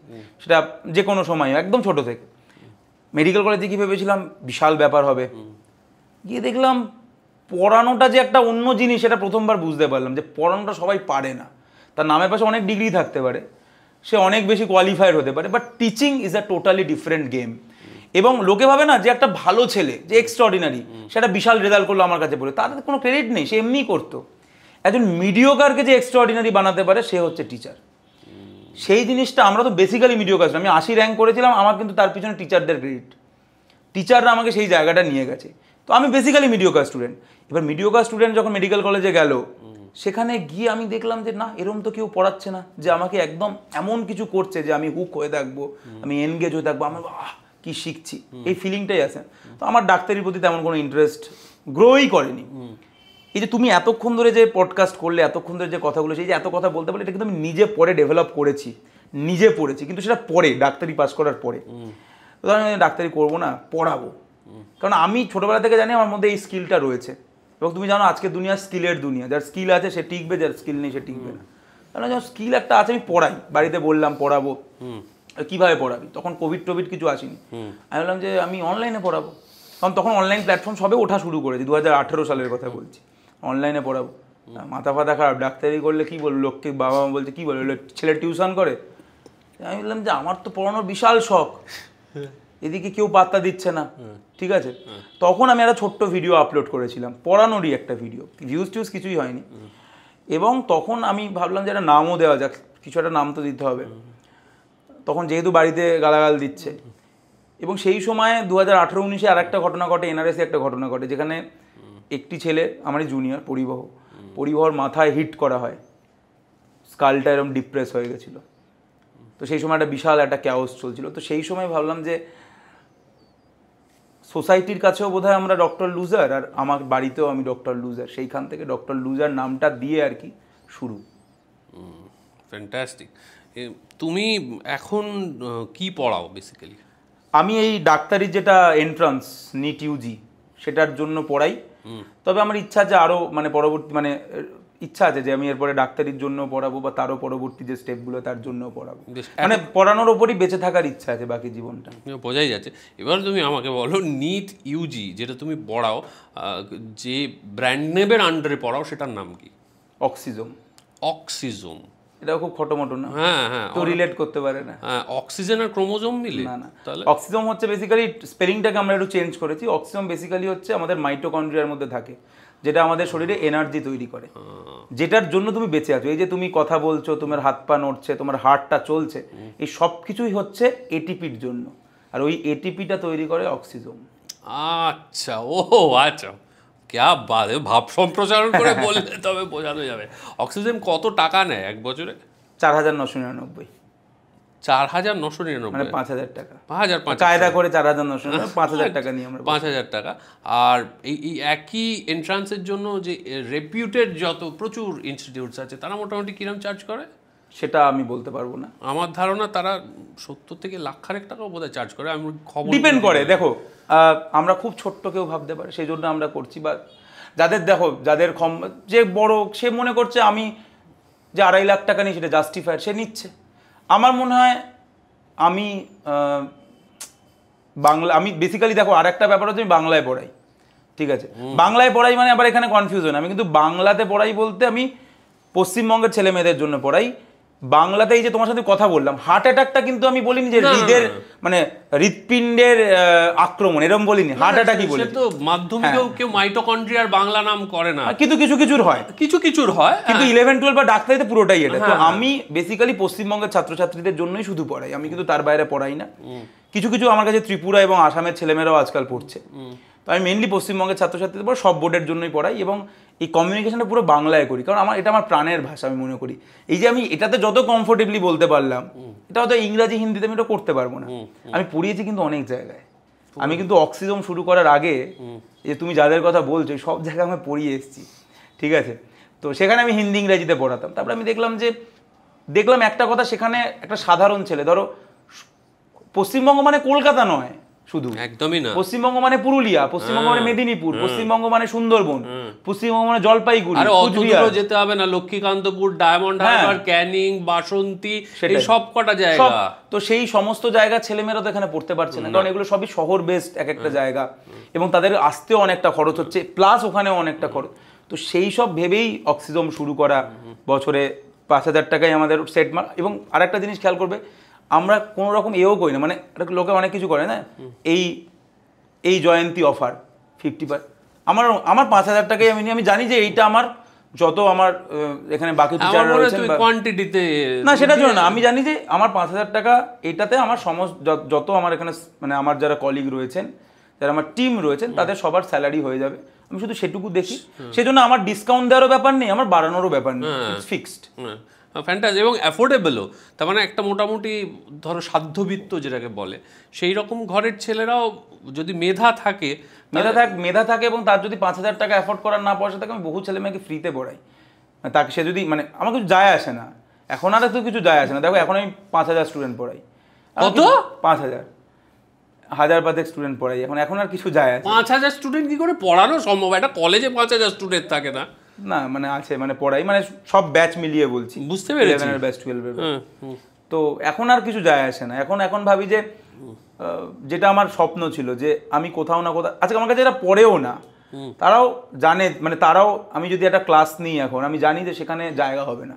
সেটা যে কোনো সময় একদম ছোটো থেকে। মেডিকেল কলেজে গিয়ে ভেবেছিলাম বিশাল ব্যাপার হবে, গিয়ে দেখলাম পড়ানোটা যে একটা অন্য জিনিস, সেটা প্রথমবার বুঝতে পারলাম যে পড়ানোটা সবাই পারে না, তার নামের পাশে অনেক ডিগ্রি থাকতে পারে, সে অনেক বেশি কোয়ালিফাইড হতে পারে, but teaching is a totally different game. এবং লোকে ভাবে না যে একটা ভালো ছেলে যে এক্সট্রাঅর্ডিনারি, সেটা বিশাল রেজাল্ট করলো আমার কাছে পড়ে, তাদের কোনো ক্রেডিট নেই, সে এমনিই করতো। একজন মিডিওকারকে যে এক্সট্রাঅর্ডিনারি বানাতে পারে সে হচ্ছে টিচার। সেই জিনিসটা আমরা তো বেসিক্যালি মিডিওকার, আমি 80 র্যাঙ্ক করেছিলাম, আমার কিন্তু তার পিছনে টিচারদের ক্রেডিট, টিচাররা আমাকে সেই জায়গাটা নিয়ে গেছে। তো আমি বেসিক্যালি মিডিওকার স্টুডেন্ট। এবার মিডিওকার স্টুডেন্ট যখন মেডিকেল কলেজে গেল, সেখানে গিয়ে আমি দেখলাম যে না, এরম তো কেউ পড়াচ্ছে না, যে আমাকে একদম এমন কিছু করছে যে আমি হুক হয়ে থাকবো, আমি এনগেজ হয়ে থাকবো, আমি কি শিখছি এই ফিলিংটাই আছে। তো আমার ডাক্তারির প্রতি তেমন কোনো ইন্টারেস্ট গ্রোই করেনি। এই যে তুমি এতক্ষণ ধরে যে পডকাস্ট করলে, এতক্ষণ ধরে যে কথাগুলো, সেই যে এত কথা বলতে পারলে, এটা কিন্তু আমি নিজে পরে ডেভেলপ করেছি, নিজে পড়েছি, কিন্তু সেটা পরে ডাক্তারি পাস করার পরে। তো আমি ডাক্তারি করবো না, পড়াবো, কারণ আমি ছোটোবেলা থেকে জানি আমার মধ্যে এই স্কিলটা রয়েছে। এবং তুমি জানো আজকে দুনিয়া স্কিলের দুনিয়া, যার স্কিল আছে সে টিকবে, যার স্কিল নেই সে টিকবে না। কারণ যখন স্কিল একটা আছে, আমি পড়াই, বাড়িতে বললাম পড়াবো, কীভাবে পড়াবি, তখন কোভিড কিছু আসেনি, আমি বললাম যে আমি অনলাইনে পড়াবো, কারণ তখন অনলাইন প্ল্যাটফর্ম সবে ওঠা শুরু করেছি, 2018 সালের কথা বলছি, অনলাইনে পড়াবো। মাথা ফাতা খারাপ, ডাক্তারি করলে কি বলবো, লোককে বাবা মা বলছে কি বলবো, ছেলে টিউশন করে। আমি বললাম যে আমার তো পড়ানোর বিশাল শখ, এদিকে কেউ পাত্তা দিচ্ছে না, ঠিক আছে। তখন আমি একটা ছোট্ট ভিডিও আপলোড করেছিলাম, পড়ানোরই একটা ভিডিও, ভিউজ টিউজ কিছুই হয়নি। এবং তখন আমি ভাবলাম যে একটা নামও দেওয়া যাক, কিছু একটা নাম তো দিতে হবে। তখন যেহেতু বাড়িতে গালাগাল দিচ্ছে, এবং সেই সময় 2018-19 আর একটা ঘটনা ঘটে, এনআরএসে একটা ঘটনা ঘটে, যেখানে একটি ছেলে, আমারই জুনিয়র, পরিবহর মাথায় হিট করা হয়, স্কালটা এরকম ডিপ্রেস হয়ে গেছিলো। তো সেই সময় একটা বিশাল একটা ক্যাওস চলছিল। তো সেই সময় ভাবলাম যে সোসাইটির কাছেও বোধহয় আমরা ডক্টর লুজার, আর আমার বাড়িতেও আমি ডক্টর লুজার। সেইখান থেকে ডক্টর লুজার নামটা দিয়ে আর কি শুরু। ফ্যান্টাস্টিক। তুমি এখন কি পড়াও বেসিক্যালি? আমি এই ডাক্তারির যেটা এন্ট্রান্স নিট ইউজি, সেটার জন্য পড়াই। তবে আমার ইচ্ছা আছে আরও, মানে পরবর্তী, মানে ইচ্ছা আছে যে আমি এরপরে ডাক্তারির জন্য পড়াবো, বা তারও পরবর্তী যে স্টেপগুলো তার জন্য পড়াবো। মানে পড়ানোর ওপরই বেঁচে থাকার ইচ্ছা আছে বাকি জীবনটা। বোঝাই যাচ্ছে। এবার তুমি আমাকে বলো, নিট ইউজি যেটা তুমি পড়াও, যে ব্র্যান্ড নেমের আন্ডারে পড়াও, সেটার নাম কি? অক্সিজোম। অক্সিজোম, এটা খুব খটোমটো না? হ্যাঁ হ্যাঁ, তো রিলেট করতে পারে না। হ্যাঁ, অক্সিজেন আর ক্রোমোজোম মিলে? না না, তাহলে অক্সিজোম হচ্ছে বেসিক্যালি, স্পেলিংটাকে আমরা একটু চেঞ্জ করেছি। অক্সিজোম বেসিক্যালি হচ্ছে আমাদের মাইটোকন্ড্রিয়ার মধ্যে থাকে, যেটা আমাদের শরীরে এনার্জি তৈরি করে, যেটার জন্য তুমি বেঁচে আছো। এই যে তুমি কথা বলছো, তোমার হাত পা নড়ছে, তোমার হার্টটা চলছে, এই সব কিছুই হচ্ছে এটিপির জন্য, আর ওই এটিপিটা তৈরি করে অক্সিজোম। আচ্ছা, ও আচ্ছা, ক্যা বাত, ভাব সম্প্রসারণ করে বললে তবে বোঝানো যাবে। অক্সিজেন কত টাকা নেয় এক বছরে? 4,999। 4,999, মানে 5,000 টাকা। 5,000 কায়দা করে 4,999, 5,000 টাকা নিয়ে আমরা। 5,000 টাকা। আর এই একই এন্ট্রান্সের জন্য যে রেপিউটেড যত প্রচুর ইনস্টিটিউটস আছে, তারা মোটামুটি কিরম চার্জ করে? সেটা আমি বলতে পারবো না। আমার ধারণা তারা 70 থেকে লাখ খানেক টাকাও বোধহয় চার্জ করে। আমি খবর, ডিপেন্ড করে। দেখো, আমরা খুব ছোট্ট কেউ ভাবতে পারে, সেই জন্য আমরা করছি। বা যাদের, দেখো, যাদের যে বড়, সে মনে করছে আমি যে 2.5 লাখ টাকা নিই সেটা জাস্টিফাইড, সে নিচ্ছে। আমার মনে হয় আমি বাংলা, আমি বেসিক্যালি, দেখো, আর একটা ব্যাপার হচ্ছে আমি বাংলায় পড়াই, ঠিক আছে। বাংলায় পড়াই মানে আবার এখানে কনফিউশন, আমি কিন্তু বাংলাতে পড়াই বলতে আমি পশ্চিমবঙ্গের ছেলে মেয়েদের জন্য পড়াই। বাংলাতে এই যে তোমার সাথে কথা বললাম, হার্ট অ্যাটাকটা কিন্তু আমি বলিনি যে হৃদের, মানে হৃৎপিণ্ডের আক্রমণ, এরকম বলিনি, হার্ট অ্যাটাকই বলি। তো মাধ্যমিকেও কেউ মাইটোকন্ড্রিয়ার বাংলা নাম করে না, কিন্তু কিছুর হয়, কিছুর হয়, কিন্তু 11-12 বা ডাক্তারিতে পুরোটাই এটা। তো আমি বেসিক্যালি পশ্চিমবঙ্গের ছাত্রছাত্রীদের জন্যই শুধু পড়াই, আমি কিন্তু তার বাইরে পড়াই না। কিছু আমার কাছে ত্রিপুরা এবং আসামের ছেলেমেয়েরাও আজকাল পড়ছে। তো আমি মেনলি পশ্চিমবঙ্গের ছাত্রছাত্রীদের পর সব বোর্ডের জন্যই পড়াই, এবং এই কমিউনিকেশনটা পুরো বাংলায় করি, কারণ এটা আমার প্রাণের ভাষা। আমি মনে করি এই যে আমি এটাতে যত কমফোর্টেবলি বলতে পারলাম, এটা হয়তো ইংরাজি হিন্দিতে আমি এটা করতে পারবো না। আমি পড়িয়েছি কিন্তু অনেক জায়গায়। আমি কিন্তু অক্সিজোম শুরু করার আগে, যে তুমি যাদের কথা বলছো, সব জায়গায় আমি পড়িয়ে এসেছি, ঠিক আছে। তো সেখানে আমি হিন্দি ইংরাজিতে পড়াতাম। তারপরে আমি দেখলাম একটা কথা, সেখানে একটা সাধারণ ছেলে, ধরো পশ্চিমবঙ্গ মানে কলকাতা নয় শুধু, একদমই না। পশ্চিমবঙ্গ মানে পুরুলিয়া, পশ্চিমবঙ্গ মানে মেদিনীপুর, পশ্চিমবঙ্গ মানে সুন্দরবন, পশ্চিমবঙ্গ মানে জলপাইগুড়ি, কুচবিহার যেতে হবে না, লক্ষ্মীকান্তপুর, ডায়মন্ড হারবার, ক্যানিং, বাসন্তী, এই সব কটা জায়গা। তো সেই সমস্ত জায়গা ছেলেমেয়েরা তো এখানে পড়তে পারছে না, কারণ এগুলো সবই শহর বেসড এক একটা জায়গা, এবং তাদের আসতেও অনেকটা খরচ হচ্ছে, প্লাস ওখানেও অনেকটা খরচ। তো সেই সব ভেবেই অক্সিজোম শুরু করা। বছরে 5,000 টাকায় আমাদের সেট মার্ক। এবং আরেকটা জিনিস খেয়াল করবে, আমরা কোনো রকম এও করি না, মানে লোকে অনেক কিছু করে না, এই জয়ন্তী অফার 50%। আমার 5,000 টাকায় আমি জানি যে এইটা আমার, যত আমার এখানে বাকি টিচাররা রয়েছেন, কোয়ান্টিটিতে না সেটার জন্য না, আমি জানি যে আমার 5,000 টাকা এইটাতে আমার সমস্ত যত আমার এখানে, মানে আমার যারা কলিগ রয়েছেন, যারা আমার টিম রয়েছেন, তাদের সবার স্যালারি হয়ে যাবে। আমি শুধু সেটুকু দেখি, সেজন্য আমার ডিসকাউন্ট দেওয়ারও ব্যাপার নেই, আমার বাড়ানোরও ব্যাপার নেই, ইটস ফিক্সড। ফ্যান্টাসি, এবং অ্যাফোর্ডেবলও। তার মানে একটা মোটামুটি, ধরো সাধ্যবিত্ত যেটাকে বলে, সেই রকম ঘরের ছেলেরাও যদি মেধা থাকে, এবং তার যদি 5,000 টাকা অ্যাফোর্ড করার না পয়সা থাকে, আমি বহু ছেলে মেয়েকে ফ্রিতে পড়াই। তাকে সে যদি, মানে আমার কিছু যায় আসে না, এখন আর তো কিছু যায় আসে না। দেখো, এখন আমি 5,000 স্টুডেন্ট পড়াই। কত? 5,000, হাজার পাতেক স্টুডেন্ট পড়াই এখন আর কিছু যায় আসে। 5,000 স্টুডেন্ট কি করে পড়ানো সম্ভব? একটা কলেজে 5,000 স্টুডেন্ট থাকে না? না, মানে আছে, মানে পড়াই, মানে সব ব্যাচ মিলিয়ে বলছি, বুঝতে পেরেছি, 11 এর ব্যাচ, 12 এর ব্যাচ। তো এখন আর কিছু যায় আসে না। এখন ভাবি যে যেটা আমার স্বপ্ন ছিল, যে আমি কোথাও না কোথাও, আজকে আমার কাছে এটা পড়েও না, তারাও জানে, মানে তারাও, আমি যদি একটা ক্লাস নিই এখন, আমি জানি যে সেখানে জায়গা হবে না,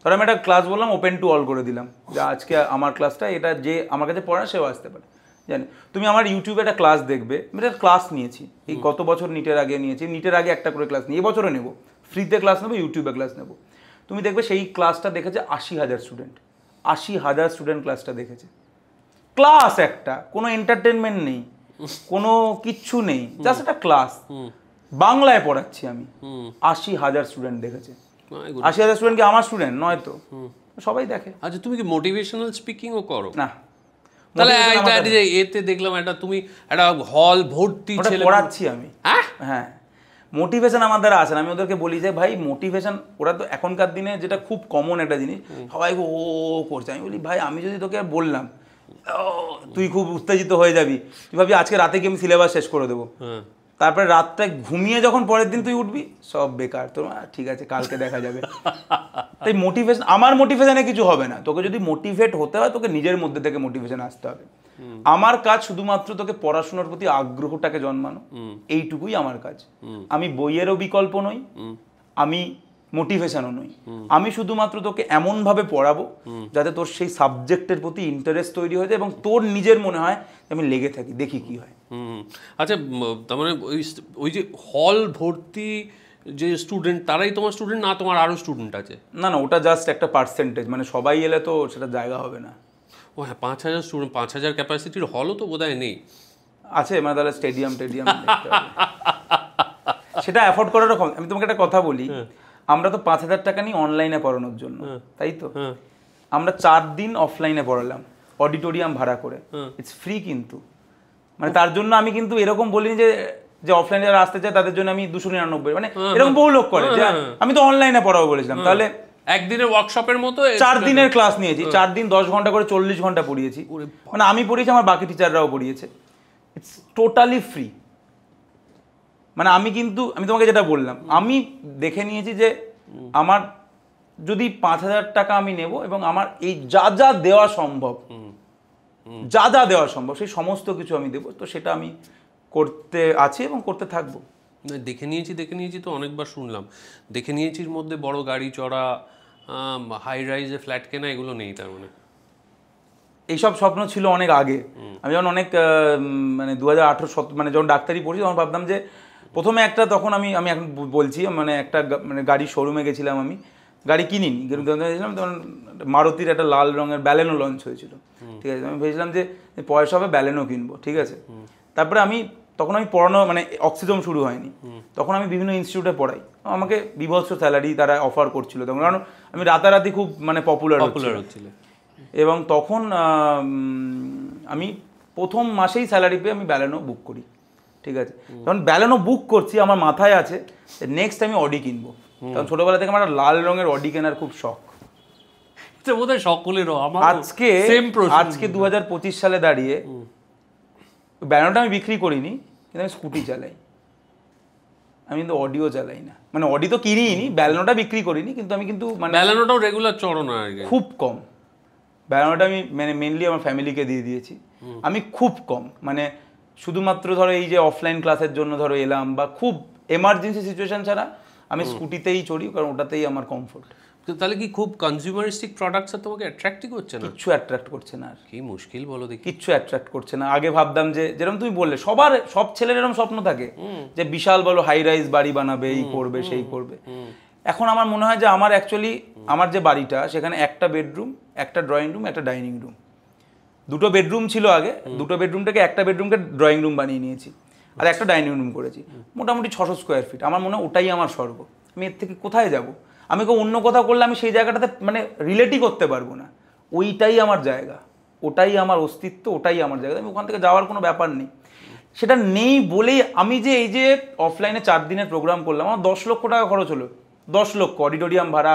ধরো আমি একটা ক্লাস বললাম ওপেন টু অল করে দিলাম, যে আজকে আমার ক্লাসটা এটা যে আমার কাছে পড়া সেও আসতে পারে, জানি। তুমি আমার ইউটিউবে একটা ক্লাস দেখবে, আমি একটা ক্লাস নিয়েছি এই গত বছর নিটের আগে নিয়েছি, নিটের আগে একটা করে ক্লাস নিই, এবছরও নেবো, ফ্রিতে ক্লাস নেবো, ইউটিউবে ক্লাস নেবো। তুমি দেখবে সেই ক্লাসটা দেখেছে 80,000 স্টুডেন্ট, 80,000 স্টুডেন্ট ক্লাসটা দেখেছে। ক্লাস একটা, কোনো এন্টারটেনমেন্ট নেই, কোনো কিচ্ছু নেই, জাস্ট একটা ক্লাস, বাংলায় পড়াচ্ছি আমি, 80,000 স্টুডেন্ট দেখেছে। 80,000 স্টুডেন্ট কি আমার স্টুডেন্ট নয় তো, সবাই দেখে। আচ্ছা, তুমি কি মোটিভেশনাল স্পিকিংও করো? না, তাহলে এতে দেখলাম একটা তুমি একটা হল ভর্তি ছেলে পড়াচ্ছি আমি। হ্যাঁ, মোটিভেশন আমার দ্বারা আসে না। আমি ওদেরকে বলি যে ভাই মোটিভেশন, ওরা তো এখনকার দিনে যেটা খুব কমন একটা জিনিস, সবাই ও করছে, আমি বলি ভাই আমি যদি তোকে বললাম তুই খুব উত্তেজিত হয়ে যাবি, তুই ভাবি আজকে রাতে কি আমি সিলেবাস শেষ করে দেবো, তারপরে রাতটা ঘুমিয়ে যখন পরের দিন তুই উঠবি সব বেকার, তোর ঠিক আছে কালকে দেখা যাবে। তাই মোটিভেশন, আমার মোটিভেশনে কিছু হবে না। তোকে যদি মোটিভেট হতে হয় তোকে নিজের মধ্যে থেকে মোটিভেশন আসতে হবে। আমার কাজ শুধুমাত্র তোকে পড়াশোনার প্রতি আগ্রহটাকে জন্মানো, এইটুকুই আমার কাজ। আমি বইয়েরও বিকল্প নই, আমি মোটিভেশনও নই। আমি শুধুমাত্র তোকে এমনভাবে পড়াবো যাতে তোর সেই সাবজেক্টের প্রতি ইন্টারেস্ট তৈরি হয়ে যায় এবং তোর নিজের মনে হয় আমি লেগে থাকি, দেখি কি হয়। আচ্ছা, তার মানে ওই যে হল ভর্তি যে স্টুডেন্ট, তারাই তোমার স্টুডেন্ট না তোমার আরও স্টুডেন্ট আছে? না না, ওটা জাস্ট একটা পার্সেন্টেজ, মানে সবাই এলে তো সেটা জায়গা হবে না। ও হ্যাঁ, 5,000 স্টুডেন্ট, 5,000 ক্যাপাসিটির হলও তো বোধহয় নেই। আছে, মানে তাহলে স্টেডিয়াম সেটা অ্যাফোর্ড করার রকম। আমি তোমাকে একটা কথা বলি, আমরা তো 5,000 টাকা নিই অনলাইনে পড়ানোর জন্য, তাই তো? আমরা 4 দিন অফলাইনে পড়ালাম অডিটোরিয়াম ভাড়া করে, ইটস ফ্রি কিন্তু। মানে তার জন্য আমি কিন্তু এরকম বলিনি যে অফলাইনে যারা আসতে চায় তাদের জন্য আমি 299, মানে এরকম বহু লোক করে যে আমি তো অনলাইনে পড়াবো বলেছিলাম। তাহলে একদিনের ওয়ার্কশপের মতো 4 দিনের ক্লাস নিয়েছি, 4 দিন 10 ঘন্টা করে 40 ঘন্টা পড়িয়েছি। মানে আমি পড়িয়েছি, আমার বাকি টিচাররাও পড়িয়েছে, ইটস টোটালি ফ্রি। মানে আমি তোমাকে যেটা বললাম, আমি দেখে নিয়েছি যে আমার যদি 5,000 টাকা আমি নেব এবং আমার এই যা যা দেওয়া সম্ভব, সেই সমস্ত কিছু আমি দেবো, তো সেটা আমি করতে আছি এবং করতে থাকবো। দেখে নিয়েছি তো অনেকবার শুনলাম, দেখে নিয়েছির মধ্যে বড় গাড়ি চড়া, হাই রাইজে ফ্ল্যাট কেনা, এগুলো নেই তার মানে? এইসব স্বপ্ন ছিল অনেক আগে। আমি যখন অনেক মানে 2018 মানে যখন ডাক্তারি পড়ছি তখন ভাবতাম যে প্রথমে একটা, তখন আমি এখন বলছি, মানে একটা মানে গাড়ির শোরুমে গেছিলাম, আমি গাড়ি কিনিনি, গেছিলাম তখন মারুতির একটা লাল রঙের ব্যালেনো লঞ্চ হয়েছিল, ঠিক আছে? আমি ভেবেছিলাম যে পয়সা হবে ব্যালেনো কিনবো, ঠিক আছে? তারপরে তখন আমি পড়ানো, মানে অক্সিজম শুরু হয়নি, তখন আমি বিভিন্ন ইনস্টিটিউটে পড়াই, আমাকে বিভৎস স্যালারি তারা অফার করছিল তখন, কারণ আমি রাতারাতি খুব মানে পপুলার হচ্ছিল। এবং তখন আমি প্রথম মাসেই স্যালারি পেয়ে আমি ব্যালেনো বুক করি, ঠিক আছে? যখন ব্যালেনো বুক করছি আমার মাথায় আছে নেক্সট আমি অডি কিনবো, কারণ ছোটবেলা থেকে আমার লাল রঙের অডি কেনার খুব শখ। বোধহয় সকলেরও। আজকে 2025 সালে দাঁড়িয়ে ব্যালেনোটা আমি বিক্রি করিনি, কিন্তু আমি স্কুটি চালাই, আমি কিন্তু অডিও চালাই না। মানে অডি তো কিনিনি, ব্যালেনোটা বিক্রি করিনি, কিন্তু আমি কিন্তু মানে ব্যালেনোটাও রেগুলার চড়ো না, খুব কম। ব্যালেনোটা আমি মানে মেনলি আমার ফ্যামিলিকে দিয়ে দিয়েছি, আমি খুব কম, মানে শুধুমাত্র ধরো এই যে অফলাইন ক্লাসের জন্য ধরো এলাম, বা খুব এমার্জেন্সি সিচুয়েশন ছাড়া আমি স্কুটিতেই চড়ি, কারণ ওটাতেই আমার কমফোর্ট। তাহলে কি খুব কনজিউমারিস্টিক প্রোডাক্টস তোমাকে অ্যাট্রাক্টই করছে না? কিচ্ছু অ্যাট্রাক্ট করছে না। আর কি মুশকিল বলো দেখি। কিচ্ছু অ্যাট্রাক্ট করছে না। আগে ভাবতাম যে, যেরকম তুমি বললে, সব ছেলের এরকম স্বপ্ন থাকে যে বিশাল বড় হাই রাইজ বাড়ি বানাবে, এই করবে সেই করবে। এখন আমার মনে হয় যে আমার অ্যাকচুয়ালি আমার যে বাড়িটা, সেখানে একটা বেডরুম, একটা ড্রয়িং রুম, একটা ডাইনিং রুম, 2টো বেডরুম ছিল আগে, 2টো বেডরুমটাকে একটা বেডরুমকে ড্রয়িং রুম বানিয়ে নিয়েছি, আর একটা ডাইনিং রুম করেছি, মোটামুটি 600 স্কোয়ার ফিট। আমার মনে হয় ওটাই আমার স্বর্গ। আমি এর থেকে কোথায় যাব? আমি অন্য কথা করলে আমি সেই জায়গাটাতে মানে রিলেটই করতে পারবো না। ওইটাই আমার জায়গা, ওটাই আমার অস্তিত্ব, ওটাই আমার জায়গা। আমি ওখান থেকে যাওয়ার কোনো ব্যাপার নেই। সেটা নেই বলেই আমি যে এই যে অফলাইনে 4 দিনের প্রোগ্রাম করলাম, আমার 10 লক্ষ টাকা খরচ হলো। 10 লক্ষ, অডিটোরিয়াম ভাড়া,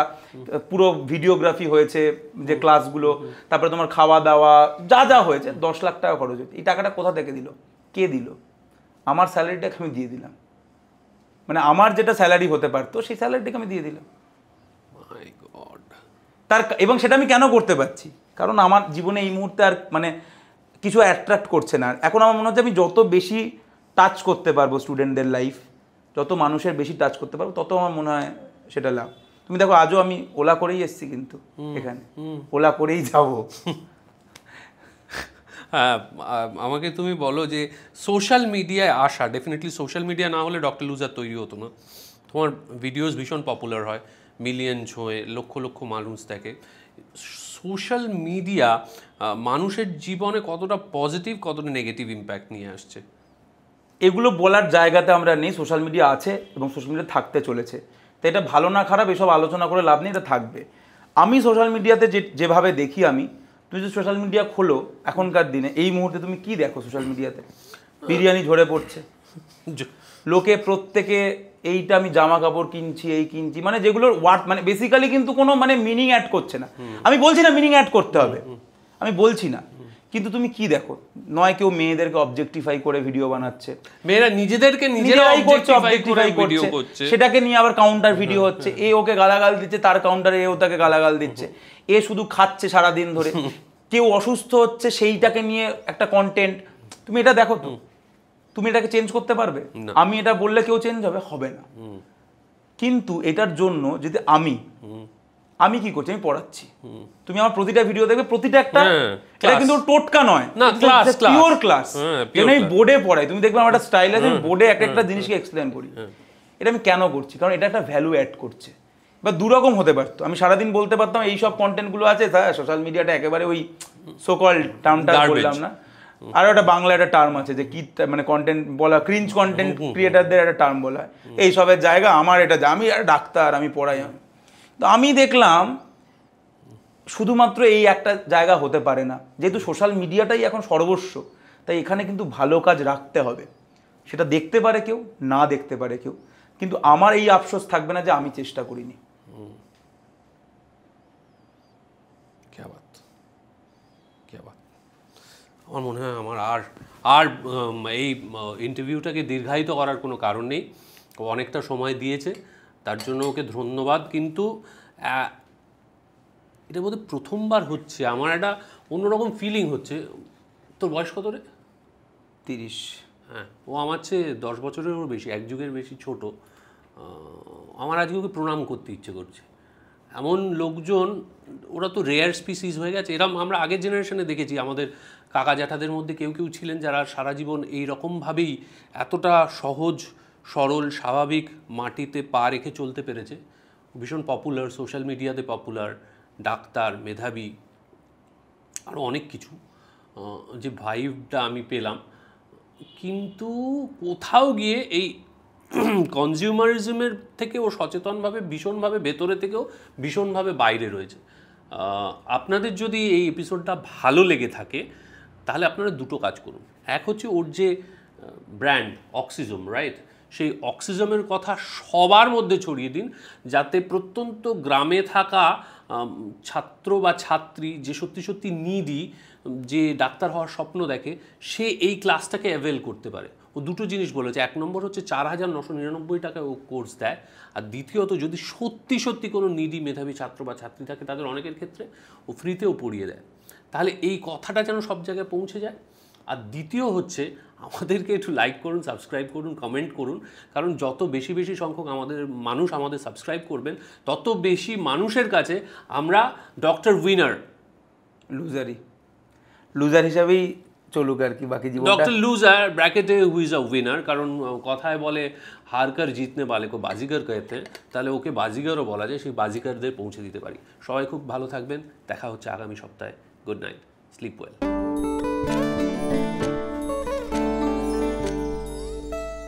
পুরো ভিডিওগ্রাফি হয়েছে যে ক্লাসগুলো, তারপরে তোমার খাওয়া দাওয়া যা যা হয়েছে, 10 লাখ টাকা খরচ হয়েছে। এই টাকাটা কোথা থেকে দিল? কে দিল? আমার স্যালারিটাকে আমি দিয়ে দিলাম। মানে আমার যেটা স্যালারি হতে পারতো সেই স্যালারিটাকে আমি দিয়ে দিলাম। এবং সেটা আমি কেন করতে পারছি? কারণ আমার জীবনে এই মুহূর্তে আর মানে কিছু অ্যাট্রাক্ট করছে না। এখন আমার মনে হচ্ছে আমি যত বেশি টাচ করতে পারবো স্টুডেন্টদের লাইফ, যত মানুষের বেশি টাচ করতে পারবো তত আমার মনে হয় সেটা লাভ। তুমি দেখো আজও আমি ওলা করেই এসেছি, কিন্তু এখানে ওলা করেই যাবো। হ্যাঁ, আমাকে তুমি বলো যে সোশ্যাল মিডিয়ায় আসা, ডেফিনেটলি সোশ্যাল মিডিয়া না হলে ডক্টর লুজার তৈরি হতো না। তোমার ভিডিওস ভীষণ পপুলার হয়, মিলিয়ন ছুঁয়ে লক্ষ লক্ষ মানুষ দেখে। সোশ্যাল মিডিয়া মানুষের জীবনে কতটা পজিটিভ কতটা নেগেটিভ ইম্প্যাক্ট নিয়ে আসছে? এগুলো বলার জায়গাতে আমরা নেই। সোশ্যাল মিডিয়া আছে এবং সোশ্যাল মিডিয়া থাকতে চলেছে, তো এটা ভালো না খারাপ এসব আলোচনা করে লাভ নেই, এটা থাকবে। আমি সোশ্যাল মিডিয়াতে যেভাবে দেখি, তুমি যদি সোশ্যাল মিডিয়া খোলো এখনকার দিনে, এই মুহূর্তে তুমি কি দেখো সোশ্যাল মিডিয়াতে? বিরিয়ানি ঝরে পড়ছে, লোকে প্রত্যেকে এইটা আমি জামা কাপড় কিনছি, এই কিনছি, মানে যেগুলোর ওয়ার্ড মানে বেসিক্যালি কিন্তু কোনো মানে মিনিং অ্যাড করছে না। আমি বলছি না মিনিং অ্যাড করতে হবে, আমি বলছি না, কিন্তু তুমি কি দেখো? নয় কেউ মেয়েদেরকে অবজেক্টিফাই করে ভিডিও বানাচ্ছে, মেয়েরা নিজেদেরকে নিজেরাই অবজেক্টিফাই করছে, সেটাকে নিয়ে আবার কাউন্টার ভিডিও হচ্ছে, এ ওকে গালাগাল দিচ্ছে, তার কাউন্টারে এ ও তাকে গালাগাল দিচ্ছে, এ শুধু খাচ্ছে সারাদিন ধরে, কেউ অসুস্থ হচ্ছে সেইটাকে নিয়ে একটা কন্টেন্ট। তুমি এটা দেখো তো, তুমি এটাকে চেঞ্জ করতে পারবে? আমি এটা বললে কেউ চেঞ্জ হবে না। কিন্তু এটার জন্য যদি আমি কি করছি, আমি পড়াচ্ছি, তুমি আমার প্রতিটা ভিডিও দেখবে, প্রতিটা একটা, এটা কিন্তু টোটকা নয়, পিওর ক্লাস, যেন আমি বোর্ডে পড়াই। তুমি দেখবে আমার একটা স্টাইল আছে, বোর্ডে একটা একটা জিনিসকে এক্সপ্লেন করি। এটা আমি কেন করছি? কারণ এটা একটা ভ্যালু অ্যাড করছে। বা দুরকম হতে পারতো, আমি সারাদিন বলতে পারতাম এই সব কন্টেন্টগুলো আছে, সোশ্যাল মিডিয়াটা একেবারে ওই সোকল টার্মটা বললাম না, আর একটা বাংলা একটা টার্ম আছে যে কি মানে কন্টেন্ট বলা, ক্রিঞ্জ কন্টেন্ট ক্রিয়েটারদের একটা টার্ম বলা হয়, এই সবের জায়গা আমার এটা, আমি আর ডাক্তার, আমি পড়াই। তো আমি দেখলাম শুধুমাত্র এই একটা জায়গা হতে পারে না, যেহেতু সোশ্যাল মিডিয়াটাই এখন সর্বস্ব, তাই এখানে কিন্তু ভালো কাজ রাখতে হবে। সেটা দেখতে পারে কেউ, না দেখতে পারে কেউ, কিন্তু আমার এই আফসোস থাকবে না যে আমি চেষ্টা করিনি। আমার মনে হয় আমার আর এই ইন্টারভিউটাকে দীর্ঘায়িত করার কোনো কারণ নেই। ও অনেকটা সময় দিয়েছে, তার জন্য ওকে ধন্যবাদ। কিন্তু এটা বোধহয় প্রথমবার হচ্ছে, আমার একটা অন্যরকম ফিলিং হচ্ছে। তোর বয়স কত রে? 30। হ্যাঁ, ও আমার চেয়ে 10 বছরেরও বেশি, এক যুগের বেশি ছোট। আমার আজকে ওকে প্রণাম করতে ইচ্ছে করছে। এমন লোকজন, ওরা তো রেয়ার স্পিসিস হয়ে গেছে। এরকম আমরা আগের জেনারেশনে দেখেছি, আমাদের কাকা জ্যাঠাদের মধ্যে কেউ কেউ ছিলেন যারা সারা জীবন এই রকমভাবেই এতটা সহজ সরল স্বাভাবিক মাটিতে পা রেখে চলতে পেরেছে। ভীষণ পপুলার, সোশ্যাল মিডিয়াতে পপুলার, ডাক্তার, মেধাবী, আরও অনেক কিছু, যে ভাইবটা আমি পেলাম। কিন্তু কোথাও গিয়ে এই কনজিউমারিজমের থেকে ও সচেতনভাবে ভীষণভাবে ভেতরে থেকেও ভীষণভাবে বাইরে রয়েছে। আপনাদের যদি এই এপিসোডটা ভালো লেগে থাকে তাহলে আপনারা দুটো কাজ করুন। এক হচ্ছে ওর যে ব্র্যান্ড অক্সিজম, রাইট, সেই অক্সিজমের কথা সবার মধ্যে ছড়িয়ে দিন, যাতে প্রত্যন্ত গ্রামে থাকা ছাত্র বা ছাত্রী যে সত্যি সত্যি নিডি, যে ডাক্তার হওয়ার স্বপ্ন দেখে, সে এই ক্লাসটাকে অ্যাভেল করতে পারে। ও দুটো জিনিস বলেছে, এক নম্বর হচ্ছে 4,999 টাকায় ও কোর্স দেয়, আর দ্বিতীয়ত যদি সত্যি সত্যি কোনো নিডি মেধাবী ছাত্র বা ছাত্রী থাকে তাদের অনেকের ক্ষেত্রে ও ফ্রিতেও পড়িয়ে দেয়। তাহলে এই কথাটা যেন সব জায়গায় পৌঁছে যায়। আর দ্বিতীয় হচ্ছে আমাদেরকে একটু লাইক করুন, সাবস্ক্রাইব করুন, কমেন্ট করুন, কারণ যত বেশি বেশি সংখ্যক মানুষ আমাদের সাবস্ক্রাইব করবেন তত বেশি মানুষের কাছে আমরা ডক্টর উইনার, লুজার হিসাবেই চলুক আর কি বাকি জীবনটা। ডক্টর লুজার ব্র্যাকেটে হু ইজ আ উইনার, কারণ কথায় বলে হারকার জিতনে বালে কো বাজিগর कहते हैं, তাহলে ওকে বাজিগরও বলা যায়, সেই বাজিগরদের পৌঁছে দিতে পারি। সবাই খুব ভালো থাকবেন, দেখা হচ্ছে আগামী সপ্তাহে। Good night, slip well.